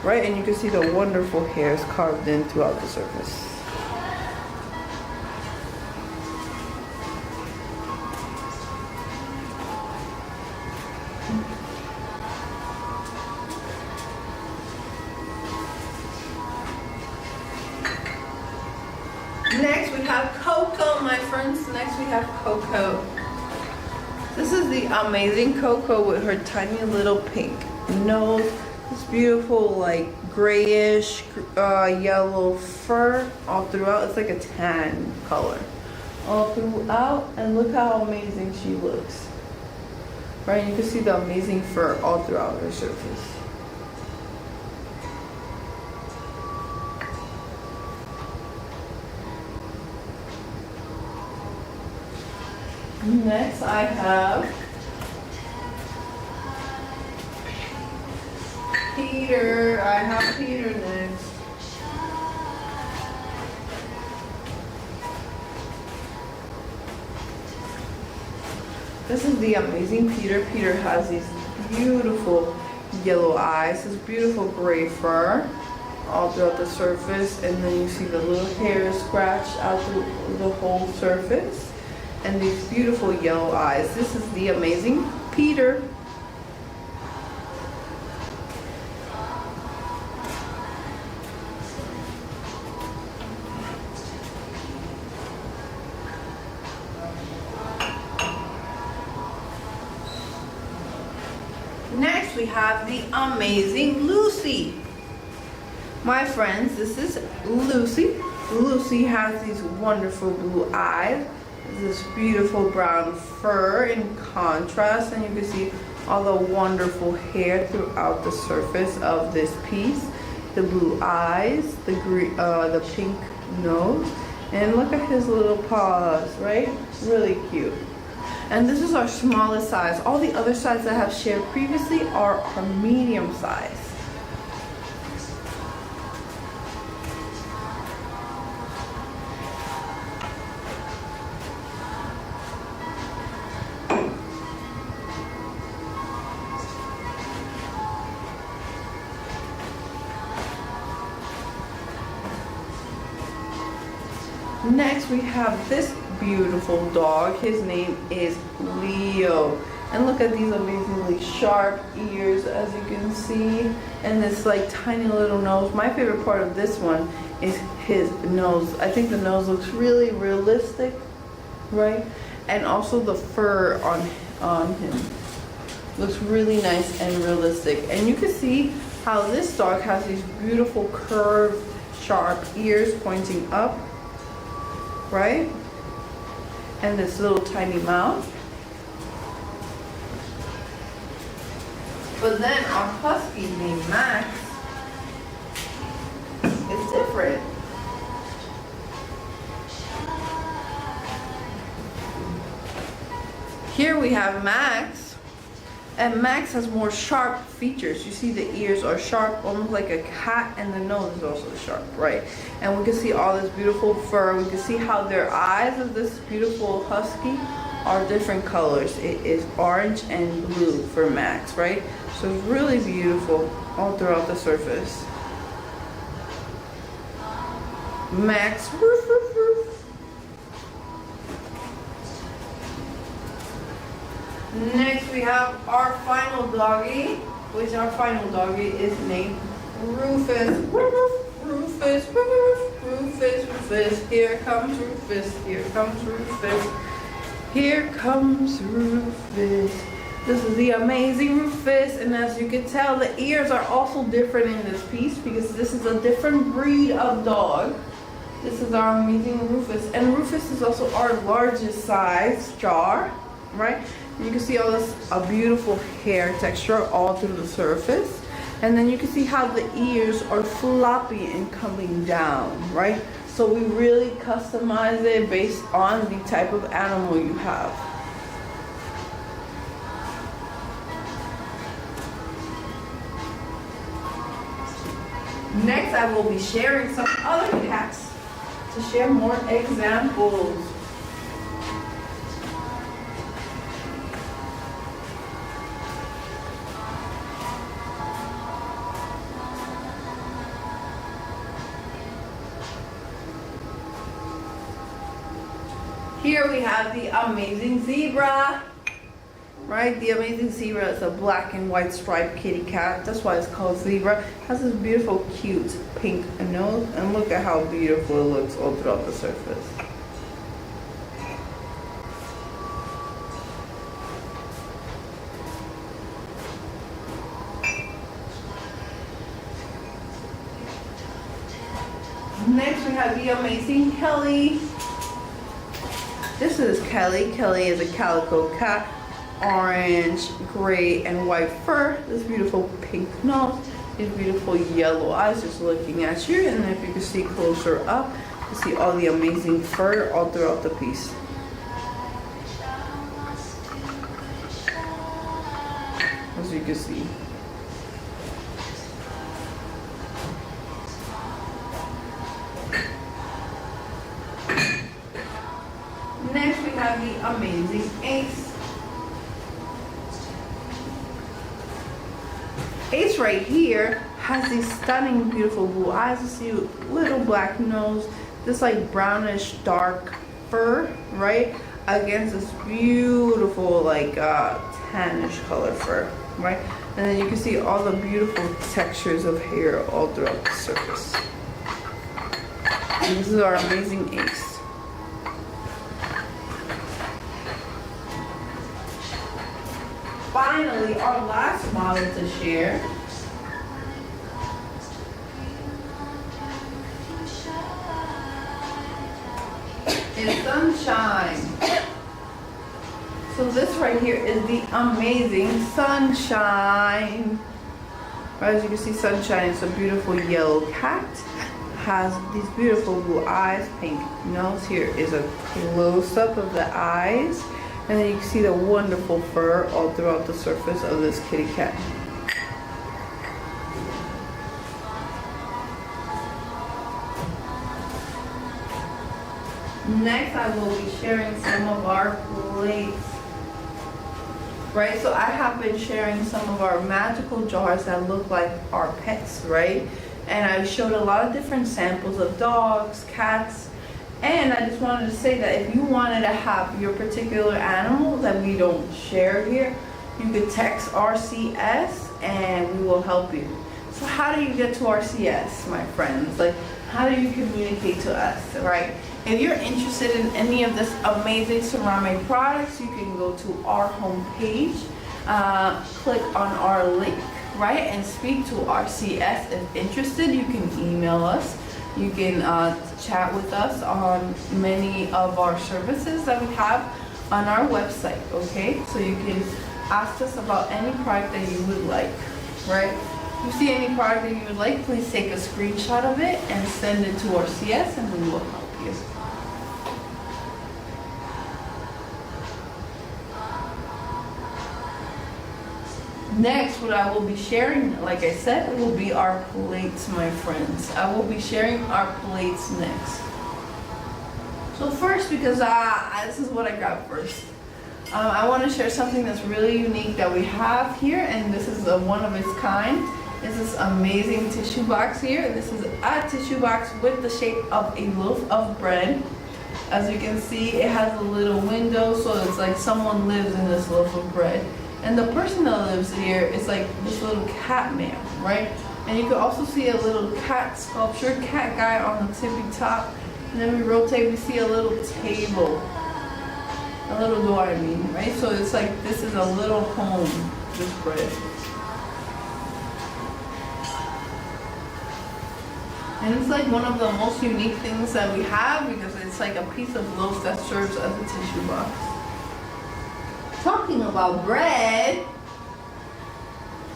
right? And you can see the wonderful hairs carved in throughout the surface. Next we have Coco, my friends. Next we have Coco. This is the amazing Coco with her tiny little pink nose. This beautiful like grayish yellow fur all throughout. It's like a tan color all throughout. And look how amazing she looks. Right, you can see the amazing fur all throughout her surface. Next I have Peter. I have Peter next. This is the amazing Peter. Peter has these beautiful yellow eyes, this beautiful gray fur all throughout the surface, and then you see the little hairs scratched out the whole surface. And these beautiful yellow eyes. This is the amazing Peter. Next we have the amazing Lucy. My friends, this is Lucy. Lucy has these wonderful blue eyes, this beautiful brown fur in contrast, and you can see all the wonderful hair throughout the surface of this piece. The blue eyes, the pink nose, and look at his little paws, right? Really cute. And this is our smallest size. All the other sizes I have shared previously are our medium size. Next we have this beautiful dog. His name is Leo. And look at these amazingly sharp ears, as you can see, and this like tiny little nose. My favorite part of this one is his nose. I think the nose looks really realistic, right? And also the fur on him looks really nice and realistic. And you can see how this dog has these beautiful curved, sharp ears pointing up, right? And this little tiny mouth. But then our husky named Max is different. we have Max. And Max has more sharp features. You see the ears are sharp, almost like a cat, and the nose is also sharp, right? And we can see all this beautiful fur. We can see how their eyes of this beautiful husky are different colors. It is orange and blue for Max, right? So it's really beautiful all throughout the surface. Max, woof, woof, woof. Next we have our final doggy, which our final doggy is named Rufus. Rufus, Rufus, Rufus, Rufus. Here comes Rufus, here comes Rufus. Here comes Rufus. This is the amazing Rufus, and as you can tell, the ears are also different in this piece because this is a different breed of dog. This is our amazing Rufus, and Rufus is also our largest size jar, right? You can see all this beautiful hair texture all through the surface. And then you can see how the ears are floppy and coming down, right? So we really customize it based on the type of animal you have. Next, I will be sharing some other cats to share more examples. Here we have the amazing zebra, right? The amazing zebra is a black and white striped kitty cat. That's why it's called zebra. It has this beautiful, cute pink nose, and look at how beautiful it looks all throughout the surface. Next we have the amazing Kelly. This is Kelly. Kelly is a calico cat, orange, gray, and white fur. This beautiful pink nose, these beautiful yellow eyes just looking at you. And if you can see closer up, you see all the amazing fur all throughout the piece. As you can see. Next we have the amazing Ace. Ace right here has these stunning beautiful blue eyes. You see little black nose, this like brownish dark fur, right? Against this beautiful like tannish color fur, right? And then you can see all the beautiful textures of hair all throughout the surface. And this is our amazing Ace. Finally, our last model to share is Sunshine. So this right here is the amazing Sunshine. As you can see, Sunshine is a beautiful yellow cat. Has these beautiful blue eyes, pink nose. Here is a close-up of the eyes. And then you can see the wonderful fur all throughout the surface of this kitty cat. Next, I will be sharing some of our plates. Right, so I have been sharing some of our magical jars that look like our pets, right? And I showed a lot of different samples of dogs, cats, and I just wanted to say that if you wanted to have your particular animal that we don't share here, you could text RCS and we will help you. So how do you get to RCS, my friends? Like, how do you communicate to us, right? If you're interested in any of this amazing ceramic products, you can go to our homepage, click on our link, right? And speak to RCS. If interested, you can email us. You can chat with us on many of our services that we have on our website, okay? So you can ask us about any product that you would like, right? If you see any product that you would like, please take a screenshot of it and send it to RCS and we will help you. Next, what I will be sharing, like I said, will be our plates, my friends. I will be sharing our plates next. So first, because this is what I got first. I want to share something that's really unique that we have here, and this is a one of its kind. This is amazing tissue box here. This is a tissue box with the shape of a loaf of bread. As you can see, it has a little window, so it's like someone lives in this loaf of bread. And the person that lives here is like this little cat man, right? And you can also see a little cat sculpture, cat guy on the tippy top. And then we rotate, we see a little table. A little door, I mean, right? So it's like this is a little home, this bread. And it's like one of the most unique things that we have because it's like a piece of loaf that serves as a tissue box. Talking about bread,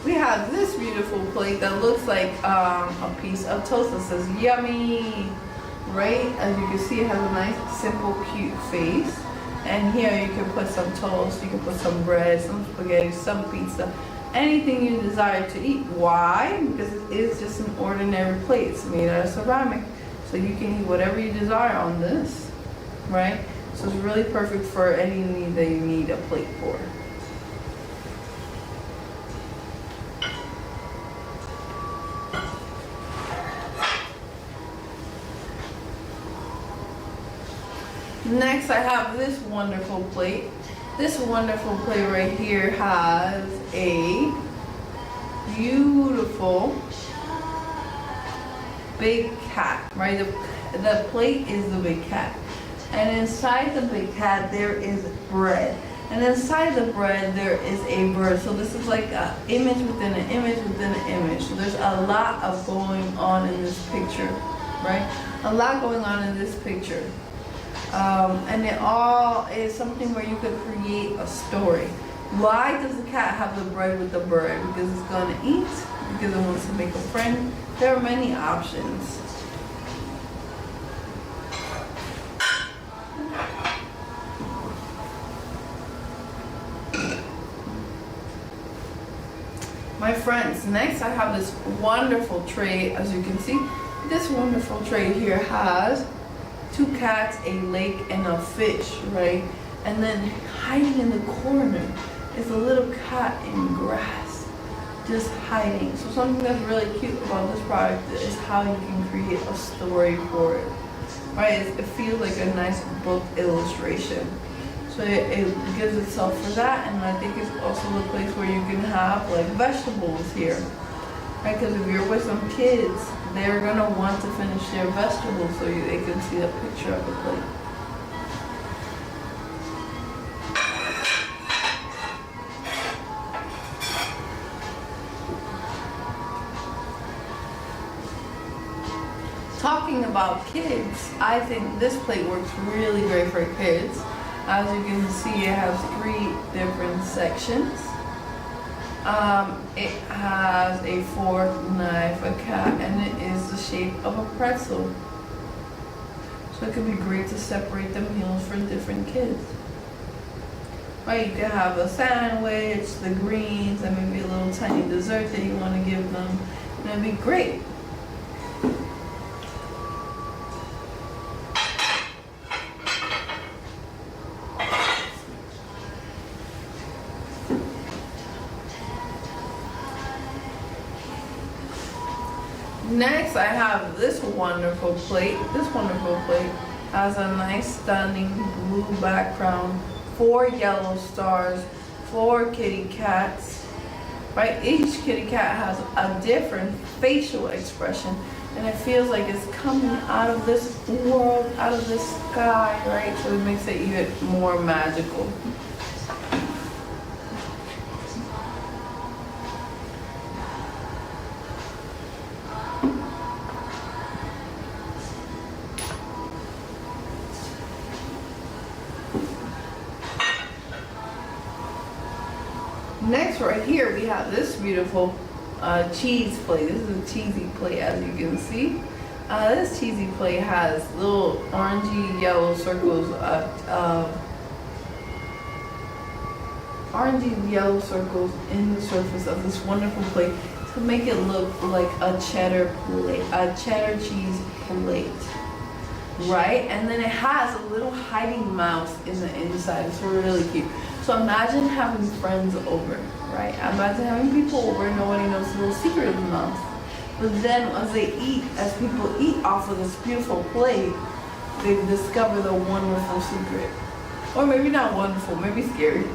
we have this beautiful plate that looks like a piece of toast that says yummy, right? As you can see, it has a nice, simple, cute face. And here you can put some toast, you can put some bread, some spaghetti, some pizza, anything you desire to eat. Why? Because it is just an ordinary plate. It's made out of ceramic. So you can eat whatever you desire on this, right? So it's really perfect for any need that you need a plate for. Next, I have this wonderful plate. This wonderful plate right here has a beautiful big cat, right? The plate is the big cat. And inside the big cat, there is bread. And inside the bread, there is a bird. So this is like an image within an image within an image. So there's a lot of going on in this picture, right? A lot going on in this picture. And it all is something where you could create a story. Why does the cat have the bread with the bird? Because it's going to eat? Because it wants to make a friend? There are many options. My friends, next I have this wonderful tray. As you can see, this wonderful tray here has two cats, a lake, and a fish, right? And then hiding in the corner is a little cat in grass, just hiding. So something that's really cute about this product is how you can create a story for it, right? It feels like a nice book illustration. So it gives itself for that, and I think it's also the place where you can have like vegetables here, right? Because if you're with some kids, they're gonna want to finish their vegetables so they can see the picture of the plate. Talking about kids, I think this plate works really great for kids. As you can see, it has 3 different sections. It has a fork, knife, a cat, and it is the shape of a pretzel. So it could be great to separate the meals for different kids. Right, you could have a sandwich, the greens, and maybe a little tiny dessert that you want to give them. And it'd be great. Next, I have this wonderful plate. This wonderful plate has a nice, stunning blue background, 4 yellow stars, 4 kitty cats. Right? Each kitty cat has a different facial expression, and it feels like it's coming out of this world, out of this sky, right? So it makes it even more magical. Next, right here, we have this beautiful cheese plate. This is a cheesy plate, as you can see. This cheesy plate has little orangey yellow circles orangey yellow circles in the surface of this wonderful plate to make it look like a cheddar plate, a cheddar cheese plate, right? And then it has a little hiding mouse in the inside. It's really cute. So imagine having friends over, right? Imagine having people over and nobody knows the little secret of the mouse. But then as people eat off of this beautiful plate, they discover the wonderful secret. Or maybe not wonderful, maybe scary.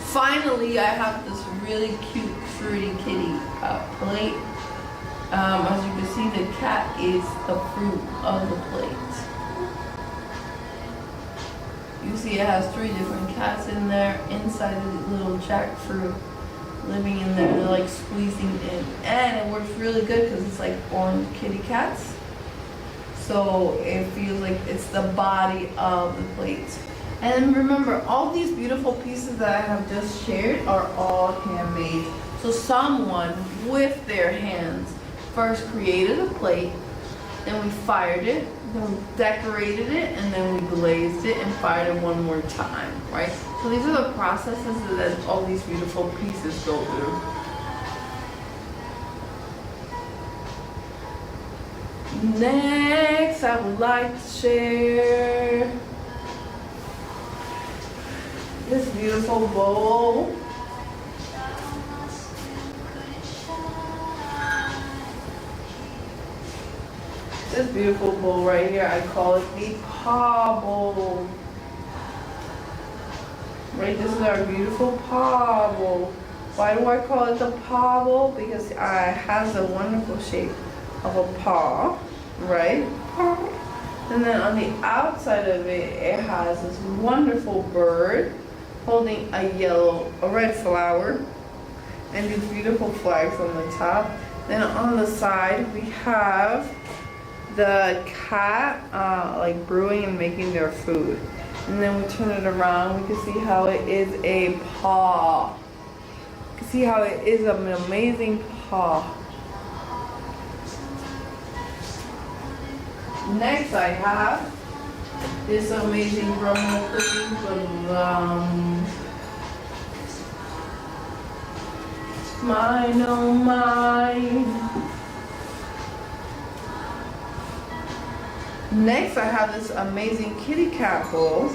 Finally, I have this really cute fruity kitty plate. As you can see, the cat is the fruit of the plate. You see it has 3 different cats in there inside the little jackfruit living in there. They're like squeezing in. And it works really good because it's like orange kitty cats. So it feels like it's the body of the plate. And remember, all these beautiful pieces that I have just shared are all handmade. So someone with their hands first created a plate, then we fired it, then we decorated it, and then we glazed it and fired it one more time, right? So these are the processes that all these beautiful pieces go through. Next, I would like to share this beautiful bowl. This beautiful bowl right here, I call it the paw bowl. Right, this is our beautiful paw bowl. Why do I call it the paw bowl? Because it has a wonderful shape of a paw, right? And then on the outside of it, it has this wonderful bird holding a red flower, and these beautiful flags on the top. Then on the side, we have the cat like brewing and making their food. And then we turn it around, we can see how it is a paw. You can see how it is an amazing paw. Next I have this amazing granola cookie from mine, oh mine. Next I have this amazing kitty cat bowl.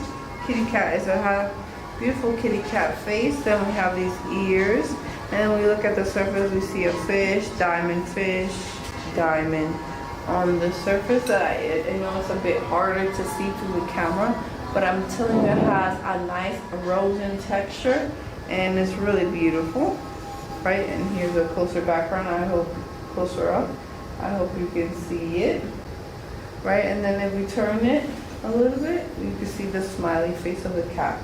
Kitty cat is a beautiful kitty cat face. Then we have these ears. And then we look at the surface, we see a fish, diamond. On the surface, I know it's a bit harder to see through the camera, but I'm telling you it has a nice erosion texture and it's really beautiful, right? And here's a closer background, closer up. I hope you can see it, right? And then if we turn it a little bit, you can see the smiley face of the cat.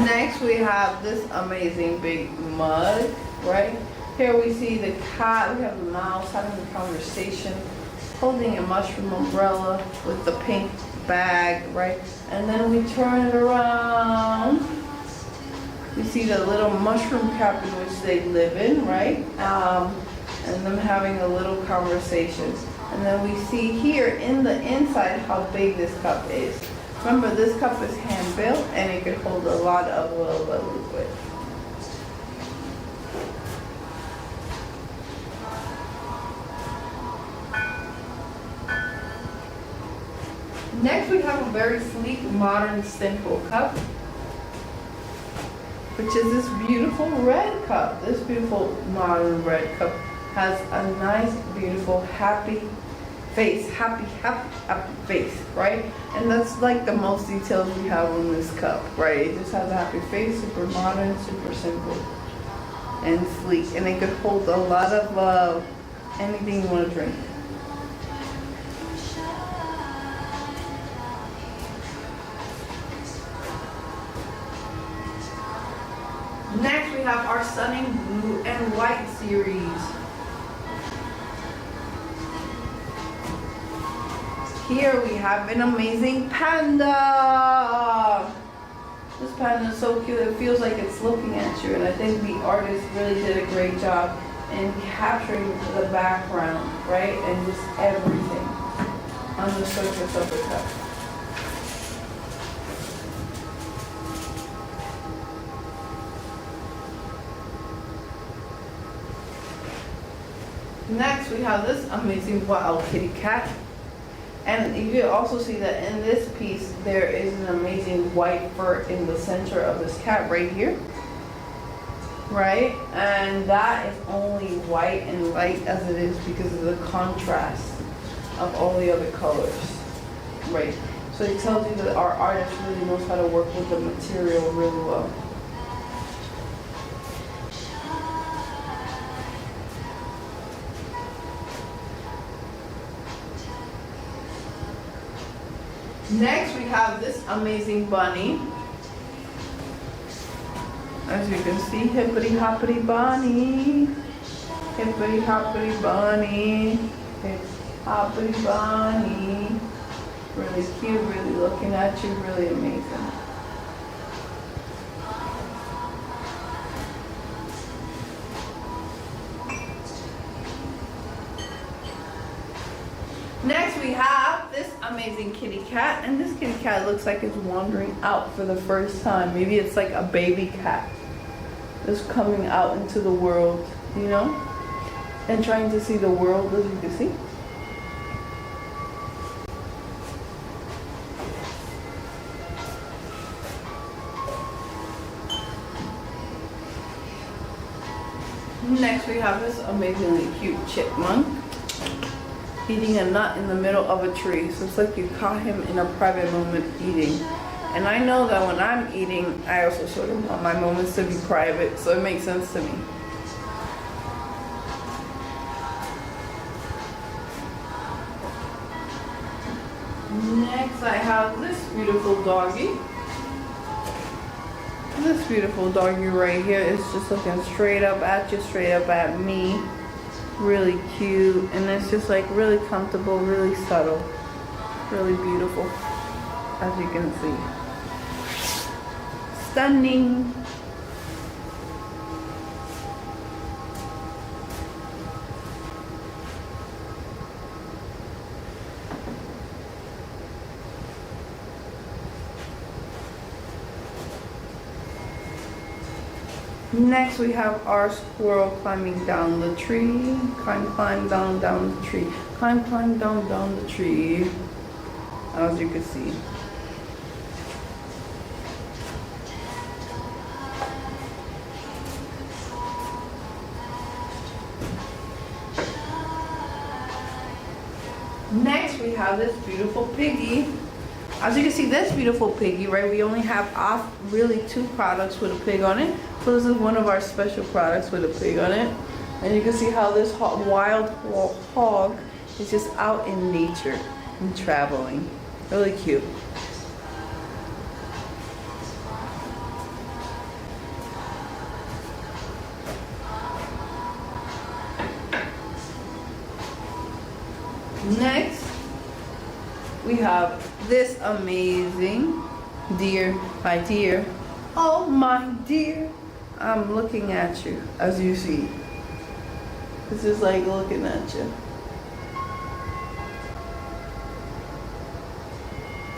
Next we have this amazing big mug, right? Here we see the cat, we have the mouse having a conversation, holding a mushroom umbrella with the pink bag, right? And then we turn it around. We see the little mushroom cap in which they live in, right? And them having a little conversation. And then we see here in the inside how big this cup is. Remember, this cup is hand built and it could hold a lot of liquid. Next we have a very sleek, modern, simple cup, which is this beautiful red cup. This beautiful modern red cup has a nice, beautiful, happy face, happy face, right? And that's like the most details we have on this cup, right? It just has a happy face, super modern, super simple, and sleek. And it could hold a lot of anything you want to drink. our stunning blue and white series. Here we have an amazing panda. This panda is so cute, it feels like it's looking at you, and I think the artist really did a great job in capturing the background, right? And just everything on the surface of the cup. Next, we have this amazing wild kitty cat. And you can also see that in this piece, there is an amazing white fur in the center of this cat right here. Right? And that is only white and light as it is because of the contrast of all the other colors. Right? So it tells you that our artist really knows how to work with the material really well. Next, we have this amazing bunny. As you can see, hippity hoppity bunny. Hippity hoppity bunny. Hippity hoppity bunny. Really cute, really looking at you, really amazing. Next we have this amazing kitty cat, and this kitty cat looks like it's wandering out for the first time. Maybe it's like a baby cat that's coming out into the world, you know, and trying to see the world, as you can see. Next we have this amazingly cute chipmunk eating a nut in the middle of a tree. So it's like you caught him in a private moment eating. And I know that when I'm eating, I also sort of want my moments to be private, so it makes sense to me. Next I have this beautiful doggy. This beautiful doggy right here is just looking straight up at you, straight up at me. Really cute, and it's just like really comfortable, really subtle, really beautiful, as you can see. Stunning. Next we have our squirrel climbing down the tree. Climb down the tree. Climb down the tree. As you can see. Next we have this beautiful piggy. As you can see, this beautiful piggy, right, we only have really 2 products with a pig on it. So this is one of our special products with a pig on it. And you can see how this wild hog is just out in nature and traveling. Really cute. Next, we have this amazing deer. My dear. Oh my dear. I'm looking at you, as you see. This is like looking at you.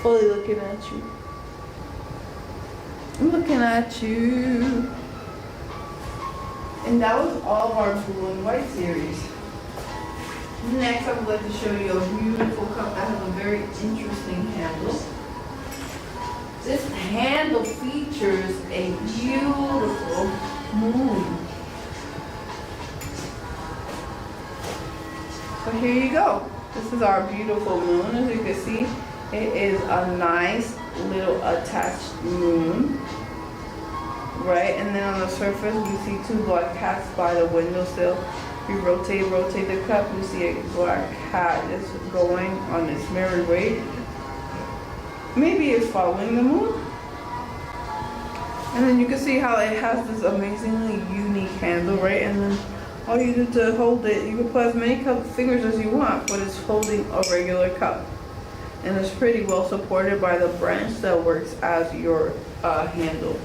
Fully looking at you. I'm looking at you. And that was all of our blue and white series. Next, I would like to show you a beautiful cup that has a very interesting handle. This handle features a beautiful moon. So here you go. This is our beautiful moon. As you can see, it is a nice little attached moon. Right, and then on the surface, you see 2 black cats by the windowsill. You rotate the cup, you see a black cat is going on its merry way. Maybe it's following the moon. And then you can see how it has this amazingly unique handle, right? And then all you do to hold it, you can put as many fingers as you want, but it's holding a regular cup. And it's pretty well supported by the branch that works as your handle.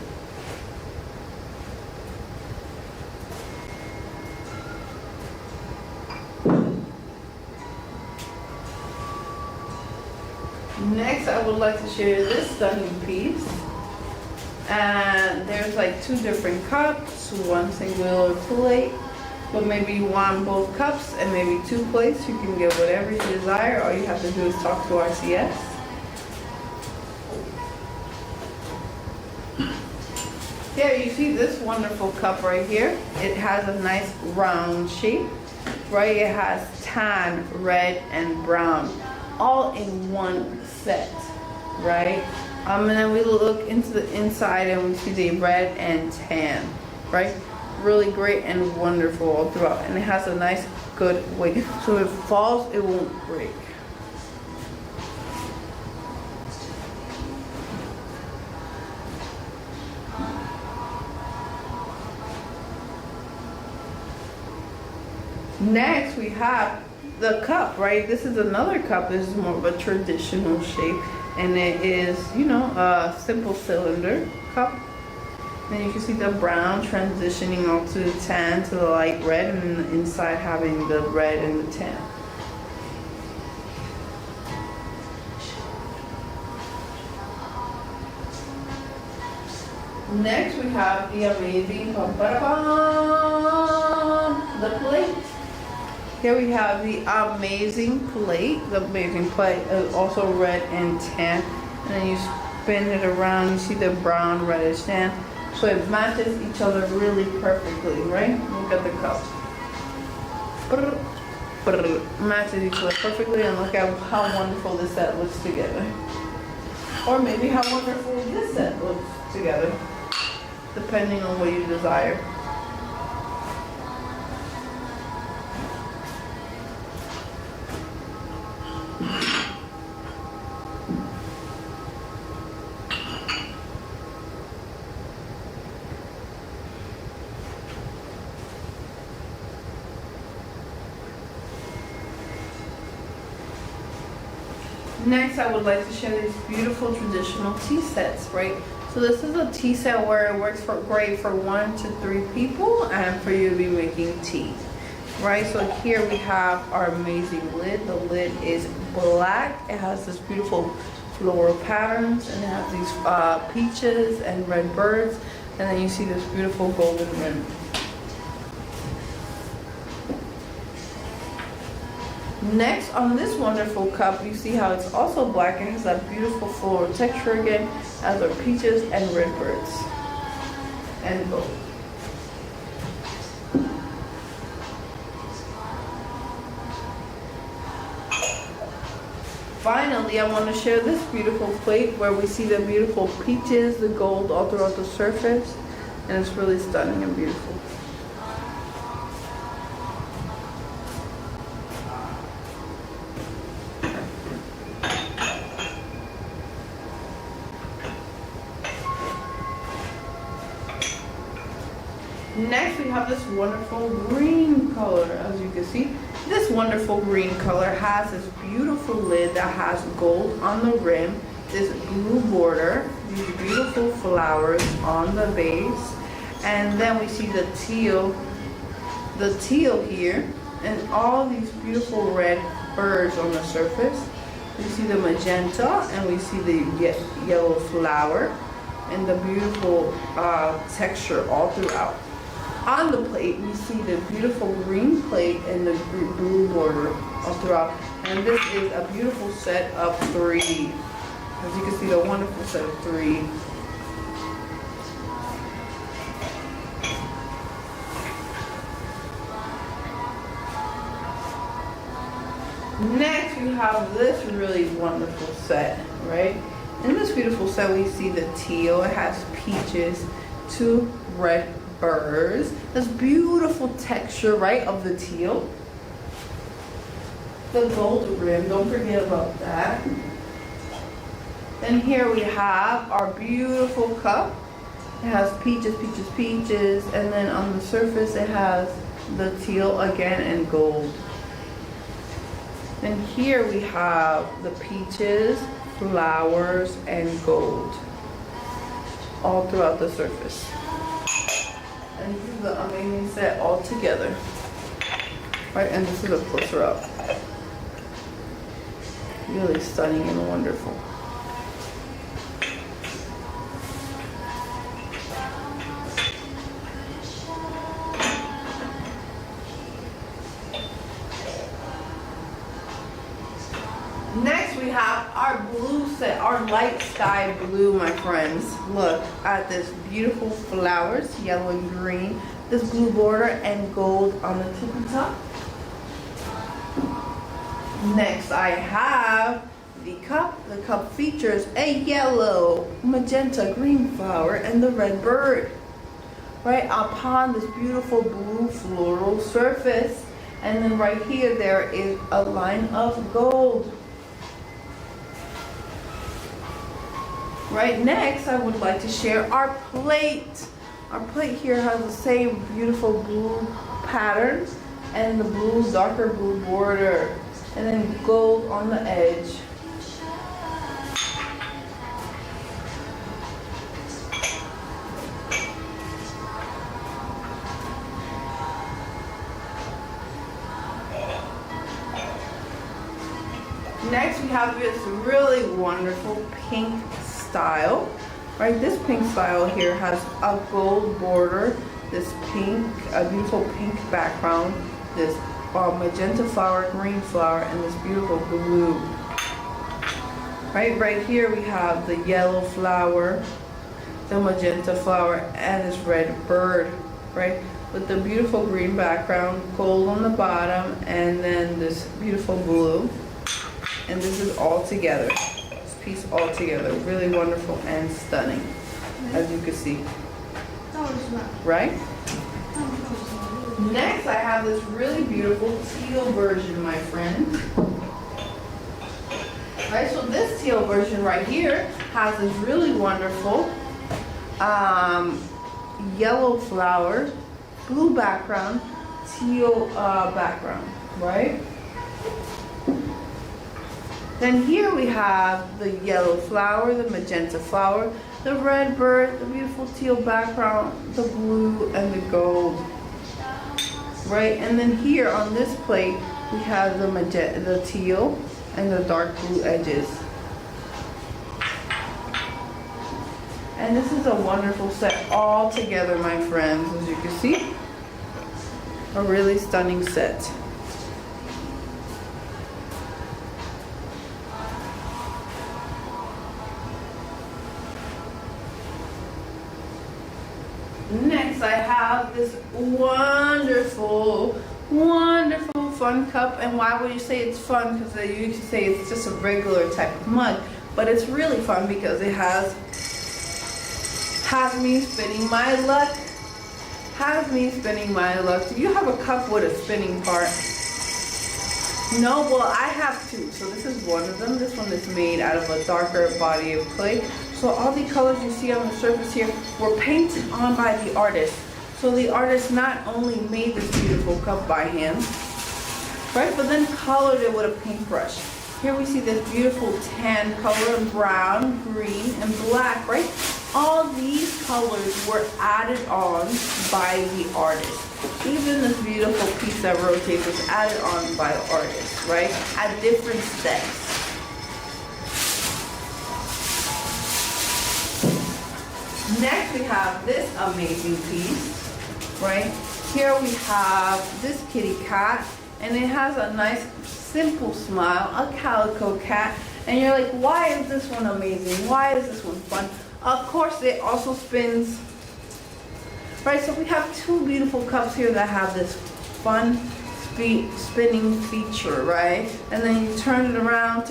Next, I would like to share this stunning piece. And there's like two different cups, one singular plate, but maybe you want both cups and maybe two plates. You can get whatever you desire. All you have to do is talk to RCS. Here you see this wonderful cup right here. It has a nice round shape, right? It has tan, red, and brown, all in one set, right? And then we look into the inside and we see the red and tan, right? Really great and wonderful all throughout. And it has a nice, good weight. So if it falls, it won't break. Next, we have the cup, right? This is another cup. This is more of a traditional shape. And it is, you know, a simple cylinder cup. And you can see the brown transitioning off to the tan to the light red, and the inside having the red and the tan. Next we have the amazing the plate. Here we have the amazing plate. The amazing plate is also red and tan. And then you spin it around, you see the brown, reddish tan. So it matches each other really perfectly, right? Look at the cup. Matches each other perfectly, and look at how wonderful this set looks together. Or maybe how wonderful this set looks together, depending on what you desire. Next, I would like to share these beautiful traditional tea sets, right? So this is a tea set where it works great for 1 to 3 people and for you to be making tea, right? So here we have our amazing lid. The lid is black. It has this beautiful floral patterns, and it has these peaches and red birds, and then you see this beautiful golden rim. Next, on this wonderful cup, you see how it's also black and has that beautiful floral texture again, as are peaches and red birds and gold. Finally, I want to share this beautiful plate where we see the beautiful peaches, the gold all throughout the surface, and it's really stunning and beautiful. Next, we have this wonderful green color. As you can see, this wonderful green color has this beautiful lid that has gold on the rim, this blue border, these beautiful flowers on the base, and then we see the teal here, and all these beautiful red birds on the surface. We see the magenta, and we see the yellow flower, and the beautiful texture all throughout. On the plate, we see the beautiful green plate and the blue border all throughout. And this is a beautiful set of 3. As you can see, the wonderful set of 3. Next, we have this really wonderful set, right? In this beautiful set, we see the teal. It has peaches, 2 red birds, this beautiful texture, right, of the teal, the gold rim, don't forget about that. Then here we have our beautiful cup, It has peaches, peaches, peaches, and then on the surface it has the teal again and gold. And here we have the peaches, flowers, and gold all throughout the surface. And this is the amazing set all together. Right, and this is a closer up. Really stunning and wonderful. Next we have our blue set, our light sky blue, my friends. Look at this beautiful flowers, yellow and green, this blue border and gold on the tippy top. Next I have the cup. The cup features a yellow, magenta, green flower and the red bird. Right upon this beautiful blue floral surface. And then right here there is a line of gold. Right next, I would like to share our plate. Our plate here has the same beautiful blue pattern and the blue, darker blue border, and then gold on the edge. Next, we have this really wonderful pink style. Right, this pink style here has a gold border, this pink, a beautiful pink background, this magenta flower, green flower, and this beautiful blue. Right here we have the yellow flower, the magenta flower, and this red bird. Right, with the beautiful green background, gold on the bottom, and then this beautiful blue. And this is all together. Piece all together, really wonderful and stunning, as you can see. Right? Next, I have this really beautiful teal version, my friend. Right, so this teal version right here has this really wonderful yellow flower, blue background, teal background, right? Then here we have the yellow flower, the magenta flower, the red bird, the beautiful teal background, the blue, and the gold. Right, and then here on this plate we have the teal and the dark blue edges. And this is a wonderful set all together, my friends, as you can see. A really stunning set. Next, I have this wonderful, wonderful fun cup. And why would you say it's fun? Because they used to say it's just a regular type of mug. But it's really fun because it has me spinning my luck. Has me spinning my luck. Do you have a cup with a spinning part? No, well I have two. So this is one of them. This one is made out of a darker body of clay. So all the colors you see on the surface here were painted on by the artist. So the artist not only made this beautiful cup by hand, right, but then colored it with a paintbrush. Here we see this beautiful tan color, brown, green, and black, right? All these colors were added on by the artist. Even this beautiful piece that rotates was added on by the artist, right? At different steps. Next we have this amazing piece, right? Here we have this kitty cat, and it has a nice simple smile, a calico cat, and you're like, why is this one amazing? Why is this one fun? Of course, it also spins. Right, so we have two beautiful cups here that have this fun spinning feature, right? And then you turn it around,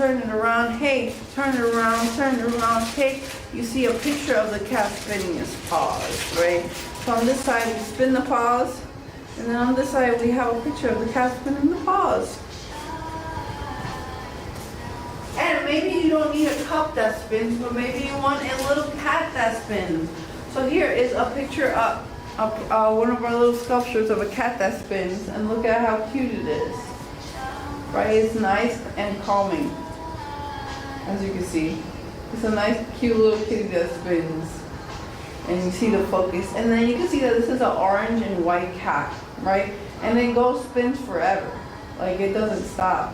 hey, turn it around, hey. You see a picture of the cat spinning his paws, right? So on this side, we spin the paws, and then on this side, we have a picture of the cat spinning the paws. And maybe you don't need a cup that spins, but maybe you want a little cat that spins. So here is a picture of one of our little sculptures of a cat that spins, and look at how cute it is. Right? It's nice and calming, as you can see. It's a nice, cute little kitty that spins. And you see the focus. And then you can see that this is an orange and white cat, right? And it spins forever. Like, it doesn't stop.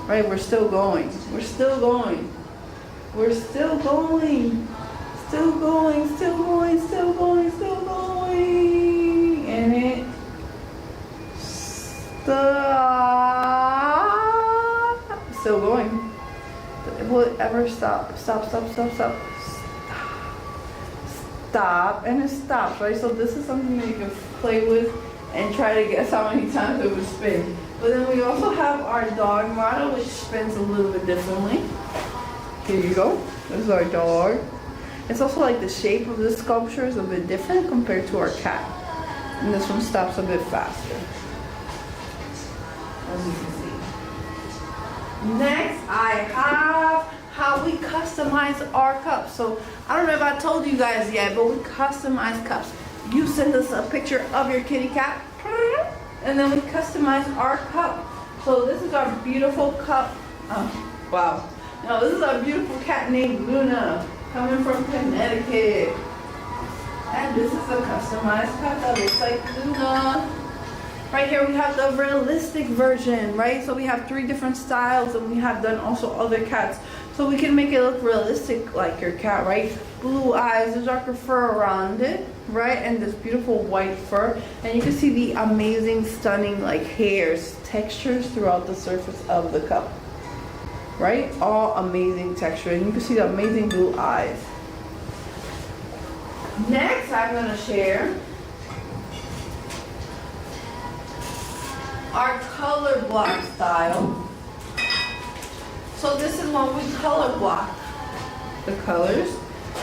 Right? We're still going. We're still going. We're still going. Still going, still going, still going, still going. And it stop. Still going. Will it ever stop? Stop, stop, stop, stop. Stop, and it stops, right? So this is something that you can play with and try to guess how many times it would spin. But then we also have our dog model, which spins a little bit differently. Here you go. This is our dog. It's also like the shape of this sculpture is a bit different compared to our cat. And this one stops a bit faster, as you can see. Next, I have how we customize our cups. So I don't know if I told you guys yet, but we customize cups. You send us a picture of your kitty cat, and then we customize our cup. So this is our beautiful cup. Oh, wow. No, this is our beautiful cat named Luna, coming from Connecticut. And this is a customized cup that looks like Luna. Right here we have the realistic version, right? So we have 3 different styles, and we have done also other cats. So we can make it look realistic like your cat, right? Blue eyes, the darker fur around it, right? And this beautiful white fur. And you can see the amazing, stunning like hairs, textures throughout the surface of the cup. Right? All amazing texture. And you can see the amazing blue eyes. Next, I'm going to share our color block style. So this is when we color block the colors.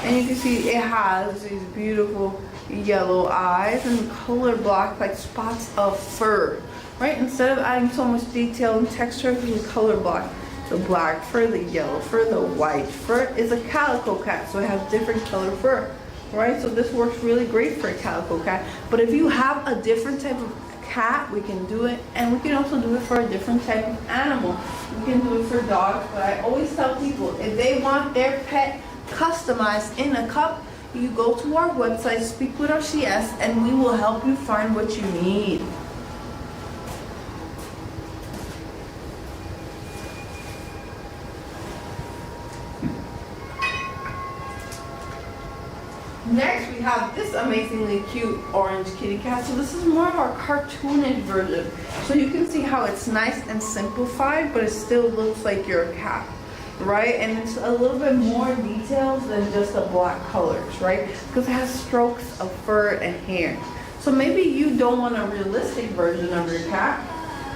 And you can see it has these beautiful yellow eyes and color block like spots of fur. Right? Instead of adding so much detail and texture, we color block. The black fur, the yellow fur, the white fur is a calico cat, so it has different color fur, right? So this works really great for a calico cat. But if you have a different type of cat, we can do it, and we can also do it for a different type of animal. We can do it for dogs, but I always tell people, if they want their pet customized in a cup, you go to our website, speak with our CS, and we will help you find what you need. Next, we have this amazingly cute orange kitty cat. So this is more of our cartoonish version. So you can see how it's nice and simplified, but it still looks like your cat, right? And it's a little bit more details than just the black colors, right? Because it has strokes of fur and hair. So maybe you don't want a realistic version of your cat,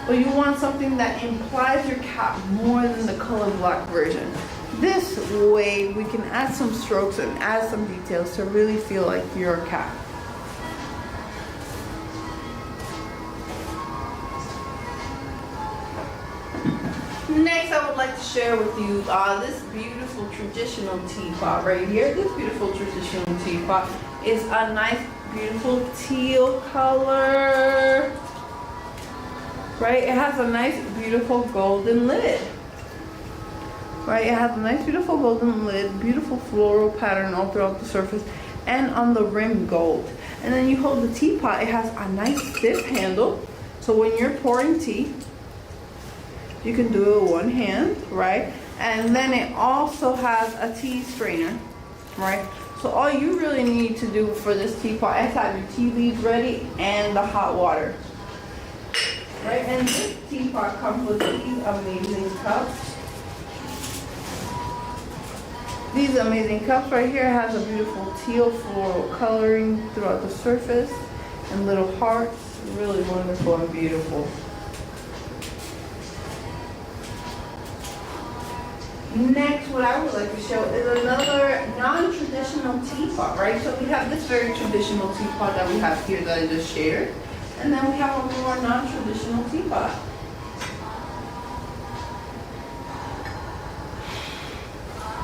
but you want something that implies your cat more than the color black version. This way we can add some strokes and add some details to really feel like your cat. Next, I would like to share with you this beautiful traditional teapot right here. This beautiful traditional teapot is a nice, beautiful teal color. Right? It has a nice, beautiful golden lid. Right? It has a nice, beautiful golden lid, beautiful floral pattern all throughout the surface, and on the rim gold. And then you hold the teapot. It has a nice stiff handle, so when you're pouring tea, you can do it with one hand, right? And then it also has a tea strainer, right? So all you really need to do for this teapot is have your tea leaves ready and the hot water, right? And this teapot comes with these amazing cups. These amazing cups right here has a beautiful teal floral coloring throughout the surface and little hearts. Really wonderful and beautiful. Next, what I would like to show is another non-traditional teapot, right? So we have this very traditional teapot that we have here that I just shared. And then we have a more non-traditional teapot.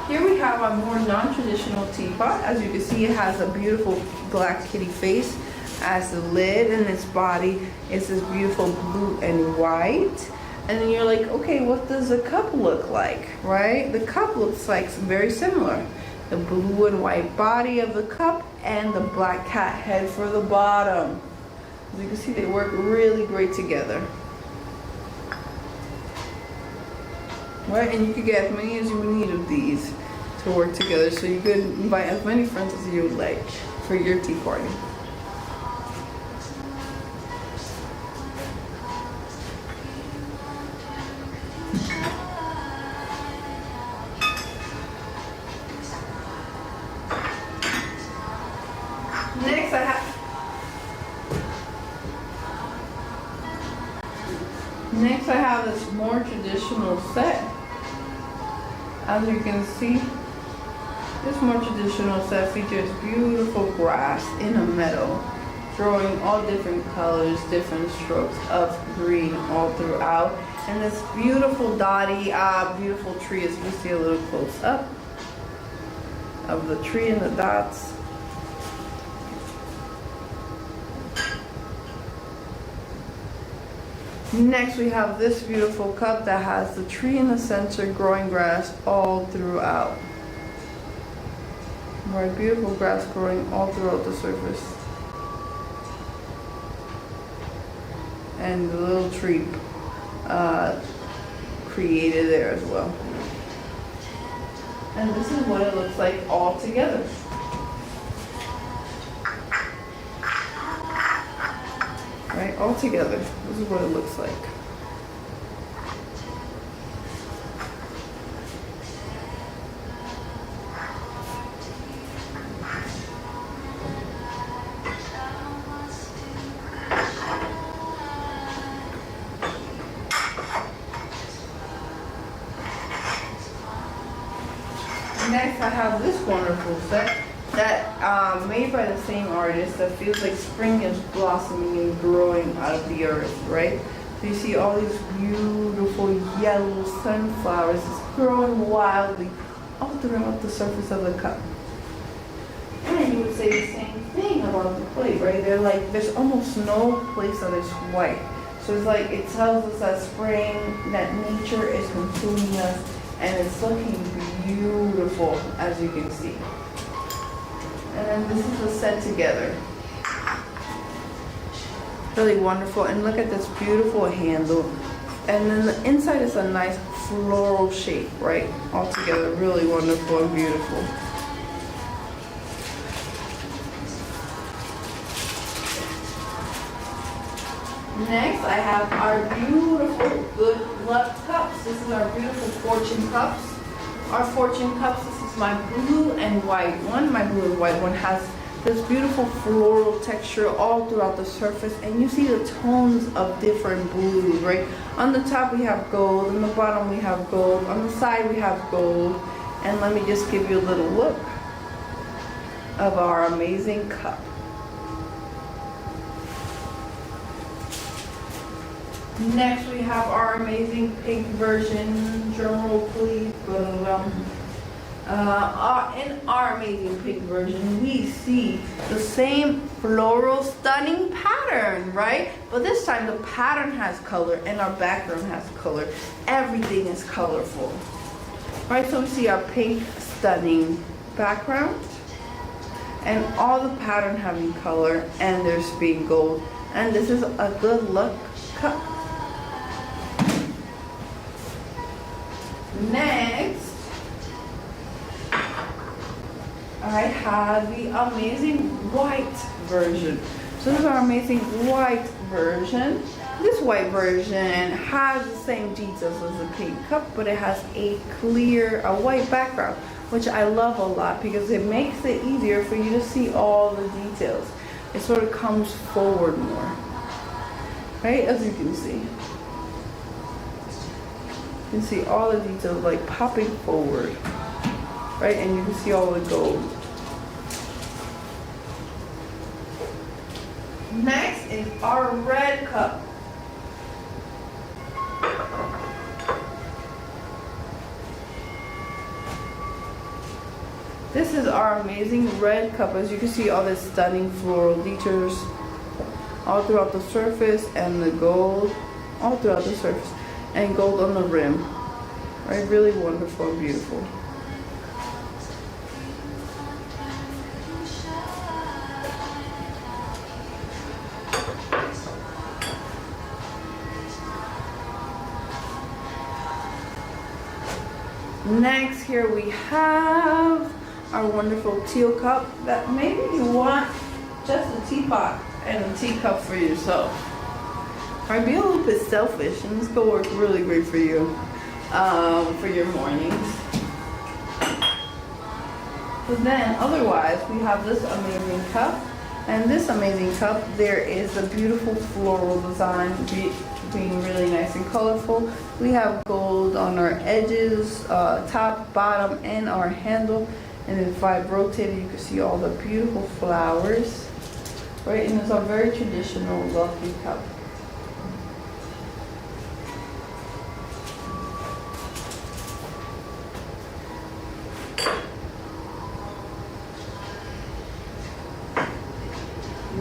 Here we we have a more non-traditional teapot. As you can see, it has a beautiful black kitty face as the lid, and its body is this beautiful blue and white. And then you're like, okay, what does the cup look like, right? The cup looks like very similar. The blue and white body of the cup and the black cat head for the bottom. As you can see, they work really great together. Right, and you could get as many as you need of these to work together, so you could invite as many friends as you would like for your tea party. Next I have this more traditional set. As you can see, this more traditional set features beautiful grass in a meadow, growing all different colors, different strokes of green all throughout. And this beautiful dotty, beautiful tree, as you can see a little close up of the tree and the dots. Next we have this beautiful cup that has the tree in the center, growing grass all throughout. Right, beautiful grass growing all throughout the surface. And the little tree created there as well. And this is what it looks like all together. Right, all together. This is what it looks like. Next, I have this wonderful set that made by the same artist that feels like spring is blossoming and growing out of the earth, right? So you see all these beautiful yellow sunflowers just growing wildly all throughout the surface of the cup. And you would say the same thing about the plate, right? They're like, there's almost no place that is white. So it's like, it tells us that spring, that nature is consuming us, and it's looking beautiful, as you can see. And then this is the set together. Really wonderful. And look at this beautiful handle. And then the inside is a nice floral shape, right? All together, really wonderful and beautiful. Next, I have our beautiful good luck cups. This is our beautiful fortune cups. Our fortune cups, this is my blue and white one. My blue and white one has this beautiful floral texture all throughout the surface, and you see the tones of different blues, right? On the top we have gold, on the bottom we have gold, on the side we have gold. And let me just give you a little look of our amazing cup. Next we have our amazing pink version. Drum roll please. In our amazing pink version, we see the same floral stunning pattern, right? But this time the pattern has color and our background has color. Everything is colorful. Right, so we see our pink stunning background and all the pattern having color, and there's being gold. And this is a good luck cup. Next, I have the amazing white version. So this is our amazing white version. This white version has the same details as the pink cup, but it has a white background, which I love a lot because it makes it easier for you to see all the details. It sort of comes forward more, right? As you can see. You can see all the details like popping forward, right? And you can see all the gold. Next is our red cup. is our amazing red cup. As you can see, all this stunning floral details all throughout the surface, and the gold all throughout the surface, and gold on the rim. Right, really wonderful and beautiful. Next, here we have our wonderful teal cup that maybe you want just a teapot and a teacup for yourself. Or be a little bit selfish, and this could work really great for you for your mornings. But then otherwise, we have this amazing cup. And this amazing cup, there is a beautiful floral design being really nice and colorful. We have gold on our edges, top, bottom, and our handle. And if I rotate it, you can see all the beautiful flowers. Right, and it's a very traditional, lovely cup.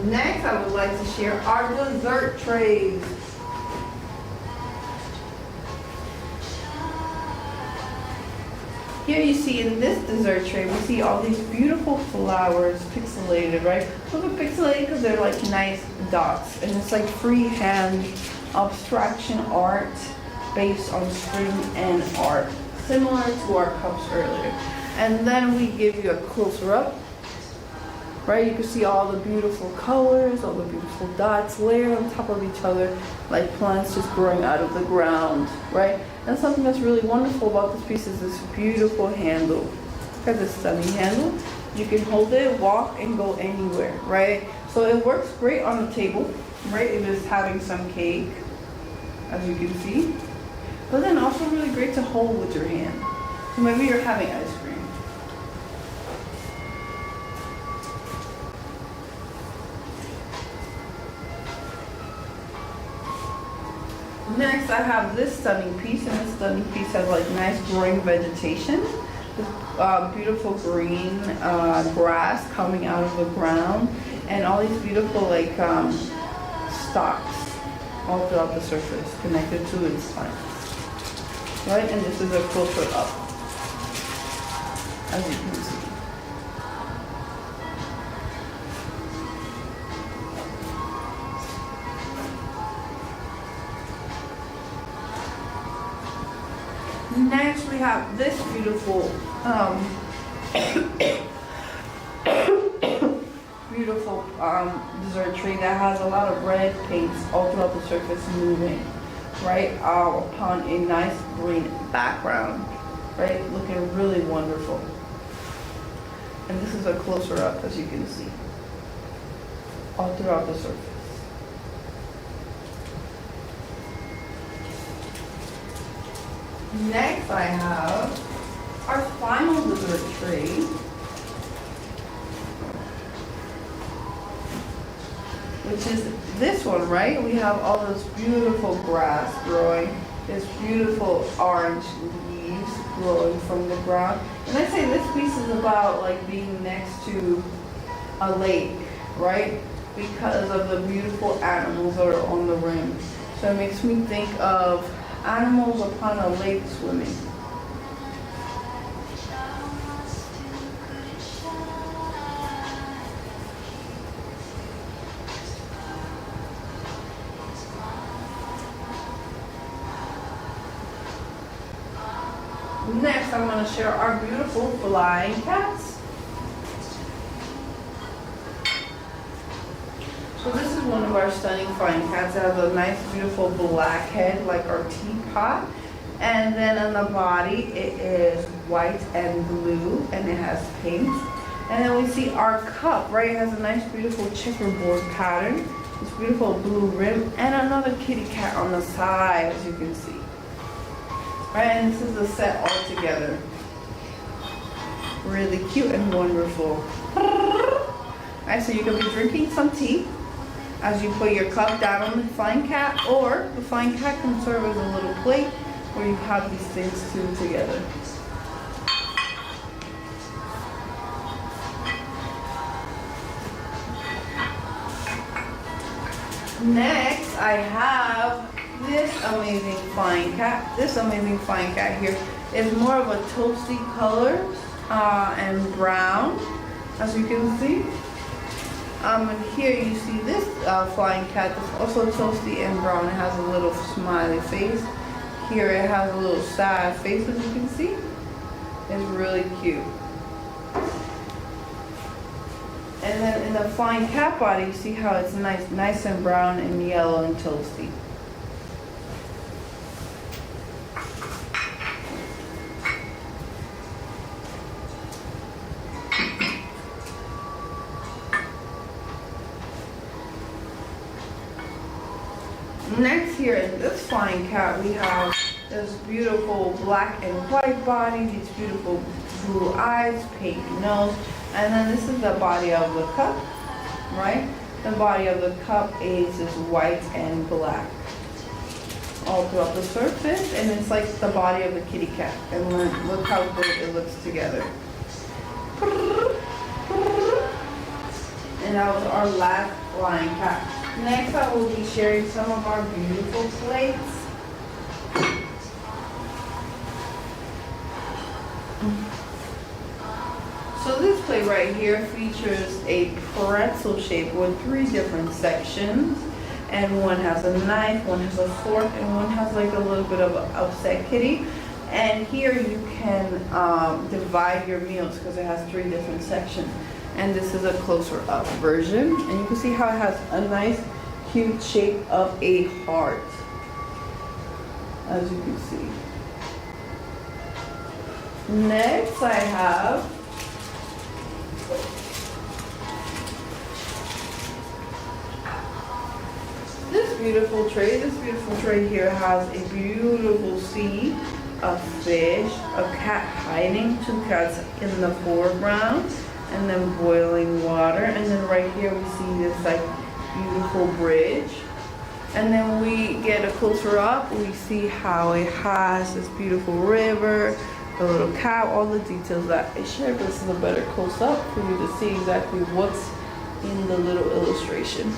Next, I would like to share our dessert trays. Here you see in this dessert tray, we see all these beautiful flowers pixelated, right? Look at pixelated because they're like nice dots, and it's like freehand abstraction art based on string and art, similar to our cups earlier. And then we give you a closer up. Right, you can see all the beautiful colors, all the beautiful dots layered on top of each other, like plants just growing out of the ground, right? And something that's really wonderful about this piece is this beautiful handle. Look at this stunning handle. You can hold it, walk, and go anywhere, right? So it works great on the table, right? It is having some cake, as you can see. But then also really great to hold with your hand. So maybe you're having ice cream. Next, I have this stunning piece, and this stunning piece has like nice growing vegetation. This beautiful green grass coming out of the ground, and all these beautiful like stalks all throughout the surface connected to its plant. Right, and this is a closer up, as you can see. Next, we have this beautiful, beautiful dessert tray that has a lot of red paints all throughout the surface moving, right, upon a nice green background, right, looking really wonderful. And this is a closer up, as you can see, all throughout the surface. Next, I have our final dessert tray, which is this one, right? We have all this beautiful grass growing, this beautiful orange leaves growing from the ground. And I say this piece is about like being next to a lake, right? Because of the beautiful animals that are on the rim. So it makes me think of animals upon a lake swimming. Next, I'm going to share our beautiful flying cats. So this is one of our stunning flying cats. It has a nice, beautiful black head, like our teapot. And then on the body, it is white and blue, and it has pink. And then we see our cup, right? It has a nice, beautiful checkerboard pattern. This beautiful blue rim, and another kitty cat on the side, as you can see. Right, and this is the set all together. Really cute and wonderful. Alright, so you can be drinking some tea as you put your cup down on the flying cat, or the flying cat can serve as a little plate where you have these things two together. Next, I have this amazing flying cat. This amazing flying cat here is more of a toasty color and brown, as you can see. And here you see this flying cat that's also toasty and brown. It has a little smiley face. Here it has a little sad face, as you can see. It's really cute. And then in the flying cat body, you see how it's nice and brown and yellow and toasty. Next here in this flying cat, we have this beautiful black and white body, these beautiful blue eyes, pink nose, and then this is the body of the cup, right? The body of the cup is this white and black all throughout the surface, and it's like the body of the kitty cat. And look how good it looks together. And that was our last flying cat. Next, I will be sharing some of our beautiful plates. So this plate right here features a pretzel shape with 3 different sections. And one has a knife, one has a fork, and one has like a little bit of an upset kitty. And here you can divide your meals because it has 3 different sections. And this is a closer up version. And you can see how it has a nice, cute shape of a heart, as you can see. Next, I have this beautiful tray. This beautiful tray here has a beautiful sea, a fish, a cat hiding, 2 cats in the foreground, and then boiling water. And then right here we see this like beautiful bridge. And then we get a closer up, we see how it has this beautiful river, the little cat, all the details that I shared. This is a better close up for you to see exactly what's in the little illustration.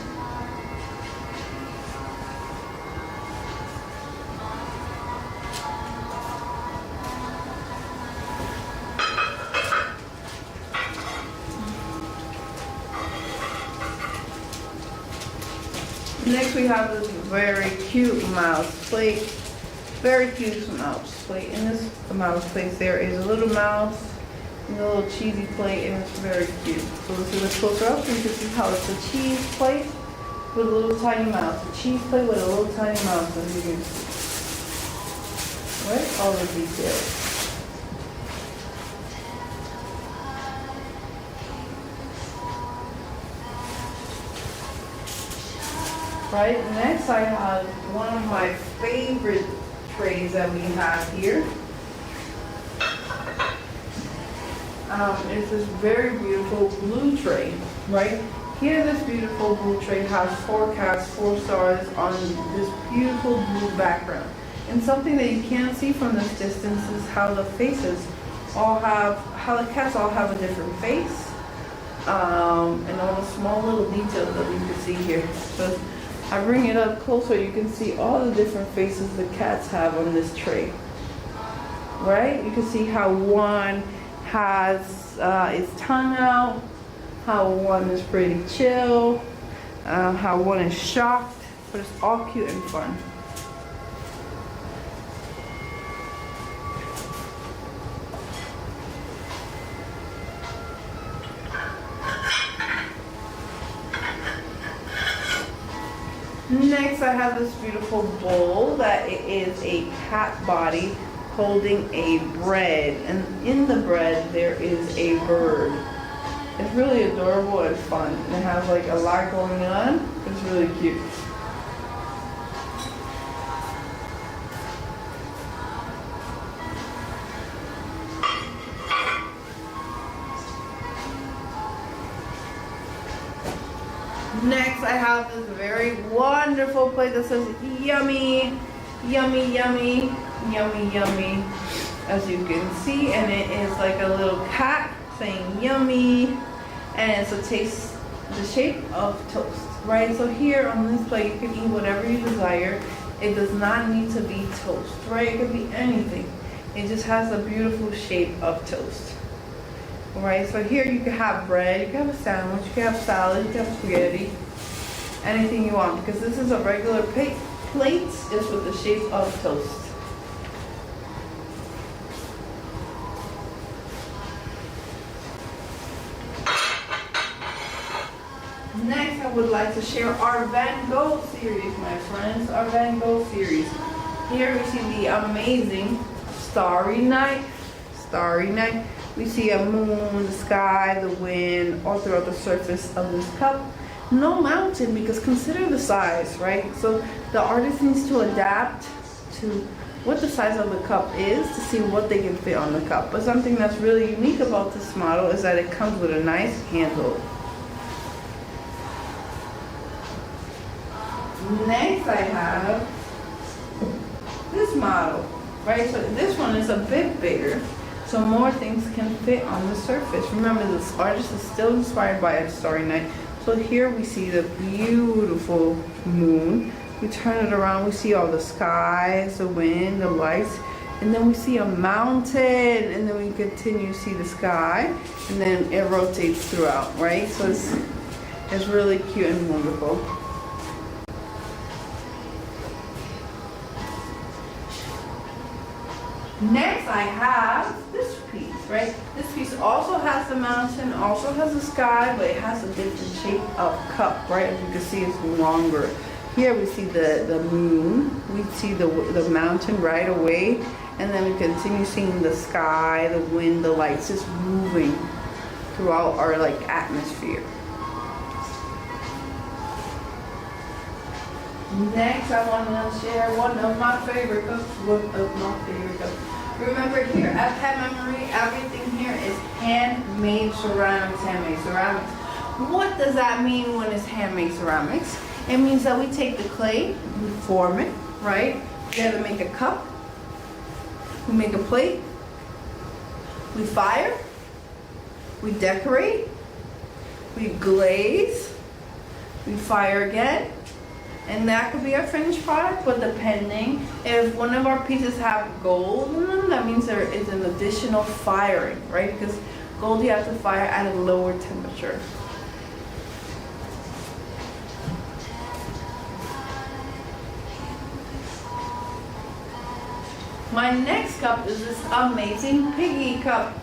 Next we have this very cute mouse plate. Very cute mouse plate. In this mouse plate there is a little mouse and a little cheesy plate, and it's very cute. So let's do this closer up so you can see how it's a cheese plate with a little tiny mouse. A cheese plate with a little tiny mouse, as you can see. Right? All the details. Right, next I have one of my favorite trays that we have here. It's this very beautiful blue tray, right? Here this beautiful blue tray has 4 cats, 4 stars on this beautiful blue background. And something that you can't see from this distance is how the faces all have, how the cats all have a different face. And all the small little details that you can see here. So I bring it up closer, you can see all the different faces the cats have on this tray. Right? You can see how one has its tongue out, how one is pretty chill, how one is shocked, but it's all cute and fun. Next, I have this beautiful bowl that it is a cat body holding a bread, and in the bread there is a bird. It's really adorable and fun, and it has like a lot going on. It's really cute. Next, I have this very wonderful plate that says yummy, yummy, yummy, yummy, yummy, as you can see, and it is like a little cat saying yummy, and it's the shape of toast. right? So here on this plate, you can eat whatever you desire. It does not need to be toast, right? It could be anything. It just has a beautiful shape of toast. Right, so here you can have bread, you can have a sandwich, you can have salad, you can have spaghetti, anything you want, because this is a regular plate, it's with the shape of toast. Next, I would like to share our Van Gogh series, my friends, our Van Gogh series. Here we see the amazing Starry Night. We see a moon, the sky, the wind, all throughout the surface of this cup. No mountain, because consider the size, right? So the artist needs to adapt to what the size of the cup is to see what they can fit on the cup. But something that's really unique about this model is that it comes with a nice handle. Next I have this model, right? So this one is a bit bigger, so more things can fit on the surface. Remember, this artist is still inspired by A Starry Night. So here we see the beautiful moon. We turn it around, we see all the skies, the wind, the lights, and then we see a mountain, and then we continue to see the sky, and then it rotates throughout, right? So it's really cute and wonderful. Next I have this piece, right? This piece also has the mountain, also has the sky, but it has a different shape of cup, right? As you can see, it's longer. Here we see the moon, we see the mountain right away, and then we continue seeing the sky, the wind, the lights just moving throughout our atmosphere. Next, I want to share one of my favorite cups. Remember, here at Pet Memory, everything here is handmade ceramics, What does that mean when it's handmade ceramics? It means that we take the clay, we form it, right? We have to make a cup, we make a plate, we fire, we decorate, we glaze, we fire again, and that could be our finished product. But depending, if one of our pieces have gold in them, that means there is an additional firing, right? Because gold you have to fire at a lower temperature. My next cup is this amazing piggy cup.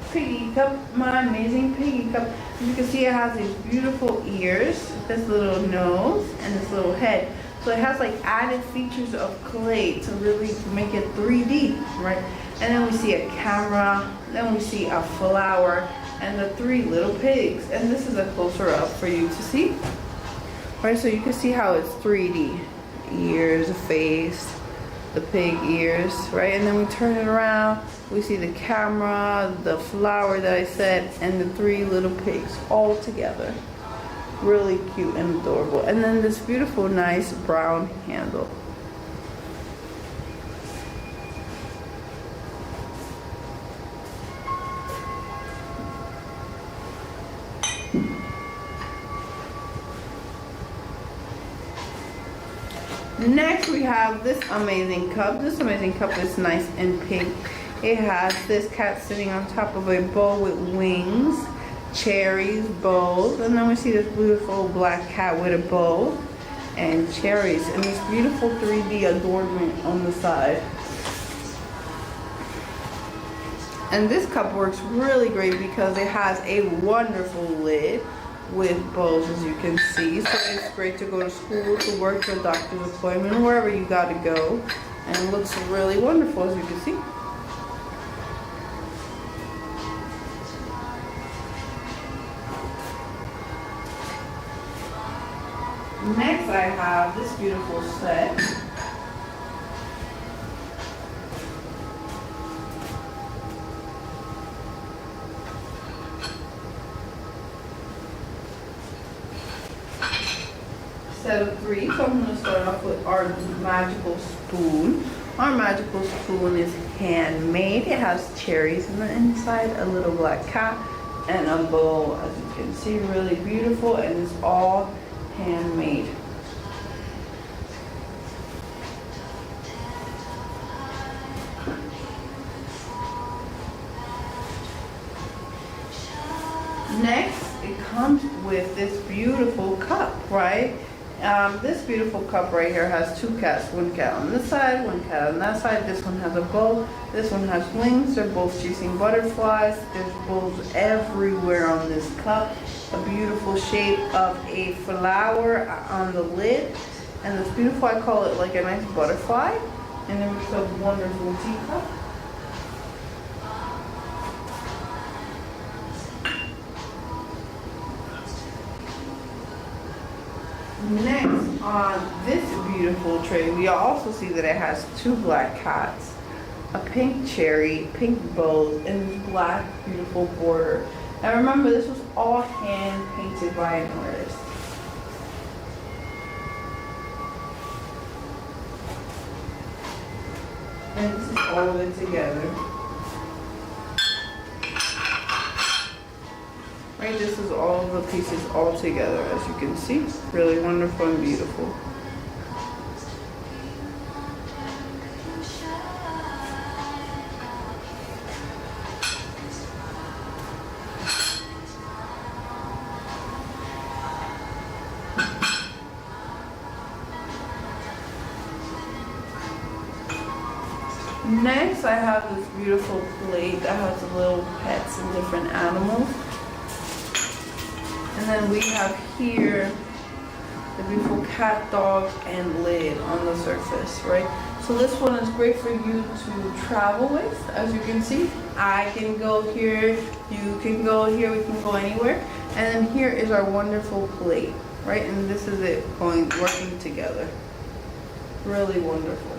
My amazing piggy cup. As you can see, it has these beautiful ears, this little nose, and this little head. So it has added features of clay to really make it 3D, right? And then we see a camera, then we see a flower, and the 3 little pigs. And this is a closer up for you to see. Right, so you can see how it's 3D. Ears, a face, the pig ears, right? And then we turn it around, we see the camera, the flower that I said, and the 3 little pigs all together. Really cute and adorable. And then this beautiful, nice brown handle. Next we have this amazing cup. This amazing cup is nice and pink. It has this cat sitting on top of a bowl with wings, cherries, bows, and then we see this beautiful black cat with a bow and cherries, and this beautiful 3D adornment on the side. And this cup works really great because it has a wonderful lid with bows, as you can see. So it's great to go to school, to work, to a doctor's appointment, wherever you got to go. And it looks really wonderful, as you can see. Next I have this beautiful set. Set of 3. So I'm going to start off with our magical spoon. Our magical spoon is handmade. It has cherries in the inside, a little black cat, and a bowl, as you can see, really beautiful, and it's all handmade. Next, it comes with this beautiful cup, right? This beautiful cup right here has two cats. One cat on this side, one cat on that side. This one has a bow. This one has wings. They're both chasing butterflies. There's bows everywhere on this cup. A beautiful shape of a flower on the lid. And it's beautiful, I call it like a nice butterfly. And then we have a wonderful teacup. Next, on this beautiful tray, we also see that it has two black cats, a pink cherry, pink bows, and this black beautiful border. Now remember, this was all hand painted by an artist. And this is all of it together. Right, this is all of the pieces all together, as you can see. Really wonderful and beautiful. Next, I have this beautiful plate that has little pets and different animals. And then we have here the beautiful cat, dog, and lid on the surface, right? So this one is great for you to travel with. As you can see, I can go here, you can go here, we can go anywhere. And then here is our wonderful plate, right? And this is it working together. Really wonderful.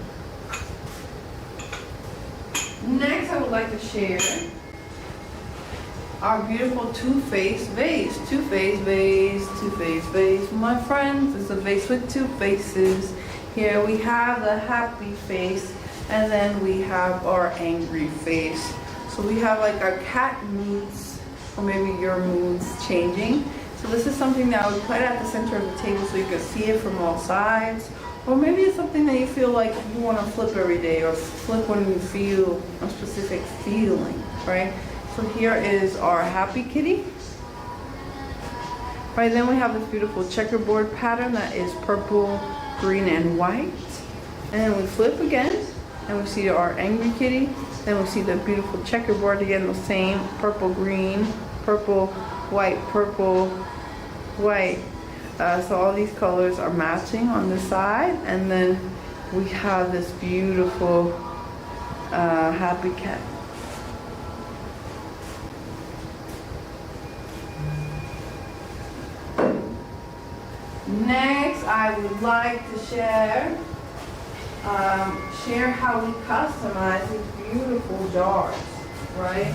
Next, I would like to share our beautiful two-faced vase. Two-faced vase, two-faced vase. My friends, it's a vase with two faces. Here we have the happy face, and then we have our angry face. So we have like our cat moods, or maybe your moods changing. So this is something that I would put at the center of the table so you can see it from all sides. Or maybe it's something that you feel like you want to flip every day, or flip when you feel a specific feeling, right? So here is our happy kitty. Right, then we have this beautiful checkerboard pattern that is purple, green, and white. And then we flip again, and we see our angry kitty. Then we see the beautiful checkerboard again, the same purple, green, purple, white, purple, white. So all these colors are matching on the side, and then we have this beautiful happy cat. Next, I would like to share how we customize these beautiful jars, right?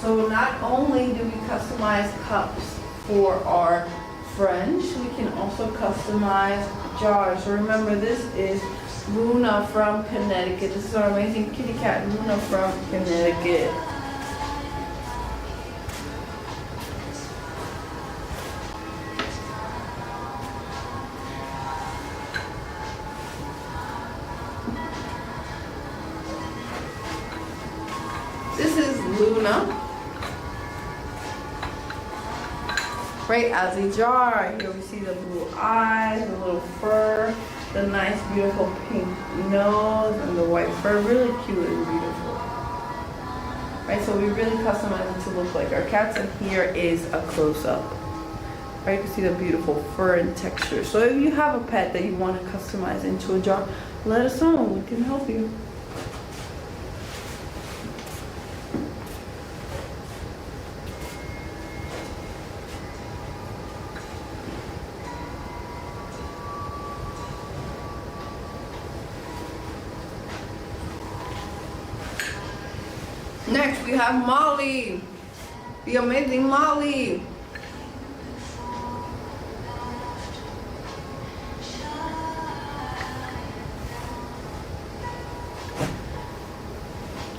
So not only do we customize cups for our French, we can also customize jars. So remember, this is Luna from Connecticut. This is our amazing kitty cat, Luna from Connecticut. This is Luna. Right, as a jar. Here we see the blue eyes, the little fur, the nice beautiful pink nose, and the white fur. Really cute and beautiful. Right, so we really customize it to look like our cats, and here is a close-up. Right, you can see the beautiful fur and texture. So if you have a pet that you want to customize into a jar, let us know. We can help you. Next, we have Molly, the amazing Molly.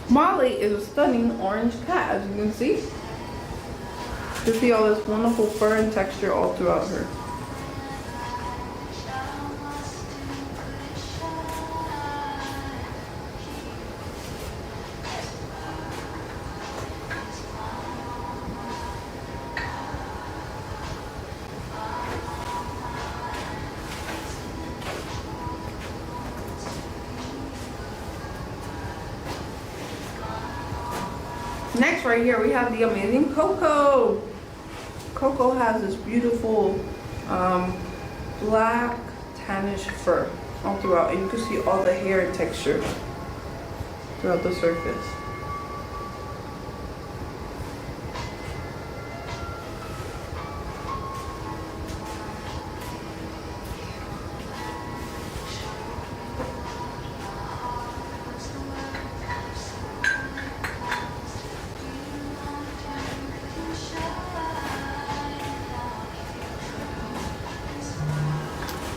Molly is a stunning orange cat, as you can see. You see all this wonderful fur and texture all throughout her. Next right here we have the amazing Coco. Coco has this beautiful black tannish fur all throughout, and you can see all the hair and texture throughout the surface.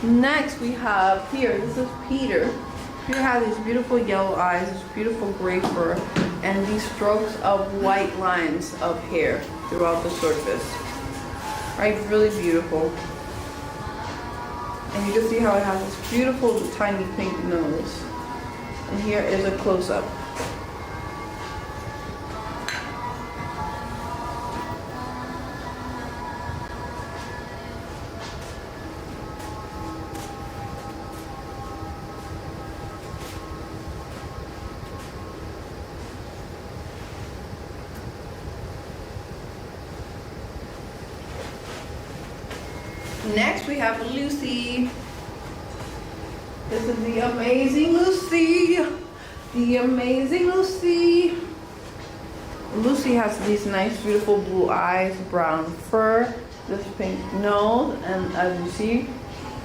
Next we have here, this is Peter. Peter has these beautiful yellow eyes, this beautiful gray fur, and these strokes of white lines of hair throughout the surface. Right, really beautiful. And you can see how it has this beautiful tiny pink nose. And here is a close-up. Next we have Lucy. This is the amazing Lucy. The amazing Lucy. Lucy has these nice beautiful blue eyes, brown fur, this pink nose, and as you see,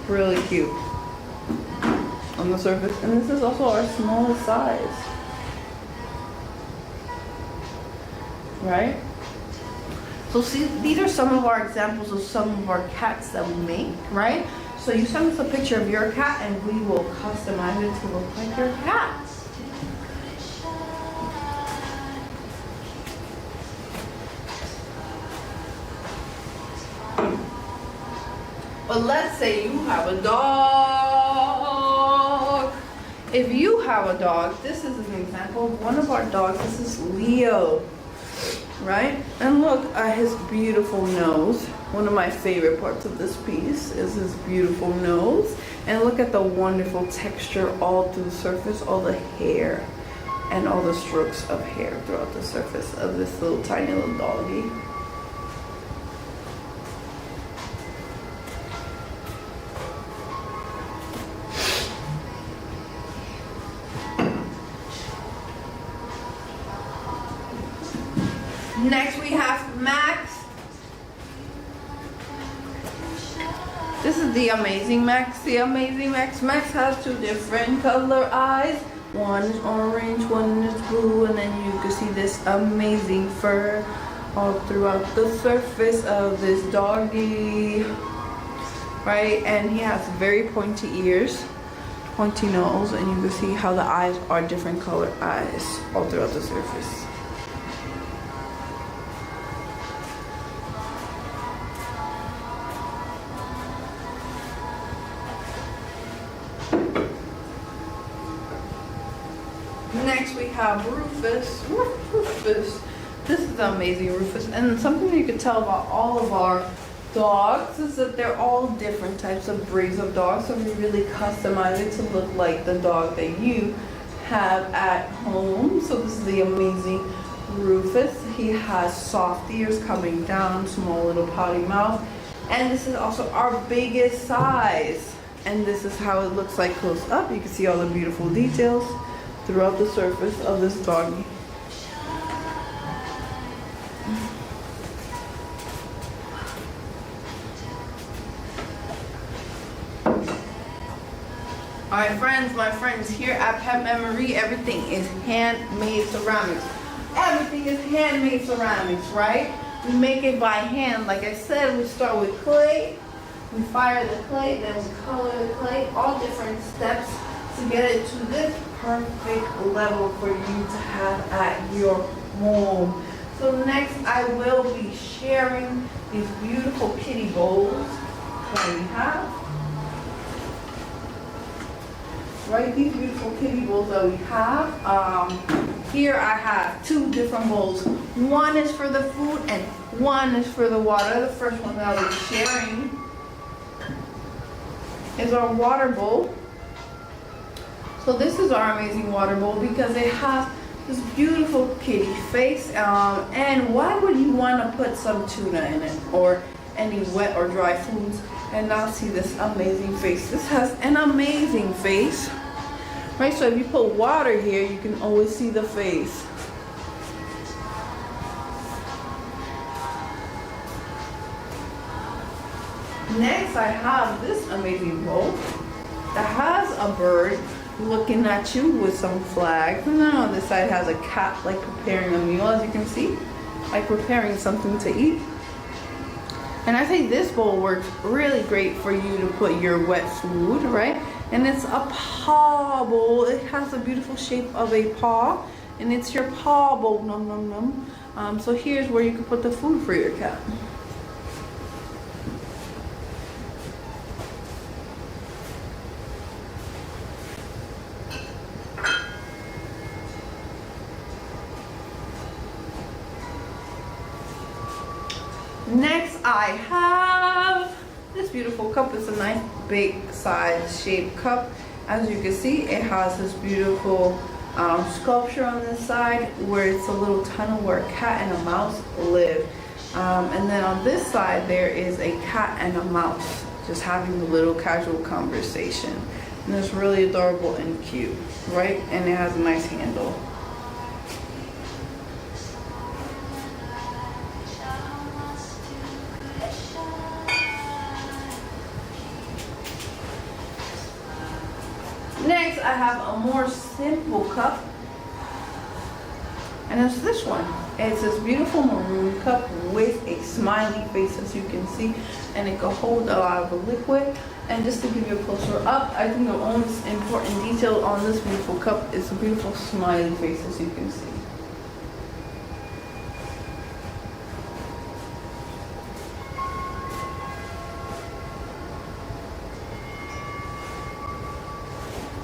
really cute on the surface. And this is also our smallest size. Right? So see, these are some of our examples of some of our cats that we make, right? So you send us a picture of your cat and we will customize it to look like your cat. But let's say you have a dog. If you have a dog, this is an example of one of our dogs. This is Leo. Right? And look at his beautiful nose. One of my favorite parts of this piece is his beautiful nose. And look at the wonderful texture all through the surface, all the hair and all the strokes of hair throughout the surface of this little tiny little doggy. Next we have Max. This is the amazing Max. The amazing Max. Max has two different color eyes. One is orange, one is blue, and then you can see this amazing fur all throughout the surface of this doggy. Right? And he has very pointy ears, pointy nose, and you can see how the eyes are different color eyes all throughout the surface. Next we have Rufus. Rufus. This is the amazing Rufus. And something you can tell about all of our dogs is that they're all different types of breeds of dogs. So we really customize it to look like the dog that you have at home. So this is the amazing Rufus. He has soft ears coming down, small little potty mouth. And this is also our biggest size. And this is how it looks like close up. You can see all the beautiful details throughout the surface of this doggy. Alright friends, my friends, here at Pet Memory, everything is handmade ceramics. Everything is handmade ceramics, right? We make it by hand. Like I said, we start with clay. We fire the clay, then we color the clay, all different steps to get it to this perfect level for you to have at your home. So next I will be sharing these beautiful kitty bowls that we have. Right, these beautiful kitty bowls that we have. Here I have two different bowls. One is for the food and one is for the water. The first one that I'll be sharing is our water bowl. So this is our amazing water bowl because it has this beautiful kitty face. And why would you want to put some tuna in it or any wet or dry foods and not see this amazing face? This has an amazing face, right? So if you put water here, you can always see the face. Next, I have this amazing bowl that has a bird looking at you with some flags. And then on this side has a cat like preparing a meal, as you can see, like preparing something to eat. And I think this bowl works really great for you to put your wet food, right? And it's a paw bowl. It has a beautiful shape of a paw, and it's your paw bowl, num num num. So here's where you can put the food for your cat. Next, I have this beautiful cup. It's a nice big size shaped cup. As you can see, it has this beautiful sculpture on this side where it's a little tunnel where a cat and a mouse live. And then on this side, there is a cat and a mouse just having a little casual conversation. And it's really adorable and cute, right? And it has a nice handle. Next, I have a more simple cup, and it's this one. It's this beautiful maroon cup with a smiley face, as you can see, and it can hold a lot of the liquid. And just to give you a closer up, I think the most important detail on this beautiful cup is the beautiful smiley face, as you can see.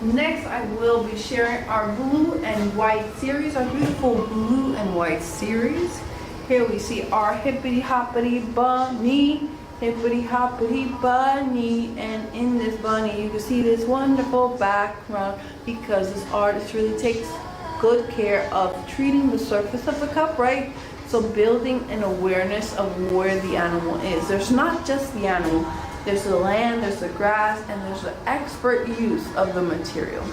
Next, I will be sharing our blue and white series, our beautiful blue and white series. Here we see our hippity hoppity bunny, hippity hoppity bunny, and in this bunny you can see this wonderful background because this artist really takes good care of treating the surface of the cup, right? So building an awareness of where the animal is. There's not just the animal. There's the land, there's the grass, and there's the expert use of the material.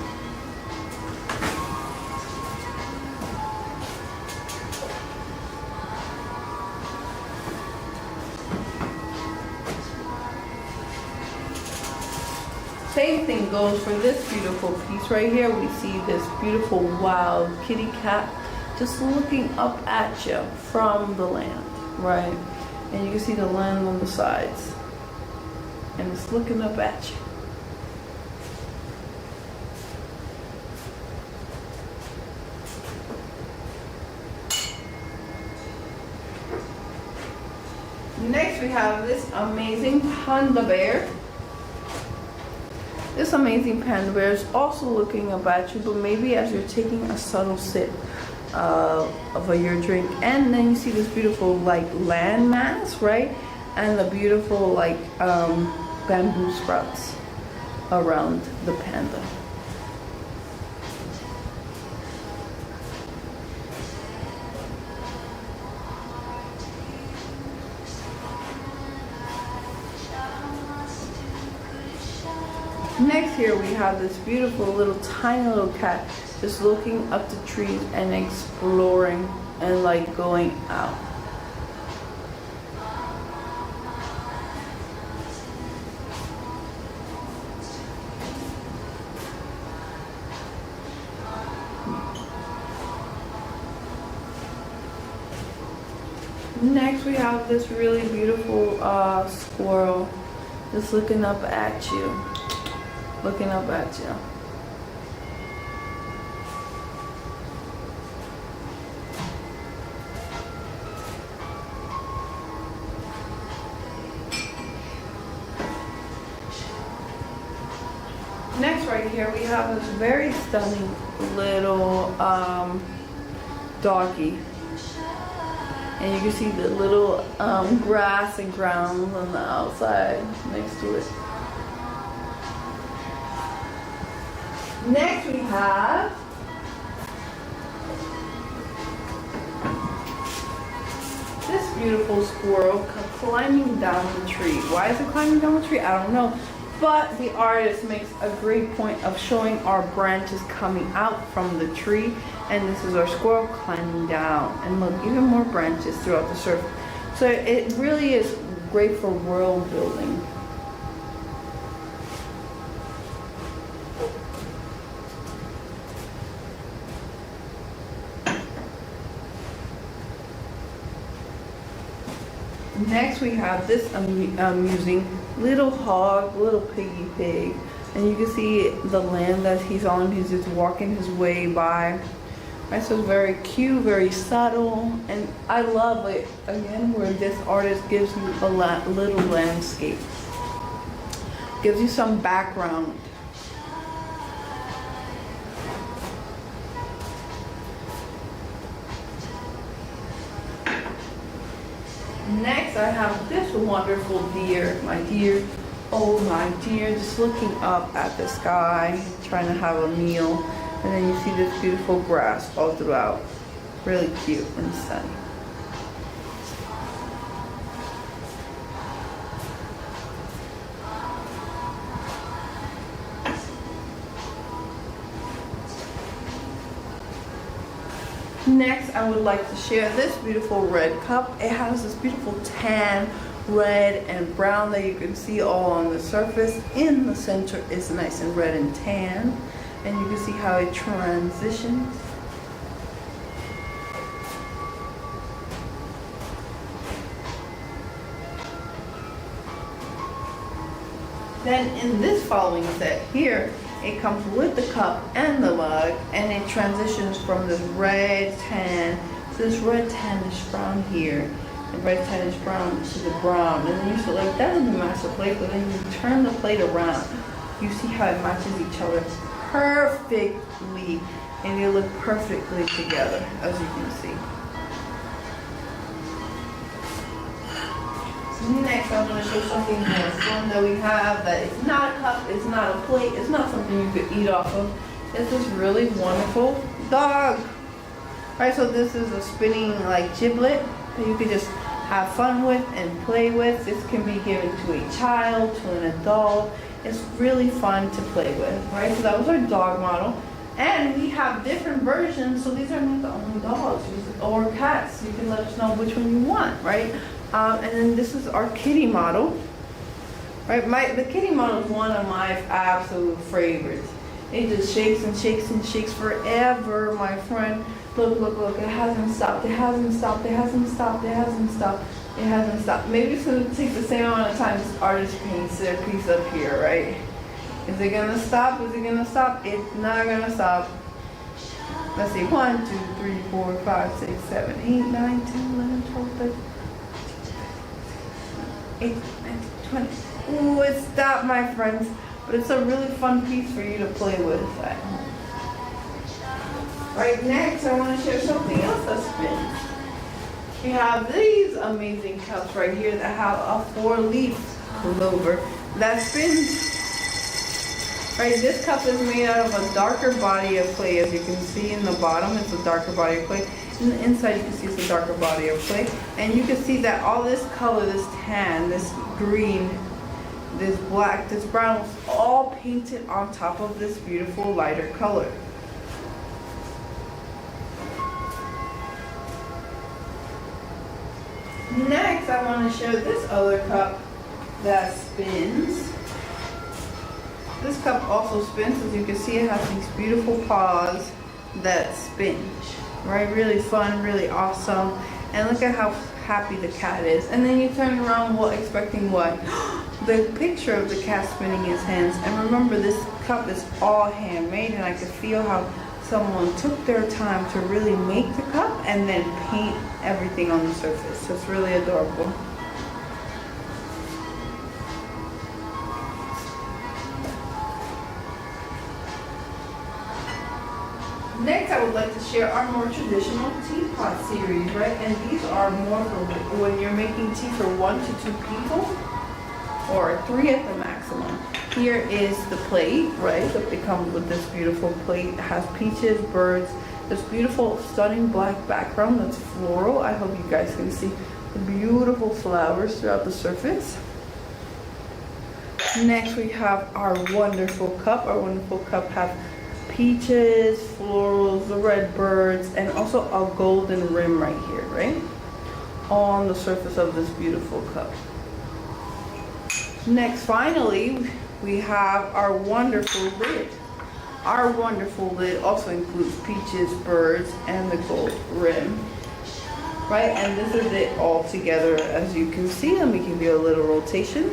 Same thing goes for this beautiful piece right here. We see this beautiful wild kitty cat just looking up at you from the land, right? And you can see the land on the sides. And it's looking up at you. Next, we have this amazing panda bear. This amazing panda bear is also looking up at you, but maybe as you're taking a subtle sip of your drink. And then you see this beautiful like land mass, right? And the beautiful like bamboo sprouts around the panda. Next, here we have this beautiful little tiny little cat just looking up the trees and exploring and like going out. Next, we have this really beautiful squirrel just looking up at you. Looking up at you. Next, right here, we have this very stunning little doggy. And you can see the little grass and ground on the outside next to it. Next, we have little squirrel climbing down the tree. Why is it climbing down the tree? I don't know. But the artist makes a great point of showing our branches coming out from the tree. And this is our squirrel climbing down. And look, even more branches throughout the surface. So it really is great for world building. Next we have this amusing little hog, little piggy pig. And you can see the land that he's on. He's just walking his way by. Right, so it's very cute, very subtle. And I love it, again, where this artist gives you a little landscape. Gives you some background. Next, I have this wonderful deer, my deer. Oh my dear, just looking up at the sky, trying to have a meal. And then you see this beautiful grass all throughout. Really cute and sunny. Next, I would like to share this beautiful red cup. It has this beautiful tan, red, and brown that you can see all on the surface. In the center is nice and red and tan. And you can see how it transitions. Then in this following set here, it comes with the cup and the mug, and it transitions from this red tan to this red tannish brown here, the red tannish brown to the brown. And then you select that in the master plate, but then you turn the plate around. You see how it matches each other perfectly, and they look perfectly together, as you can see. Next, I'm going to show something more fun that we have that is not a cup, it's not a plate, it's not something you could eat off of. It's this really wonderful dog. Alright, so this is a spinning like giblet that you could just have fun with and play with. This can be given to a child, to an adult. It's really fun to play with, right? So that was our dog model. And we have different versions, so these are not the only dogs or cats. You can let us know which one you want, right? And then this is our kitty model, right? The kitty model is one of my absolute favorites. It just shakes and shakes and shakes forever, my friend. Look, look, look, it hasn't stopped, it hasn't stopped, it hasn't stopped, it hasn't stopped, it hasn't stopped. Maybe it's gonna take the same amount of time this artist paints their piece up here, right? Is it gonna stop? Is it gonna stop? It's not gonna stop. Let's see, 1, 2, 3, 4, 5, 6, 7, 8, 9, 10, 11, 12, 13, 8, 9, 20. Ooh, it stopped, my friends. But it's a really fun piece for you to play with at home. Right, next I want to share something else that spins. We have these amazing cups right here that have a 4-leaf clover that spins. Right, this cup is made out of a darker body of clay. As you can see in the bottom, it's a darker body of clay. In the inside, you can see it's a darker body of clay. And you can see that all this color, this tan, this green, this black, this brown, was all painted on top of this beautiful lighter color. Next, I want to show this other cup that spins. This cup also spins. As you can see, it has these beautiful paws that spin. Right? Really fun, really awesome. And look at how happy the cat is. And then you turn around, expecting what? The picture of the cat spinning his hands. And remember, this cup is all handmade, and I could feel how someone took their time to really make the cup and then paint everything on the surface. So it's really adorable. Next, I would like to share our more traditional teapot series, right? And these are more for when you're making tea for 1 to 2 people, or 3 at the maximum. Here is the plate, right? So it comes with this beautiful plate. It has peaches, birds, this beautiful, stunning black background that's floral. I hope you guys can see the beautiful flowers throughout the surface. Next we have our wonderful cup. Our wonderful cup have peaches, florals, the red birds, and also a golden rim right here, right? On the surface of this beautiful cup. Next, finally, we have our wonderful lid. Our wonderful lid also includes peaches, birds, and the gold rim. Right, and this is it all together as you can see. Let me give you a little rotation.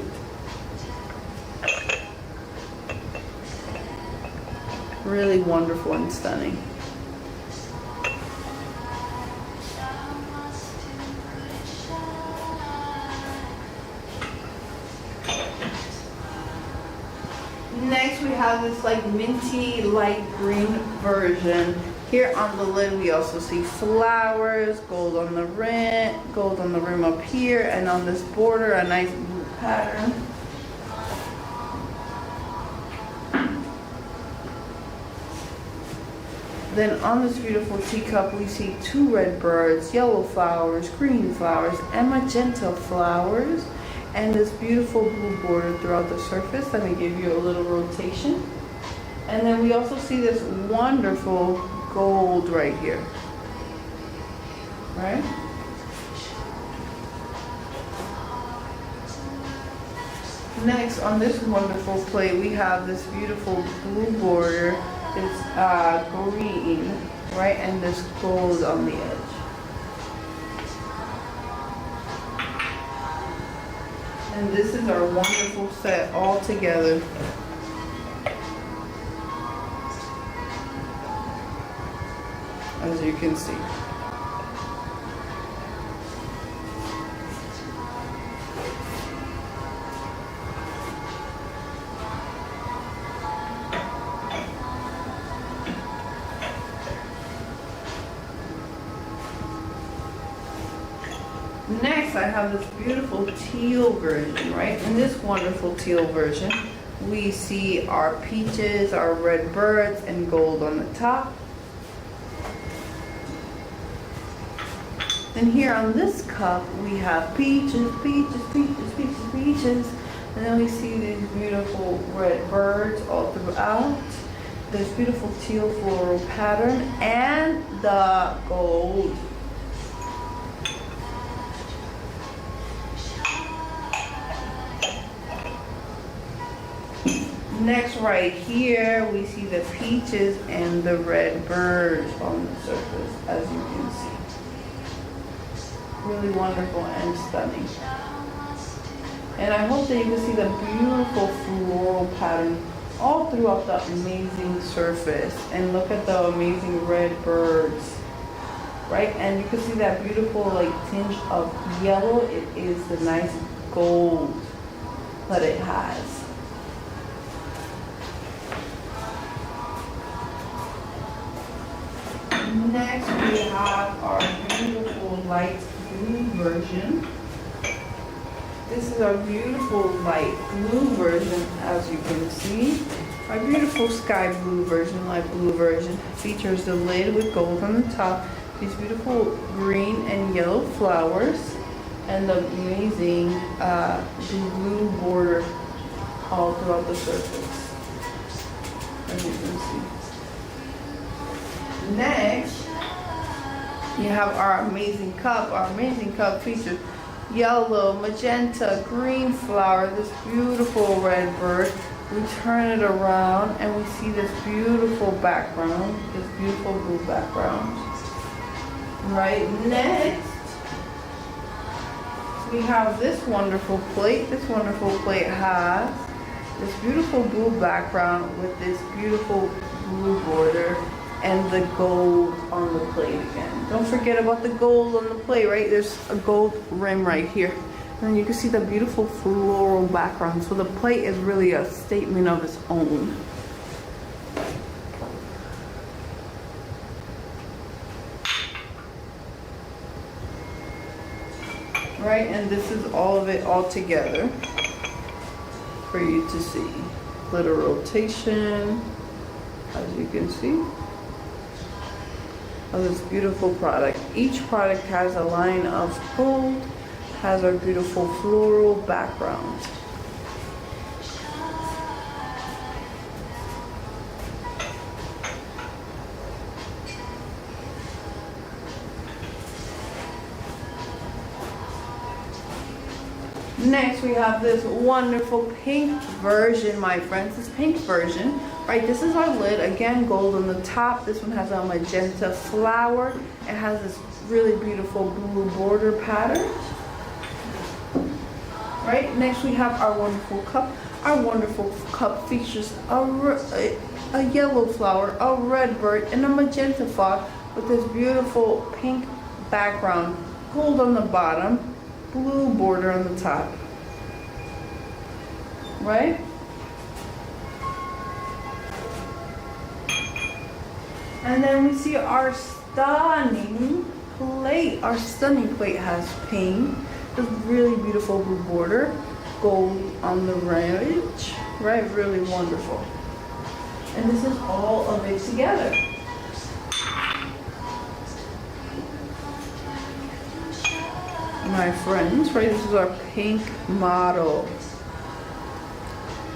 Really wonderful and stunning. Next we have this like minty light green version. Here on the lid we also see flowers, gold on the rim up here, and on this border a nice blue pattern. Then on this beautiful teacup we see two red birds, yellow flowers, green flowers, and magenta flowers, and this beautiful blue border throughout the surface. Let me give you a little rotation. And then we also see this wonderful gold right here, right? Next, on this wonderful plate, we have this beautiful blue border. It's green, right? And this gold on the edge. And this is our wonderful set all together. As you can see. Next, I have this beautiful teal version, right? In this wonderful teal version, we see our peaches, our red birds, and gold on the top. And here on this cup, we have peaches, peaches, peaches, peaches, peaches. And then we see these beautiful red birds all throughout. This beautiful teal floral pattern and the gold. Next, right here, we see the peaches and the red birds on the surface, as you can see. Really wonderful and stunning. And I hope that you can see the beautiful floral pattern all throughout the amazing surface. And look at the amazing red birds, right? And you can see that beautiful like tinge of yellow. It is the nice gold that it has. Next, we have our beautiful light blue version. This is our beautiful light blue version, as you can see. Our beautiful sky blue version, light blue version, features the lid with gold on the top, these beautiful green and yellow flowers, and the amazing blue border all throughout the surface, as you can see. Next, you have our amazing cup. Our amazing cup features yellow, magenta, green flower, this beautiful red bird. We turn it around and we see this beautiful background, this beautiful blue background. Right next, we have this wonderful plate. This wonderful plate has this beautiful blue background with this beautiful blue border and the gold on the plate again. Don't forget about the gold on the plate, right? There's a gold rim right here. And you can see the beautiful floral background. So the plate is really a statement of its own. Right, and this is all of it all together for you to see. Little rotation, as you can see, of this beautiful product. Each product has a line of gold, has our beautiful floral background. Next, we have this wonderful pink version, my friends. This pink version, right? This is our lid. Again, gold on the top. This one has a magenta flower. It has this really beautiful blue border pattern. Right? Next, we have our wonderful cup. Our wonderful cup features a yellow flower, a red bird, and a magenta flower with this beautiful pink background, gold on the bottom, blue border on the top, right? And then we see our stunning plate. Our stunning plate has pink, this really beautiful blue border, gold on the ridge, right? Really wonderful. And this is all of it together. My friends, right? This is our pink model.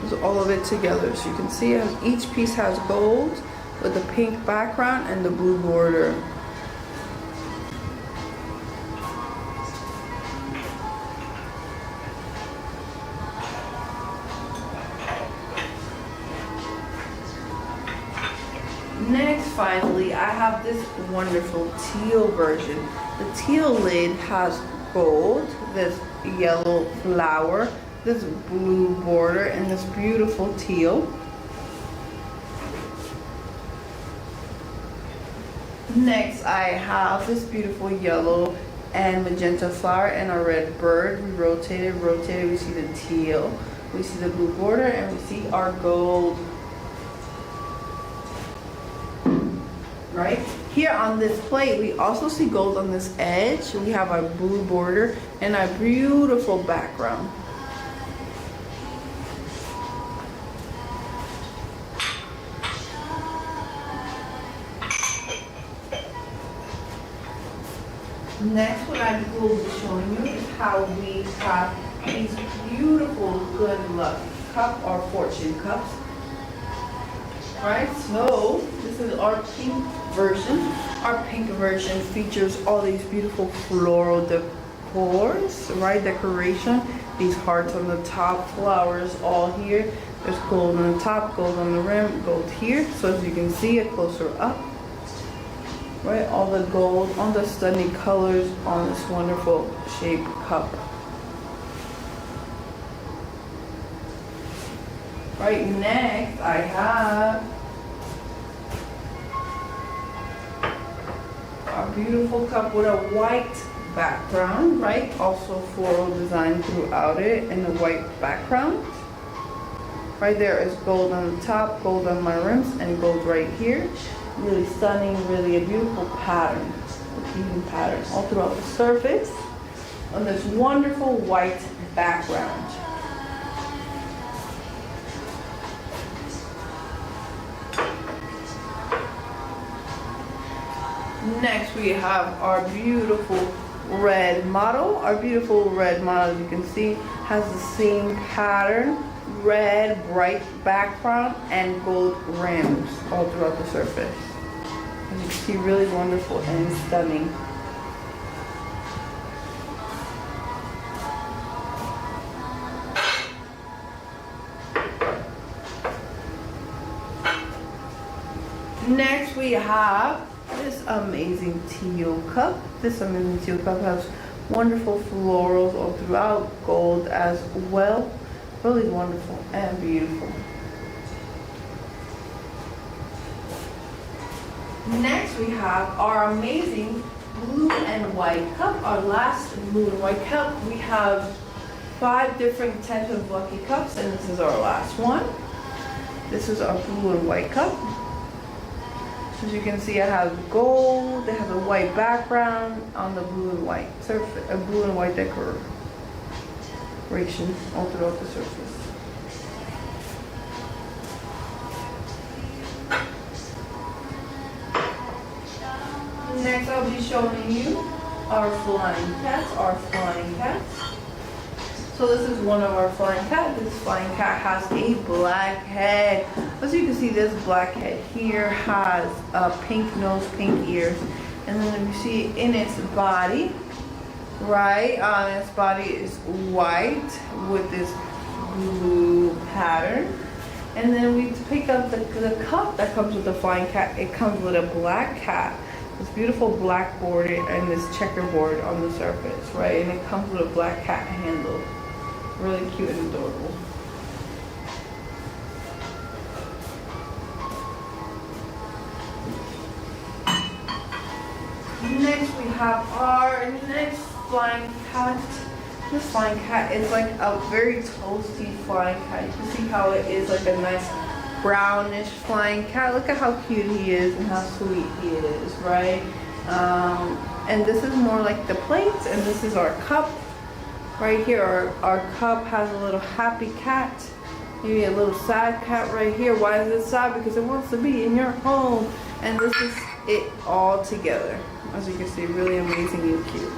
This is all of it together. So you can see each piece has gold with the pink background and the blue border. Next, finally, I have this wonderful teal version. The teal lid has gold, this yellow flower, this blue border, and this beautiful teal. Next, I have this beautiful yellow and magenta flower and a red bird. We rotate it, we see the teal, we see the blue border, and we see our gold. Right? Here on this plate, we also see gold on this edge. We have our blue border and our beautiful background. Next, what I will be showing you is how we have these beautiful good luck cup or fortune cups. Right, so this is our pink version. Our pink version features all these beautiful floral decors, right? Decoration. These hearts on the top, flowers all here. There's gold on the top, gold on the rim, gold here. So as you can see it closer up, right? All the gold on the stunning colors on this wonderful shaped cup. Right, next I have our beautiful cup with a white background, right? Also floral design throughout it and a white background. Right there is gold on the top, gold on my rims, and gold right here. Really stunning, really a beautiful pattern, even pattern all throughout the surface on this wonderful white background. Next, we have our beautiful red model. Our beautiful red model, you can see, has the same pattern, red bright background and gold rims all throughout the surface. As you can see, really wonderful and stunning. Next, we have this amazing teal cup. This amazing teal cup has wonderful florals all throughout, gold as well. Really wonderful and beautiful. Next, we have our amazing blue and white cup. Our last blue and white cup. We have 5 different types of lucky cups, and this is our last one. This is our blue and white cup. As you can see, it has gold, it has a white background on the blue and white surface, a blue and white decoration all throughout the surface. Next, I'll be showing you our flying cats, So this is one of our flying cats. This flying cat has a black head. As you can see, this black head here has a pink nose, pink ears. And then you see in its body, right, on its body is white with this blue pattern. And then we pick up the cup that comes with the flying cat. It comes with a black cat, this beautiful black board and this checkerboard on the surface, right? And it comes with a black cat handle. Really cute and adorable. Next we have our next flying cat. This flying cat is like a very toasty flying cat. You can see how it is like a nice brownish flying cat. Look at how cute he is and how sweet he is, right? And this is more like the plates, and this is our cup. Right here, our cup has a little happy cat. Maybe a little sad cat right here. Why is it sad? Because it wants to be in your home. And this is it all together. As you can see, really amazing and cute.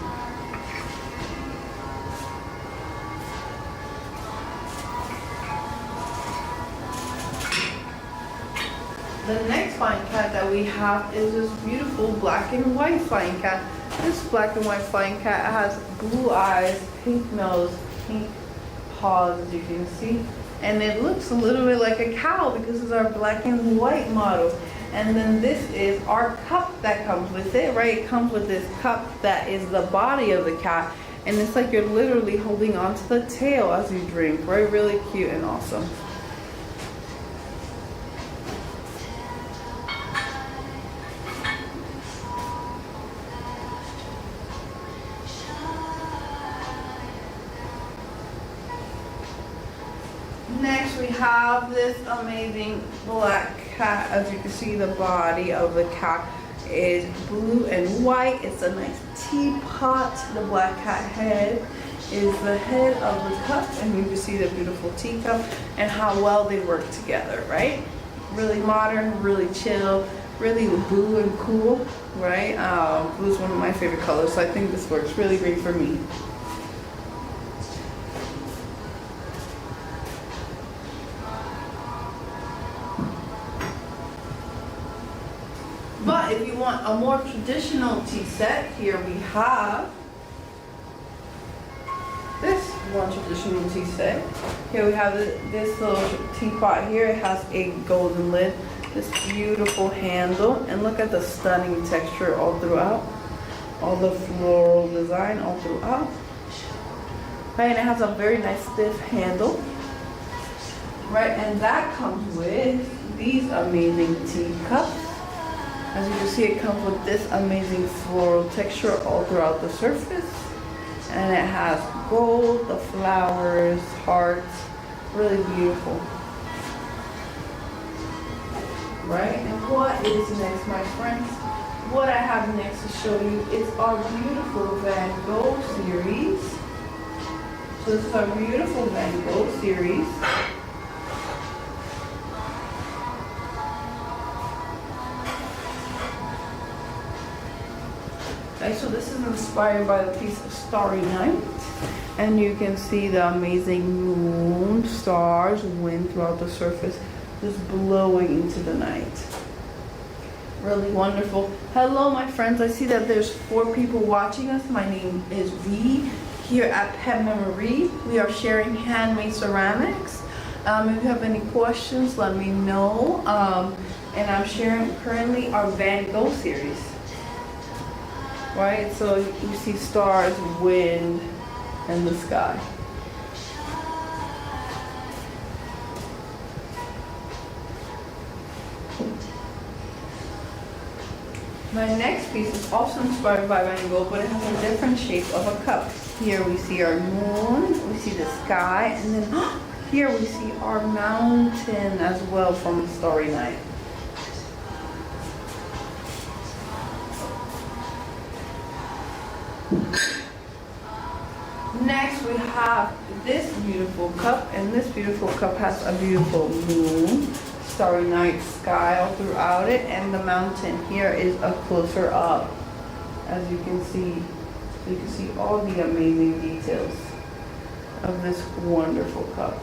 The next flying cat that we have is this beautiful black and white flying cat. This black and white flying cat has blue eyes, pink nose, pink paws, as you can see. And it looks a little bit like a cow because it's our black and white model. And then this is our cup that comes with it, right? It comes with this cup that is the body of the cat. And it's like you're literally holding onto the tail as you drink, right? Really cute and awesome. Next we have this amazing black cat. As you can see, the body of the cat is blue and white. It's a nice teapot. The black cat head is the head of the cup, and you can see the beautiful teacup and how well they work together, right? Really modern, really chill, really blue and cool, right? Blue is one of my favorite colors, so I think this works really great for me. But if you want a more traditional tea set, here we have this one traditional tea set. Here we have this little teapot here. It has a golden lid, this beautiful handle, and look at the stunning texture all throughout. All the floral design all throughout. Right, and it has a very nice stiff handle. Right, and that comes with these amazing teacups. As you can see, it comes with this amazing floral texture all throughout the surface. And it has gold, the flowers, hearts, really beautiful. Right, and what is next, my friends? What I have next to show you is our beautiful Van Gogh series. So this is our beautiful Van Gogh series. Okay, so this is inspired by the piece of Starry Night, and you can see the amazing moon, stars, wind throughout the surface, just blowing into the night. Really wonderful. Hello, my friends. I see that there's 4 people watching us. My name is V. Here at Pet Memory, we are sharing handmade ceramics. If you have any questions, let me know. And I'm sharing currently our Van Gogh series. Right, so you see stars, wind, and the sky. My next piece is also inspired by Van Gogh, but it has a different shape of a cup. Here we see our moon, we see the sky, and then here we see our mountain as well from Starry Night. Next we have this beautiful cup, and this beautiful cup has a beautiful moon, starry night sky all throughout it, and the mountain here is a closer up, as you can see, So you can see all the amazing details of this wonderful cup.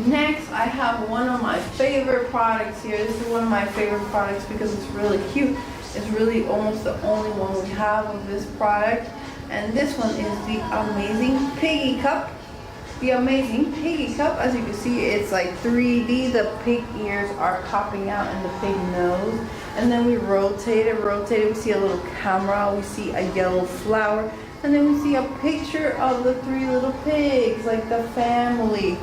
Next, I have one of my favorite products here. This is one of my favorite products because it's really cute. It's really almost the only one we have of this product. And this one is the Amazing Piggy Cup. The Amazing Piggy Cup, as you can see, it's like 3D. The pig ears are popping out and the pig nose. And then we rotate it, we see a little camera, we see a yellow flower, and then we see a picture of the 3 little pigs, like the family.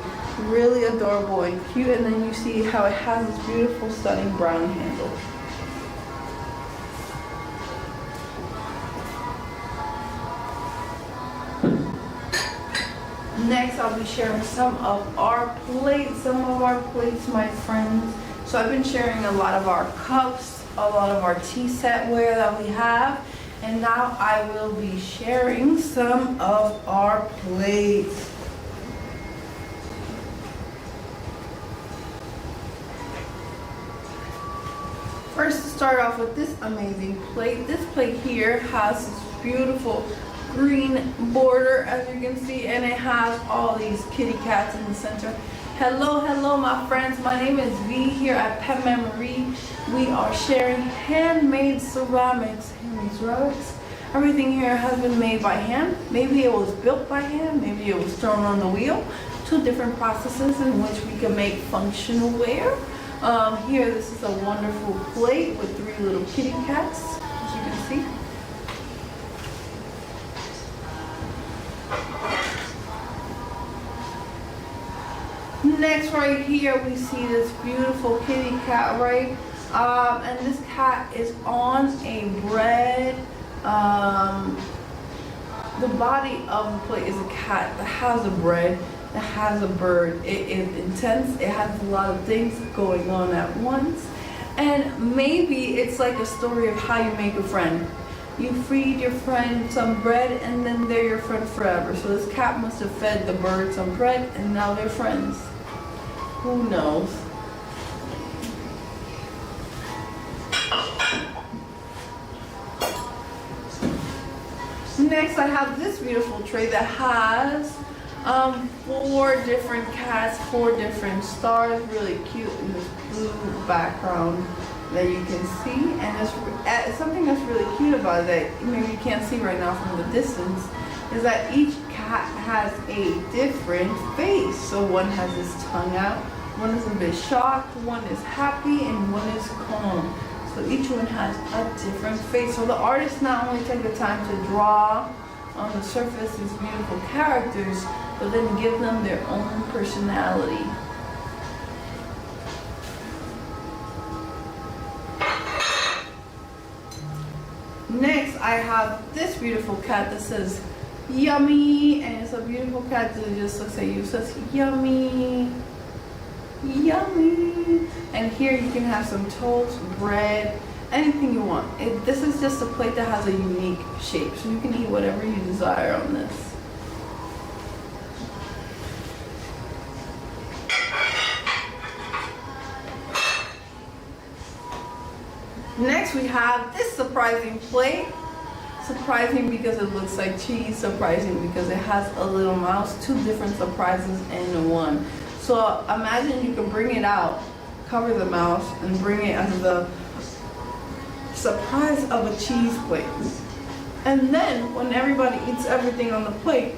Really adorable and cute, and then you see how it has this beautiful stunning brown handle. Next, I'll be sharing some of our plates, my friends. So I've been sharing a lot of our cups, a lot of our tea setware that we have, and now I will be sharing some of our plates. First, to start off with this amazing plate. This plate here has this beautiful green border, as you can see, and it has all these kitty cats in the center. Hello, my friends. My name is V here at Pet Memory. We are sharing handmade ceramics. Everything here has been made by hand. Maybe it was built by hand. Maybe it was thrown on the wheel. 2 different processes in which we can make functional ware. Here, this is a wonderful plate with 3 little kitty cats, as you can see. Next, right here, we see this beautiful kitty cat, right? And this cat is on a bread. The body of the plate is a cat that has a bread. It has a bird. It is intense. It has a lot of things going on at once. And maybe it's like a story of how you make a friend. You feed your friend some bread and then they're your friend forever. So this cat must have fed the bird some bread and now they're friends. Who knows? Next, I have this beautiful tray that has 4 different cats, 4 different stars, really cute in this blue background that you can see. And it's something that's really cute about it that maybe you can't see right now from the distance is that each cat has a different face. So one has his tongue out, one is a bit shocked, one is happy, and one is calm. So each one has a different face. So the artist not only took the time to draw on the surface these beautiful characters, but then give them their own personality. Next, I have this beautiful cat that says yummy, and it's a beautiful cat that just looks at you, says yummy, yummy. And here you can have some toast, bread, anything you want. This is just a plate that has a unique shape, so you can eat whatever you desire on this. Next, we have this surprising plate. Surprising because it looks like cheese, surprising because it has a little mouse, 2 different surprises in one. So imagine you can bring it out, cover the mouse, and bring it as the surprise of a cheese plate. And then when everybody eats everything on the plate,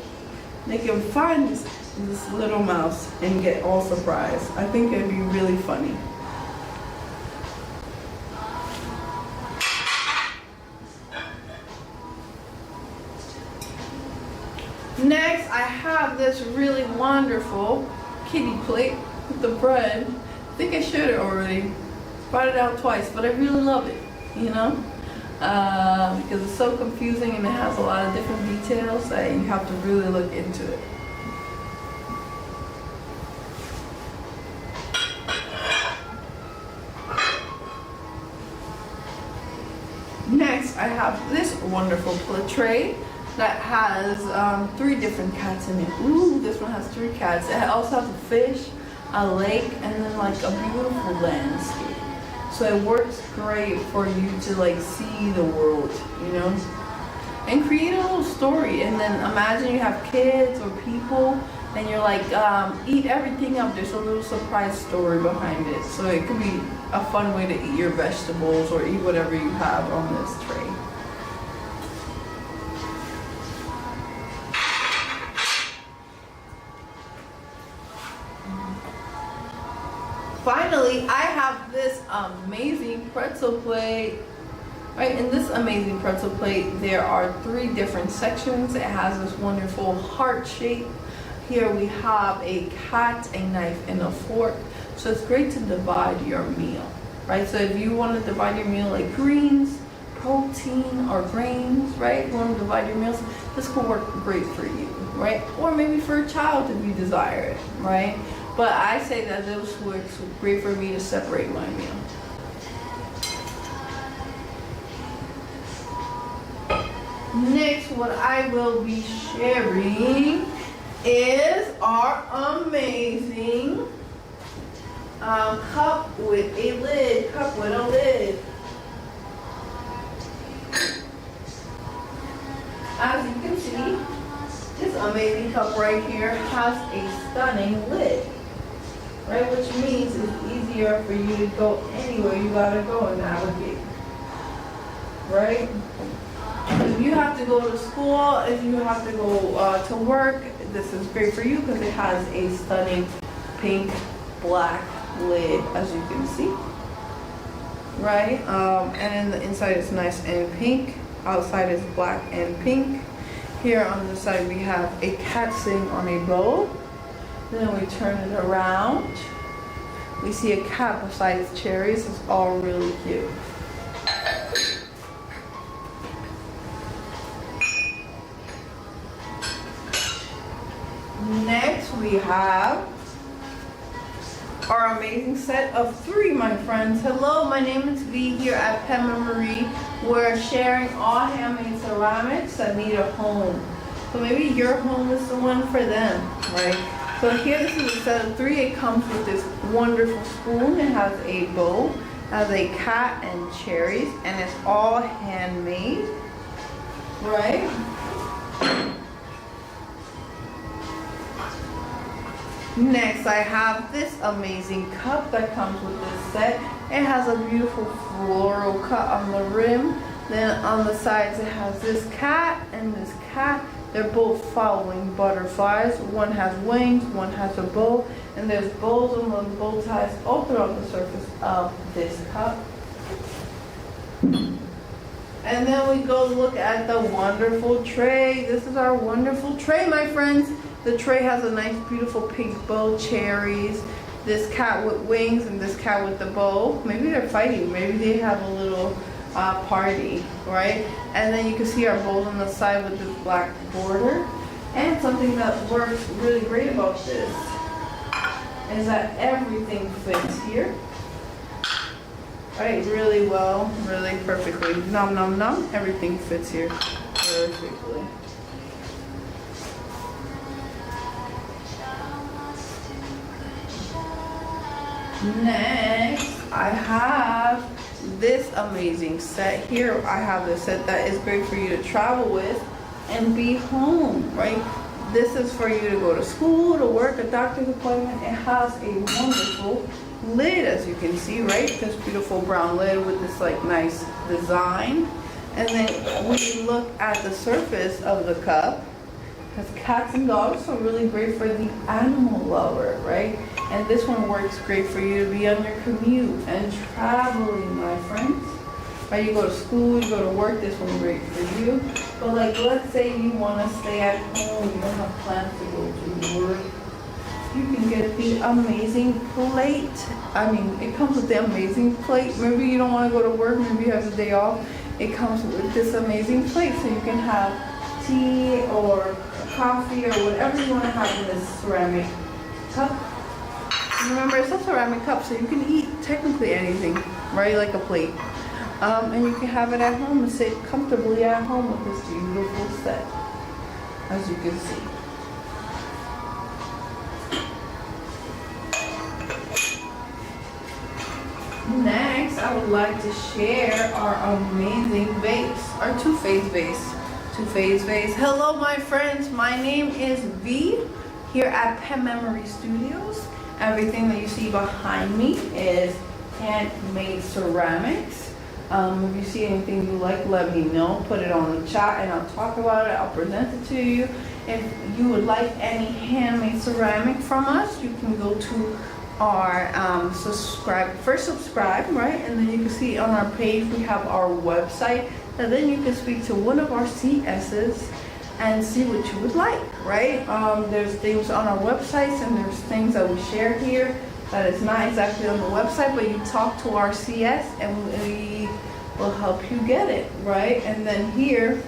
they can find this little mouse and get all surprised. I think it'd be really funny. Next, I have this really wonderful kitty plate with the bread. I think I showed it already. Brought it out twice, but I really love it, you know? Because it's so confusing and it has a lot of different details that you have to really look into it. Next, I have this wonderful plate tray that has 3 different cats in it. Ooh, this one has 3 cats. It also has a fish, a lake, and then like a beautiful landscape. So it works great for you to like see the world, you know, and create a little story. And then imagine you have kids or people and you're like, eat everything up. There's a little surprise story behind it. So it could be a fun way to eat your vegetables or eat whatever you have on this tray. Finally, I have this amazing pretzel plate. Right, in this amazing pretzel plate, there are 3 different sections. It has this wonderful heart shape. Here we have a cat, a knife, and a fork. So it's great to divide your meal, right? So if you want to divide your meal like greens, protein, or grains, right? You want to divide your meals, this could work great for you, right? Or maybe for a child if you desire it, right? But I say that this works great for me to separate my meal. Next, what I will be sharing is our amazing cup with a lid. As you can see, this amazing cup right here has a stunning lid, right? Which means it's easier for you to go anywhere you gotta go and navigate, right? If you have to go to school, if you have to go to work, this is great for you because it has a stunning pink black lid, as you can see, right? And then the inside is nice and pink, outside is black and pink. Here on the side we have a cat sitting on a bowl. Then we turn it around, we see a cat beside its cherries. It's all really cute. Next we have our amazing set of 3, my friends. Hello, my name is V here at Pema Marie. We're sharing all handmade ceramics that need a home. So maybe your home is the one for them, right? So here, this is a set of 3. It comes with this wonderful spoon. It has a bowl, has a cat and cherries, and it's all handmade, right? Next, I have this amazing cup that comes with this set. It has a beautiful floral cut on the rim. Then on the sides, it has this cat and this cat. They're both following butterflies. One has wings, one has a bow, and there's bows and little bow ties all throughout the surface of this cup. And then we go look at the wonderful tray. This is our wonderful tray, my friends. The tray has a nice, beautiful pink bow, cherries, this cat with wings, and this cat with the bow. Maybe they're fighting. Maybe they have a little party, right? And then you can see our bowls on the side with this black border. And something that works really great about this is that everything fits here, right? Really well, really perfectly. Nom nom nom. Everything fits here perfectly. Next, I have this amazing set here. I have this set that is great for you to travel with and be home, right? This is for you to go to school, to work, a doctor's appointment. It has a wonderful lid, as you can see, right? This beautiful brown lid with this like nice design. And then we look at the surface of the cup. It has cats and dogs, so really great for the animal lover, right? And this one works great for you to be on your commute and traveling, my friends. Right, you go to school, you go to work, this one's great for you. But like, let's say you want to stay at home, you don't have plans to go to work. You can get the amazing plate. I mean, it comes with the amazing plate. Maybe you don't want to go to work, maybe you have the day off. It comes with this amazing plate, so you can have tea or coffee or whatever you want to have in this ceramic cup. Remember, it's a ceramic cup, so you can eat technically anything, right? Like a plate. And you can have it at home and sit comfortably at home with this beautiful set. as you can see. Next, I would like to share our amazing vase, our two-phase vase. Two-phase vase. Hello, my friends. My name is V here at Pen Memory Studios. Everything that you see behind me is handmade ceramics. If you see anything you like, let me know. Put it on the chat and I'll talk about it. I'll present it to you. If you would like any handmade ceramic from us, you can go to our subscribe, right? And then you can see on our page we have our website, and then you can speak to one of our CSs and see what you would like, right? There's things on our websites and there's things that we share here that is not exactly on the website, but you talk to our CS and we will help you get it, right? And then here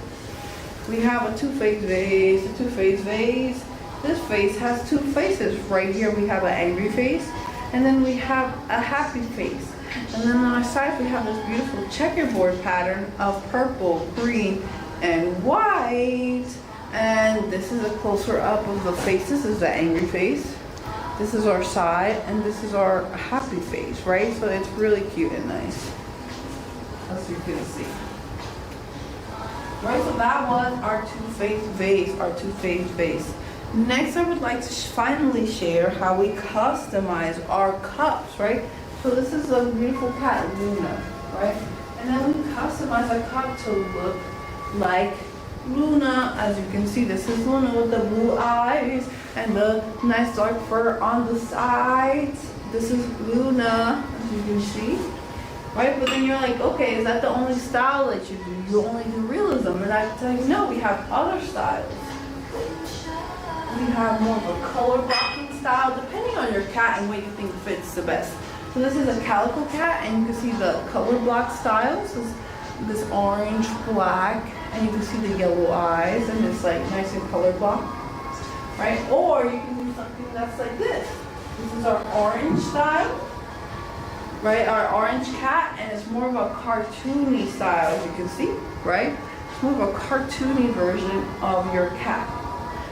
we have a two-phase vase. A two-phase vase. This vase has two faces. Right here we have an angry face, and then we have a happy face. And then on our side we have this beautiful checkerboard pattern of purple, green, and white. And this is a closer up of the face. This is the angry face. This is our side, and this is our happy face, right? So it's really cute and nice, as you can see. Right, so that was our two-phase vase, Next, I would like to finally share how we customize our cups, right? So this is a beautiful cat, Luna, right? And then we customize our cup to look like Luna. As you can see, this is Luna with the blue eyes and the nice dark fur on the sides. This is Luna, as you can see. Right, but then you're like, okay, is that the only style that you do? You only do realism. And I tell you, no, we have other styles. We have more of a color blocking style, depending on your cat and what you think fits the best. So this is a calico cat, and you can see the color block styles. This orange, black, and you can see the yellow eyes, and it's like nice and color block, right? Or you can do something that's like this. This is our orange style. Right, our orange cat, and it's more of a cartoony style, as you can see, right? It's more of a cartoony version of your cat.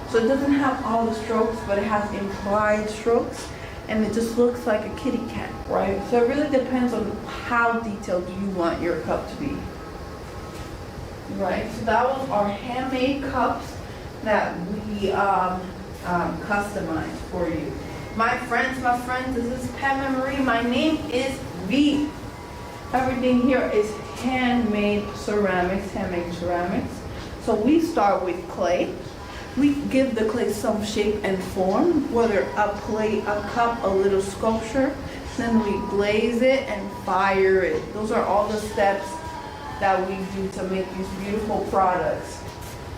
So it doesn't have all the strokes, but it has implied strokes, and it just looks like a kitty cat, right? So it really depends on how detailed you want your cup to be. Right, so that was our handmade cups that we customized for you. My friends, this is Pen Memory. My name is V. Everything here is handmade ceramics, So we start with clay. We give the clay some shape and form, whether a plate, a cup, a little sculpture. Then we glaze it and fire it. Those are all the steps that we do to make these beautiful products.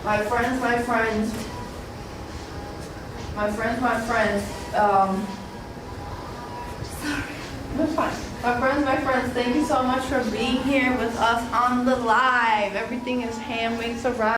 My friends, sorry, that's fine. My friends, thank you so much for being here with us on the live. Everything is handmade ceramics.